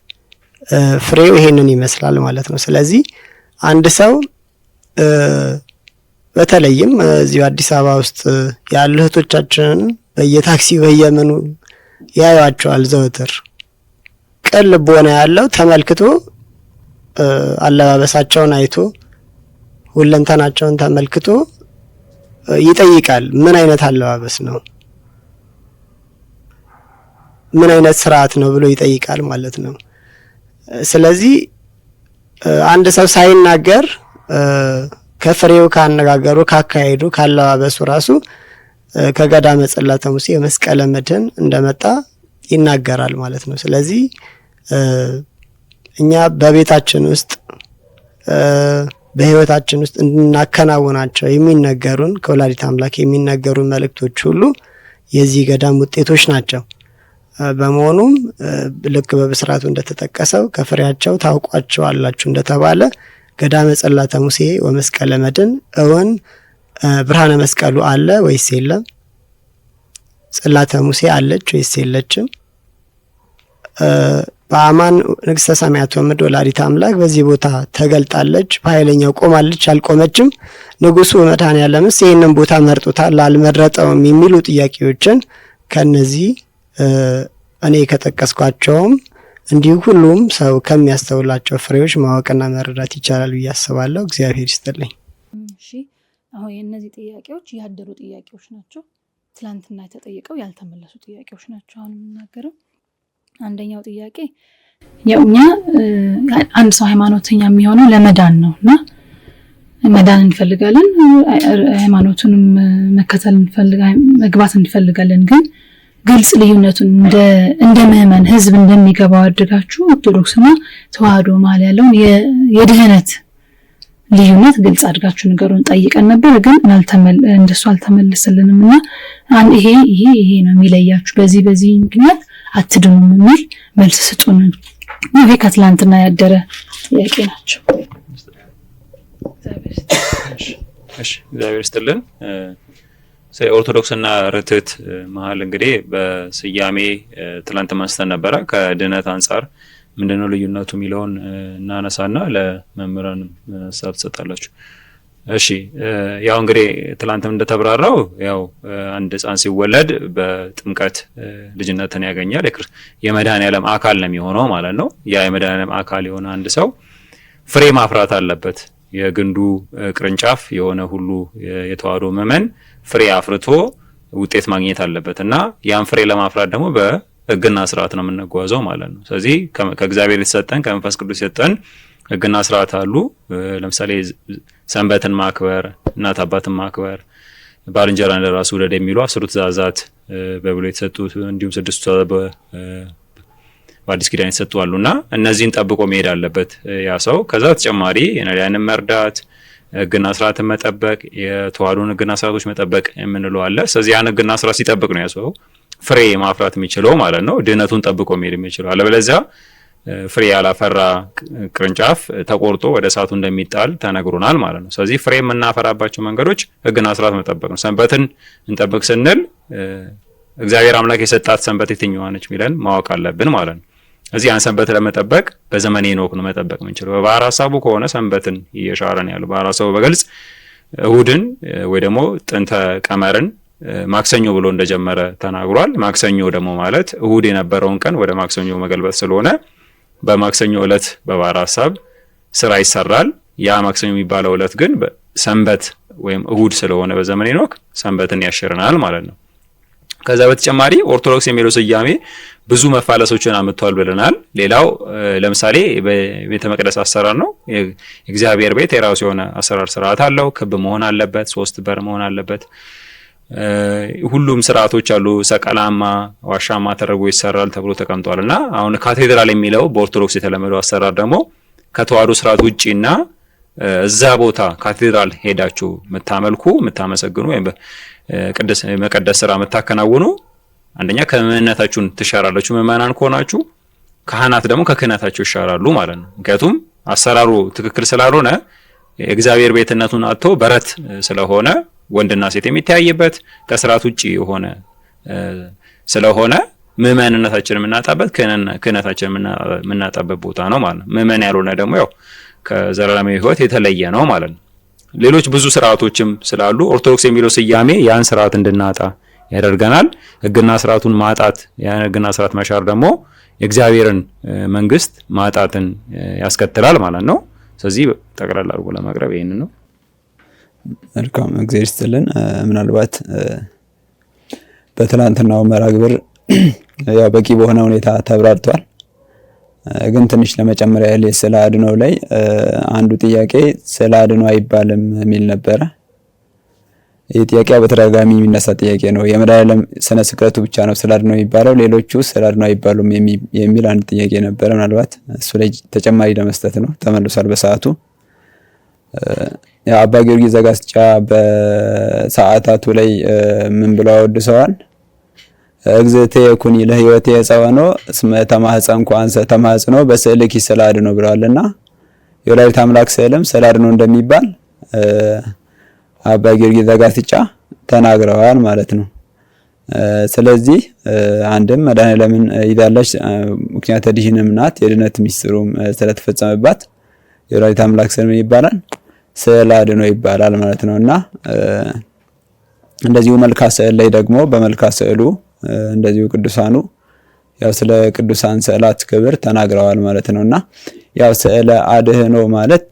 ፍሬው ይሄንን ይመስላል ማለት ነው። ስለዚህ አንድ ሰው በተለይም እዚሁ አዲስ አበባ ውስጥ ያሉ እህቶቻችንን በየታክሲው በየመኑ ያዩዋቸዋል ዘወትር። ቅን ልቦና ያለው ተመልክቶ አለባበሳቸውን አይቶ ሁለንተናቸውን ተመልክቶ ይጠይቃል። ምን አይነት አለባበስ ነው፣ ምን አይነት ስርዓት ነው ብሎ ይጠይቃል ማለት ነው። ስለዚህ አንድ ሰው ሳይናገር ከፍሬው ካነጋገሩ ካካሄዱ ካለባበሱ ራሱ ከገዳመ ጽላተ ሙሴ መስቀለ መድኅን እንደመጣ ይናገራል ማለት ነው። ስለዚህ እኛ በቤታችን ውስጥ በህይወታችን ውስጥ እንድናከናውናቸው የሚነገሩን ከወላዲተ አምላክ የሚነገሩን መልእክቶች ሁሉ የዚህ ገዳም ውጤቶች ናቸው። በመሆኑም ልክ በብስራቱ እንደተጠቀሰው ከፍሬያቸው ታውቋቸዋላችሁ እንደተባለ ገዳመ ጽላተ ሙሴ ወመስቀለ መድኅን እውን ብርሃነ መስቀሉ አለ ወይስ የለም? ጽላተ ሙሴ አለች ወይስ የለችም? በአማን ንግስተ ሰማያት ወምድር ወላዲተ አምላክ በዚህ ቦታ ተገልጣለች፣ በኃይለኛው ቆማለች አልቆመችም? ንጉሱ መድኃኔዓለምስ ይህንን ቦታ መርጦታል አልመረጠውም? የሚሉ ጥያቄዎችን ከነዚህ እኔ ከጠቀስኳቸውም እንዲሁ ሁሉም ሰው ከሚያስተውላቸው ፍሬዎች ማወቅና መረዳት ይቻላል ብዬ አስባለሁ። እግዚአብሔር ይስጥልኝ። እሺ፣ አሁን የእነዚህ ጥያቄዎች ያደሩ ጥያቄዎች ናቸው። ትላንትና የተጠየቀው ያልተመለሱ ጥያቄዎች ናቸው አሁን የምናገረው። አንደኛው ጥያቄ ያው እኛ አንድ ሰው ሃይማኖተኛ የሚሆነው ለመዳን ነው እና መዳን እንፈልጋለን፣ ሃይማኖቱንም መግባት እንፈልጋለን። ግን ግልጽ ልዩነቱን እንደ ምዕመን ህዝብ እንደሚገባው አድርጋችሁ ኦርቶዶክስና ተዋህዶ መሀል ያለውን የድህነት ልዩነት ግልጽ አድርጋችሁ ነገሩን ጠይቀን ነበር። ግን እንደሱ አልተመለሰልንም እና ይሄ ነው የሚለያችሁ፣ በዚህ ምክንያት አትድኑም የሚል መልስ ስጡን። ይሄ ከትላንትና ያደረ ጥያቄ ናቸው። እሺ እግዚአብሔር ይስጥልን። ኦርቶዶክስና ርትዕት መሀል እንግዲህ በስያሜ ትላንት ማስተን ነበረ። ከድህነት አንጻር ምንድነው ልዩነቱ የሚለውን እናነሳና ለመምህራን ሀሳብ ትሰጣላችሁ። እሺ ያው እንግዲህ ትላንትም እንደተብራራው ያው አንድ ሕፃን ሲወለድ በጥምቀት ልጅነትን ያገኛል። የመድኃኔዓለም አካል ነው የሚሆነው ማለት ነው። ያ የመድኃኔዓለም አካል የሆነ አንድ ሰው ፍሬ ማፍራት አለበት። የግንዱ ቅርንጫፍ የሆነ ሁሉ የተዋህዶ ምዕመን ፍሬ አፍርቶ ውጤት ማግኘት አለበት እና ያን ፍሬ ለማፍራት ደግሞ በሕግና ስርዓት ነው የምንጓዘው ማለት ነው። ስለዚህ ከእግዚአብሔር የተሰጠን ከመንፈስ ቅዱስ የተሰጠን ሕግና ስርዓት አሉ። ለምሳሌ ሰንበትን ማክበር፣ እናት አባትን ማክበር፣ ባልንጀራ እንደራስ ውደድ የሚሉ 10 ትእዛዛት በብሉይ የተሰጡት እንዲሁም 6 በአዲስ ኪዳን የተሰጡ አሉና እነዚህን ጠብቆ መሄድ አለበት ያ ሰው። ከዛ ተጨማሪ የነዳያንን መርዳት፣ ሕግና ስርዓትን መጠበቅ፣ የተዋህዶን ሕግና ስርዓቶች መጠበቅ የምንለው አለ። ስለዚህ ያን ሕግና ስርዓት ሲጠብቅ ነው ያ ሰው ፍሬ ማፍራት የሚችለው ማለት ነው፣ ድህነቱን ጠብቆ መሄድ የሚችለው። አለበለዚያ ፍሬ ያላፈራ ቅርንጫፍ ተቆርጦ ወደ እሳቱ እንደሚጣል ተነግሮናል ማለት ነው። ስለዚህ ፍሬ የምናፈራባቸው መንገዶች ሕግና ስርዓት መጠበቅ ነው። ሰንበትን እንጠብቅ ስንል እግዚአብሔር አምላክ የሰጣት ሰንበት የትኛዋ ነች ሚለን ማወቅ አለብን ማለት ነው። እዚህ ያን ሰንበት ለመጠበቅ በዘመነ ሄኖክ ነው መጠበቅ የምንችለው። በባሕረ ሐሳቡ ከሆነ ሰንበትን እየሻረን ያለው ባሕረ ሐሳቡ በግልጽ እሁድን ወይ ደግሞ ጥንተ ቀመርን ማክሰኞ ብሎ እንደጀመረ ተናግሯል። ማክሰኞ ደግሞ ማለት እሁድ የነበረውን ቀን ወደ ማክሰኞ መገልበጥ ስለሆነ በማክሰኞ ዕለት በባሕረ ሐሳብ ስራ ይሰራል። ያ ማክሰኞ የሚባለው ዕለት ግን ሰንበት ወይም እሁድ ስለሆነ በዘመነ ሄኖክ ሰንበትን ያሽረናል ማለት ነው። ከዛ በተጨማሪ ኦርቶዶክስ የሚለው ስያሜ ብዙ መፋለሶችን አመጥቷል ብለናል። ሌላው ለምሳሌ በቤተ መቅደስ አሰራር ነው። የእግዚአብሔር ቤት የራሱ የሆነ አሰራር ስርዓት አለው። ክብ መሆን አለበት፣ 3 በር መሆን አለበት። ሁሉም ስርዓቶች አሉ። ሰቀላማ፣ ዋሻማ ተደርጎ ይሰራል ተብሎ ተቀምጧል እና አሁን ካቴድራል የሚለው በኦርቶዶክስ የተለመደው አሰራር ደግሞ ከተዋህዶ ስርዓት ውጪና እዛ ቦታ ካቴድራል ሄዳችሁ የምታመልኩ የምታመሰግኑ ወይም መቀደስ ስራ የምታከናውኑ አንደኛ ከእምነታችሁን ትሻራላችሁ ምዕመናን ከሆናችሁ፣ ካህናት ደግሞ ከክህነታቸው ይሻራሉ ማለት ነው። ምክንያቱም አሰራሩ ትክክል ስላልሆነ የእግዚአብሔር ቤትነቱን አጥቶ በረት ስለሆነ ወንድና ሴት የሚተያይበት ከስርዓት ውጪ የሆነ ስለሆነ ምዕመንነታችንን የምናጣበት ክህነታችንን የምናጣበት ቦታ ነው ማለት ነው። ምዕመን ያልሆነ ደግሞ ያው ከዘላለማዊ ሕይወት የተለየ ነው ማለት ነው። ሌሎች ብዙ ስርዓቶችም ስላሉ ኦርቶዶክስ የሚለው ስያሜ ያን ስርዓት እንድናጣ ያደርገናል። ሕግና ስርዓቱን ማጣት፣ ያን ሕግና ስርዓት መሻር ደግሞ የእግዚአብሔርን መንግስት ማጣትን ያስከትላል ማለት ነው። ስለዚህ ጠቅላላ አድርጎ ለማቅረብ ይሄንን ነው። መልካም እግዚአብሔር ይስጥልን። ምናልባት በትላንትናው መርሐ ግብር ያው በቂ በሆነ ሁኔታ ተብራርቷል። ግን ትንሽ ለመጨመር ያህል ስለ አድኖ ላይ አንዱ ጥያቄ ስለ አድኖ አይባልም የሚል ነበረ። ይህ ጥያቄ በተደጋጋሚ የሚነሳ ጥያቄ ነው። የመድኃኔዓለም ስነ ስቅለቱ ብቻ ነው ስለ አድኖ የሚባለው፣ ሌሎቹ ስለ አድኖ አይባሉም የሚል አንድ ጥያቄ ነበረ። ምናልባት እሱ ላይ ተጨማሪ ለመስጠት ነው። ተመልሷል በሰዓቱ። አባ ጊዮርጊስ ዘጋስጫ በሰዓታቱ ላይ ምን ብለው አወድሰዋል? እግዝእትየ ኩኒ ለሕይወቴ ጸወኖ እስመ ተማኅፀንኩ አንሰ ተማኅፅኖ በስዕልኪ ስለ አድኖ ብለዋልና የወላዲተ አምላክ ስዕልም ስለ አድኖ እንደሚባል አባ ጊዮርጊስ ዘጋስጫ ተናግረዋል ማለት ነው። ስለዚህ አንድም መድኃኔዓለምን ይዛለች፣ ምክንያተ ድኅነትም ናት፣ የድኅነት ሚስጥሩም ስለተፈጸመባት የወላዲተ አምላክ ስዕል ምን ይባላል? ስዕለ አድኖ ይባላል ማለት ነውና እንደዚሁ መልክዓ ስዕል ላይ ደግሞ በመልክዓ ስዕሉ እንደዚሁ ቅዱሳኑ ያው ስለ ቅዱሳን ስዕላት ክብር ተናግረዋል ማለት ነውና ያው ስዕለ አድኅኖ ማለት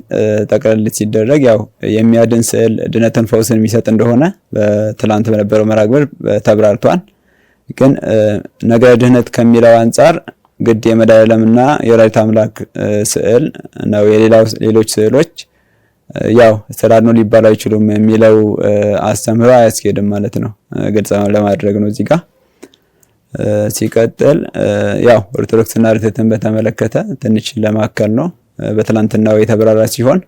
ጠቅለል ሲደረግ ያው የሚያድን ስዕል ድነትን ፈውስን የሚሰጥ እንደሆነ በትላንት በነበረው መርሐ ግብር ተብራርቷል። ግን ነገረ ድህነት ከሚለው አንጻር ግድ የመድኃኔዓለምና የወላዲተ አምላክ ስዕል ነው። ሌሎች ስዕሎች ያው ተራድኖ ሊባሉ አይችሉም የሚለው አስተምህሮ አያስኬድም ማለት ነው። ግልጽ ለማድረግ ነው እዚህ ጋር። ሲቀጥል ያው ኦርቶዶክስና ርትዕትን በተመለከተ ትንሽ ለማከል ነው። በትላንትናው የተብራራ ሲሆን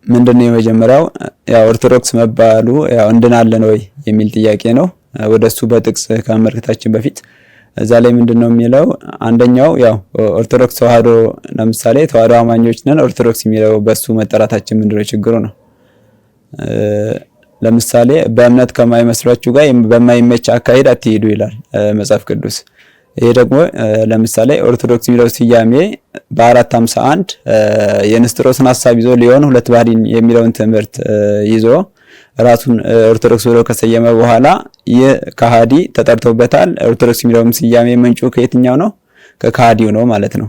ምንድነው የመጀመሪያው ያው ኦርቶዶክስ መባሉ ያው እንድናለን ወይ የሚል ጥያቄ ነው። ወደሱ በጥቅስ ከመመልከታችን በፊት እዛ ላይ ምንድነው የሚለው አንደኛው ያው ኦርቶዶክስ ተዋህዶ ለምሳሌ ተዋህዶ አማኞች ነን ኦርቶዶክስ የሚለው በሱ መጠራታችን ምንድነው ችግሩ ነው። ለምሳሌ በእምነት ከማይመስሏችሁ ጋር በማይመች አካሄድ አትሄዱ ይላል መጽሐፍ ቅዱስ። ይሄ ደግሞ ለምሳሌ ኦርቶዶክስ የሚለው ስያሜ በ451 የንስጥሮስን ሐሳብ ይዞ ሊሆን ሁለት ባህሪ የሚለውን ትምህርት ይዞ ራሱን ኦርቶዶክስ ብሎ ከሰየመ በኋላ ይህ ከሃዲ ተጠርቶበታል። ኦርቶዶክስ የሚለውም ስያሜ ምንጩ ከየትኛው ነው? ከከሃዲው ነው ማለት ነው።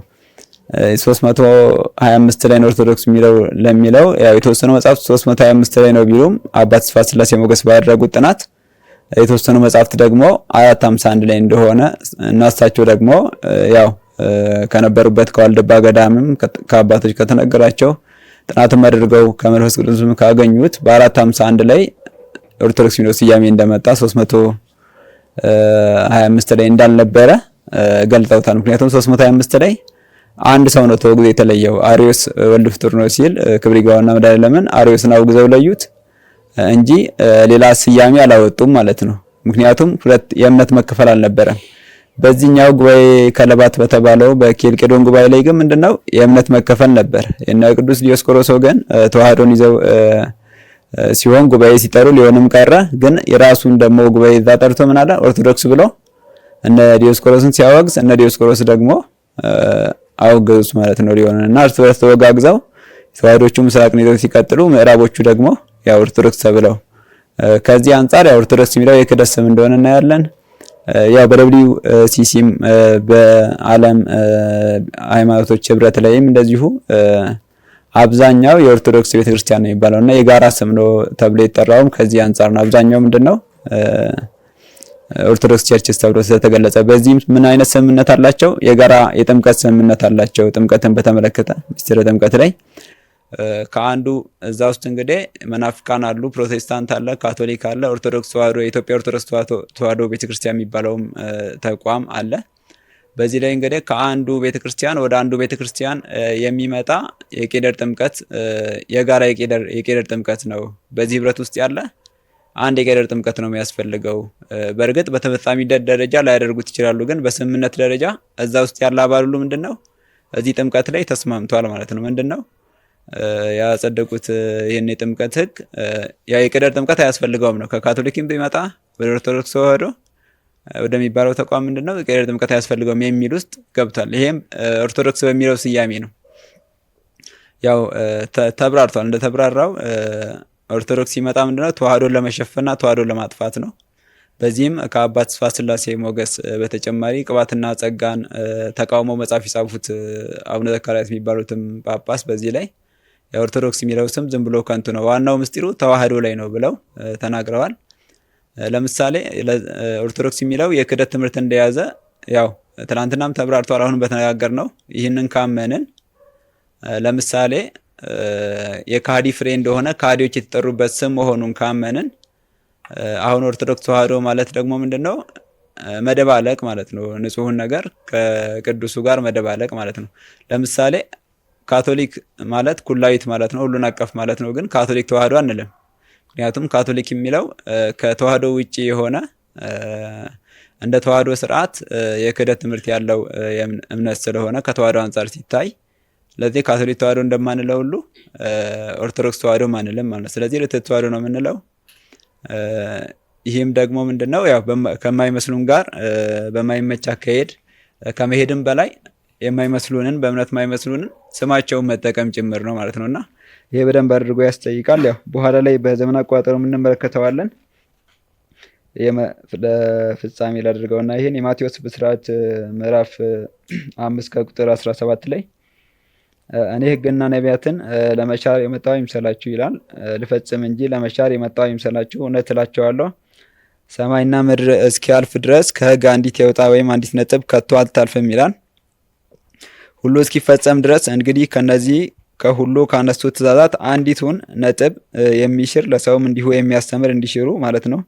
325 ላይ ነው ኦርቶዶክስ የሚለው ለሚለው ያው የተወሰኑ መጽሐፍት 325 ላይ ነው ቢሉም አባት ስፋት ስላሴ ሞገስ ባደረጉት ጥናት የተወሰኑ መጽሐፍት ደግሞ 451 ላይ እንደሆነ እናሳቸው ደግሞ ያው ከነበሩበት ከዋልድባ ገዳምም ከአባቶች ከተነገራቸው ጥናትም አድርገው ከመንፈስ ቅዱስም ካገኙት በ451 ላይ ኦርቶዶክስ የሚለው ስያሜ እንደመጣ 325 ላይ እንዳልነበረ ገልጠውታል። ምክንያቱም 325 ላይ አንድ ሰው ነው ተወግዞ የተለየው አሪዮስ ወልድ ፍጡር ነው ሲል ክብር ይግባውና መድኃኔዓለምን አሪዮስን አውግዘው ለዩት እንጂ ሌላ ስያሜ አላወጡም ማለት ነው። ምክንያቱም ሁለት የእምነት መከፈል አልነበረም። በዚህኛው ጉባኤ ከለባት በተባለው በኬልቄዶን ጉባኤ ላይ ግን ምንድነው የእምነት መከፈል ነበር። የነ ቅዱስ ዲዮስቆሮስ ወገን ተዋህዶን ይዘው ሲሆን ጉባኤ ሲጠሩ ሊሆንም ቀረ። ግን የራሱን ደግሞ ጉባኤ እዛ ጠርቶ ምን አለ ኦርቶዶክስ ብሎ እነ ዲዮስቆሮስን ሲያወግዝ እነ ዲዮስቆሮስ ደግሞ አወገዙት ማለት ነው። ሊሆንና እርስ በርስ ተወጋግዘው ተዋህዶቹ ምስራቅን ይዘው ሲቀጥሉ ምዕራቦቹ ደግሞ ያው ኦርቶዶክስ ተብለው ከዚህ አንፃር ያው ኦርቶዶክስ የሚለው የክህደት ስም እንደሆነ እናያለን። ያው በደብሊው ሲሲም በዓለም ሃይማኖቶች ህብረት ላይም እንደዚሁ አብዛኛው የኦርቶዶክስ ቤተክርስቲያን ነው የሚባለውና የጋራ ስም ነው ተብሎ የተጠራውም ከዚህ አንፃር ነው። አብዛኛው ምንድነው ኦርቶዶክስ ቸርችስ ተብሎ ስለተገለጸ በዚህም ምን አይነት ስምምነት አላቸው? የጋራ የጥምቀት ስምምነት አላቸው። ጥምቀትን በተመለከተ ምስጢረ ጥምቀት ላይ ከአንዱ እዛ ውስጥ እንግዲህ መናፍቃን አሉ፣ ፕሮቴስታንት አለ፣ ካቶሊክ አለ፣ ኦርቶዶክስ ተዋህዶ የኢትዮጵያ ኦርቶዶክስ ተዋህዶ ቤተክርስቲያን የሚባለውም ተቋም አለ። በዚህ ላይ እንግዲህ ከአንዱ ቤተክርስቲያን ወደ አንዱ ቤተክርስቲያን የሚመጣ የቄደር ጥምቀት የጋራ የቄደር ጥምቀት ነው። በዚህ ህብረት ውስጥ ያለ አንድ የቄደር ጥምቀት ነው የሚያስፈልገው። በእርግጥ በተፈጻሚነት ደረጃ ላያደርጉት ይችላሉ፣ ግን በስምምነት ደረጃ እዛ ውስጥ ያለ አባል ሁሉ ምንድነው እዚህ ጥምቀት ላይ ተስማምቷል ማለት ነው። ምንድነው ያጸደቁት ይሄን የጥምቀት ህግ ያ የቄደር ጥምቀት አያስፈልገውም ነው። ከካቶሊክም ቢመጣ ወደ ኦርቶዶክስ ተዋህዶ ወደሚባለው ተቋም ምንድነው የቄደር ጥምቀት አያስፈልገውም የሚል ውስጥ ገብቷል። ይሄም ኦርቶዶክስ በሚለው ስያሜ ነው። ያው ተብራርቷል። እንደተብራራው ኦርቶዶክስ ሲመጣ ምንድነው ተዋህዶን ለመሸፈንና ተዋህዶን ለማጥፋት ነው። በዚህም ከአባት ስፋት ስላሴ ሞገስ በተጨማሪ ቅባትና ጸጋን ተቃውሞ መጽሐፍ የጻፉት አቡነ ዘካርያስ የሚባሉትም ጳጳስ በዚህ ላይ የኦርቶዶክስ የሚለው ስም ዝም ብሎ ከንቱ ነው፣ ዋናው ምስጢሩ ተዋህዶ ላይ ነው ብለው ተናግረዋል። ለምሳሌ ኦርቶዶክስ የሚለው የክህደት ትምህርት እንደያዘ ያው ትናንትናም ተብራርቷል። አሁን በተነጋገር ነው። ይህንን ካመንን ለምሳሌ የካህዲ ፍሬ እንደሆነ ካህዲዎች የተጠሩበት ስም መሆኑን ካመንን አሁን ኦርቶዶክስ ተዋህዶ ማለት ደግሞ ምንድነው መደባለቅ ማለት ነው። ንጹህን ነገር ከቅዱሱ ጋር መደባለቅ ማለት ነው። ለምሳሌ ካቶሊክ ማለት ኩላዊት ማለት ነው፣ ሁሉን አቀፍ ማለት ነው። ግን ካቶሊክ ተዋህዶ አንልም። ምክንያቱም ካቶሊክ የሚለው ከተዋህዶ ውጪ የሆነ እንደ ተዋህዶ ስርዓት የክህደት ትምህርት ያለው እምነት ስለሆነ ከተዋህዶ አንጻር ሲታይ ለዚህ ካቶሊክ ተዋህዶ እንደማንለው ሁሉ ኦርቶዶክስ ተዋህዶ ማንልም ማለት ነው። ስለዚህ ርትዕት ተዋህዶ ነው የምንለው። ይህም ደግሞ ምንድነው ያው ከማይመስሉን ጋር በማይመች አካሄድ ከመሄድም በላይ የማይመስሉንን በእምነት የማይመስሉንን ስማቸውን መጠቀም ጭምር ነው ማለት ነውና ይሄ በደንብ አድርጎ ያስጠይቃል። ያው በኋላ ላይ በዘመን አቆጣጠሩ እንመለከተዋለን። ለፍጻሜ ላድርገውና ይሄን የማቴዎስ ብስራት ምዕራፍ 5 ከቁጥር 17 ላይ እኔ ሕግና ነቢያትን ለመሻር የመጣው ይምሰላችሁ ይላል። ልፈጽም እንጂ ለመሻር የመጣው ይምሰላችሁ። እውነት እላችኋለሁ ሰማይና ምድር እስኪያልፍ ድረስ ከሕግ አንዲት የውጣ ወይም አንዲት ነጥብ ከቶ አልታልፍም ይላል። ሁሉ እስኪፈጸም ድረስ እንግዲህ ከነዚህ ከሁሉ ካነሱ ትእዛዛት አንዲቱን ነጥብ የሚሽር ለሰውም እንዲሁ የሚያስተምር እንዲሽሩ ማለት ነው።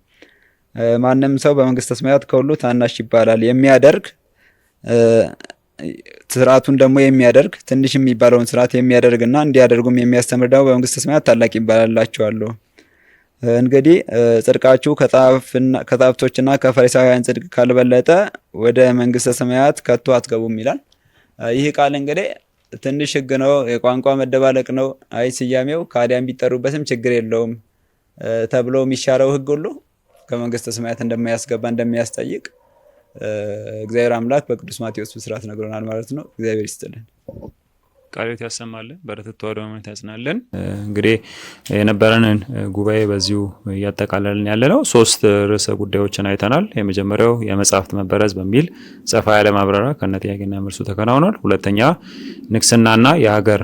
ማንም ሰው በመንግስተ ሰማያት ከሁሉ ታናሽ ይባላል የሚያደርግ ስርዓቱን ደግሞ የሚያደርግ ትንሽ የሚባለውን ስርዓት የሚያደርግና እንዲያደርጉም የሚያስተምር ደግሞ በመንግስተ ሰማያት ታላቅ ይባላላችኋለሁ። እንግዲህ ጽድቃችሁ ከጣፍቶችና ከፈሪሳውያን ጽድቅ ካልበለጠ ወደ መንግስተ ሰማያት ከቶ አትገቡም ይላል። ይህ ቃል እንግዲህ ትንሽ ህግ ነው፣ የቋንቋ መደባለቅ ነው። አይ ስያሜው ከአዲያም ቢጠሩበትም ችግር የለውም ተብሎ የሚሻለው ህግ ሁሉ ከመንግስተ ሰማያት እንደማያስገባ እንደሚያስጠይቅ እግዚአብሔር አምላክ በቅዱስ ማቴዎስ ብስራት ነግሮናል ማለት ነው። እግዚአብሔር ይስጥልን፣ ቃልዮት ያሰማልን፣ በረከት ተዋህዶ ሃይማኖት ያጽናልን። እንግዲህ የነበረንን ጉባኤ በዚሁ እያጠቃለልን ያለ ነው። 3 ርዕሰ ጉዳዮችን አይተናል። የመጀመሪያው የመጽሐፍት መበረዝ በሚል ሰፋ ያለ ማብራሪያ ከነጥያቄና መልሱ ተከናውኗል። ሁለተኛ ንግስናና የሀገር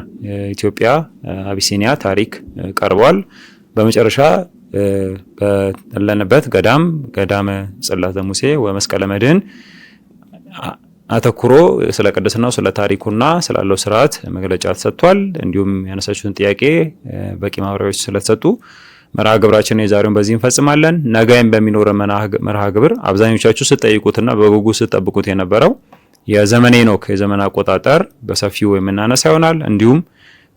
ኢትዮጵያ አቢሲኒያ ታሪክ ቀርቧል። በመጨረሻ ባለንበት ገዳመ ጽላተ ሙሴ ወመስቀለ መድኅን አተኩሮ ስለ ቅድስናው ስለ ታሪኩና ስላለው ስርዓት መግለጫ ተሰጥቷል። እንዲሁም ያነሳችሁትን ጥያቄ በቂ ማብራሪያዎች ስለተሰጡ መርሃ ግብራችንን የዛሬውን በዚህ እንፈጽማለን። ነገም በሚኖረው መርሃ ግብር አብዛኞቻችሁ ስትጠይቁትና በጉጉት ስትጠብቁት የነበረው የዘመነ ሄኖክ የዘመን አቆጣጠር በሰፊው የምናነሳ ይሆናል። እንዲሁም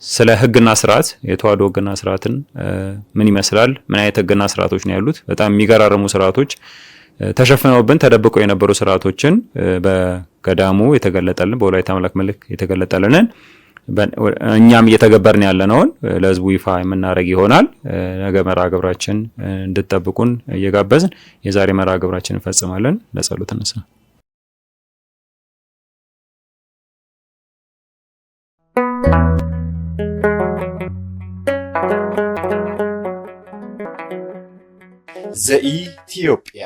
ስለ ህግና ስርዓት የተዋሕዶ ህግና ስርዓትን ምን ይመስላል፣ ምን አይነት ህግና ስርዓቶች ነው ያሉት፣ በጣም የሚገራርሙ ስርዓቶች ተሸፍነውብን ተደብቀው የነበሩ ስርዓቶችን በገዳሙ የተገለጠልን በወላዲተ አምላክ መልክ የተገለጠልንን እኛም እየተገበርን ያለነውን ለህዝቡ ይፋ የምናደርግ ይሆናል። ነገ መርሃ ግብራችን እንድትጠብቁን እየጋበዝን የዛሬ መርሃ ግብራችን እንፈጽማለን። ለጸሎት እንነሳ። ዘኢትዮጵያ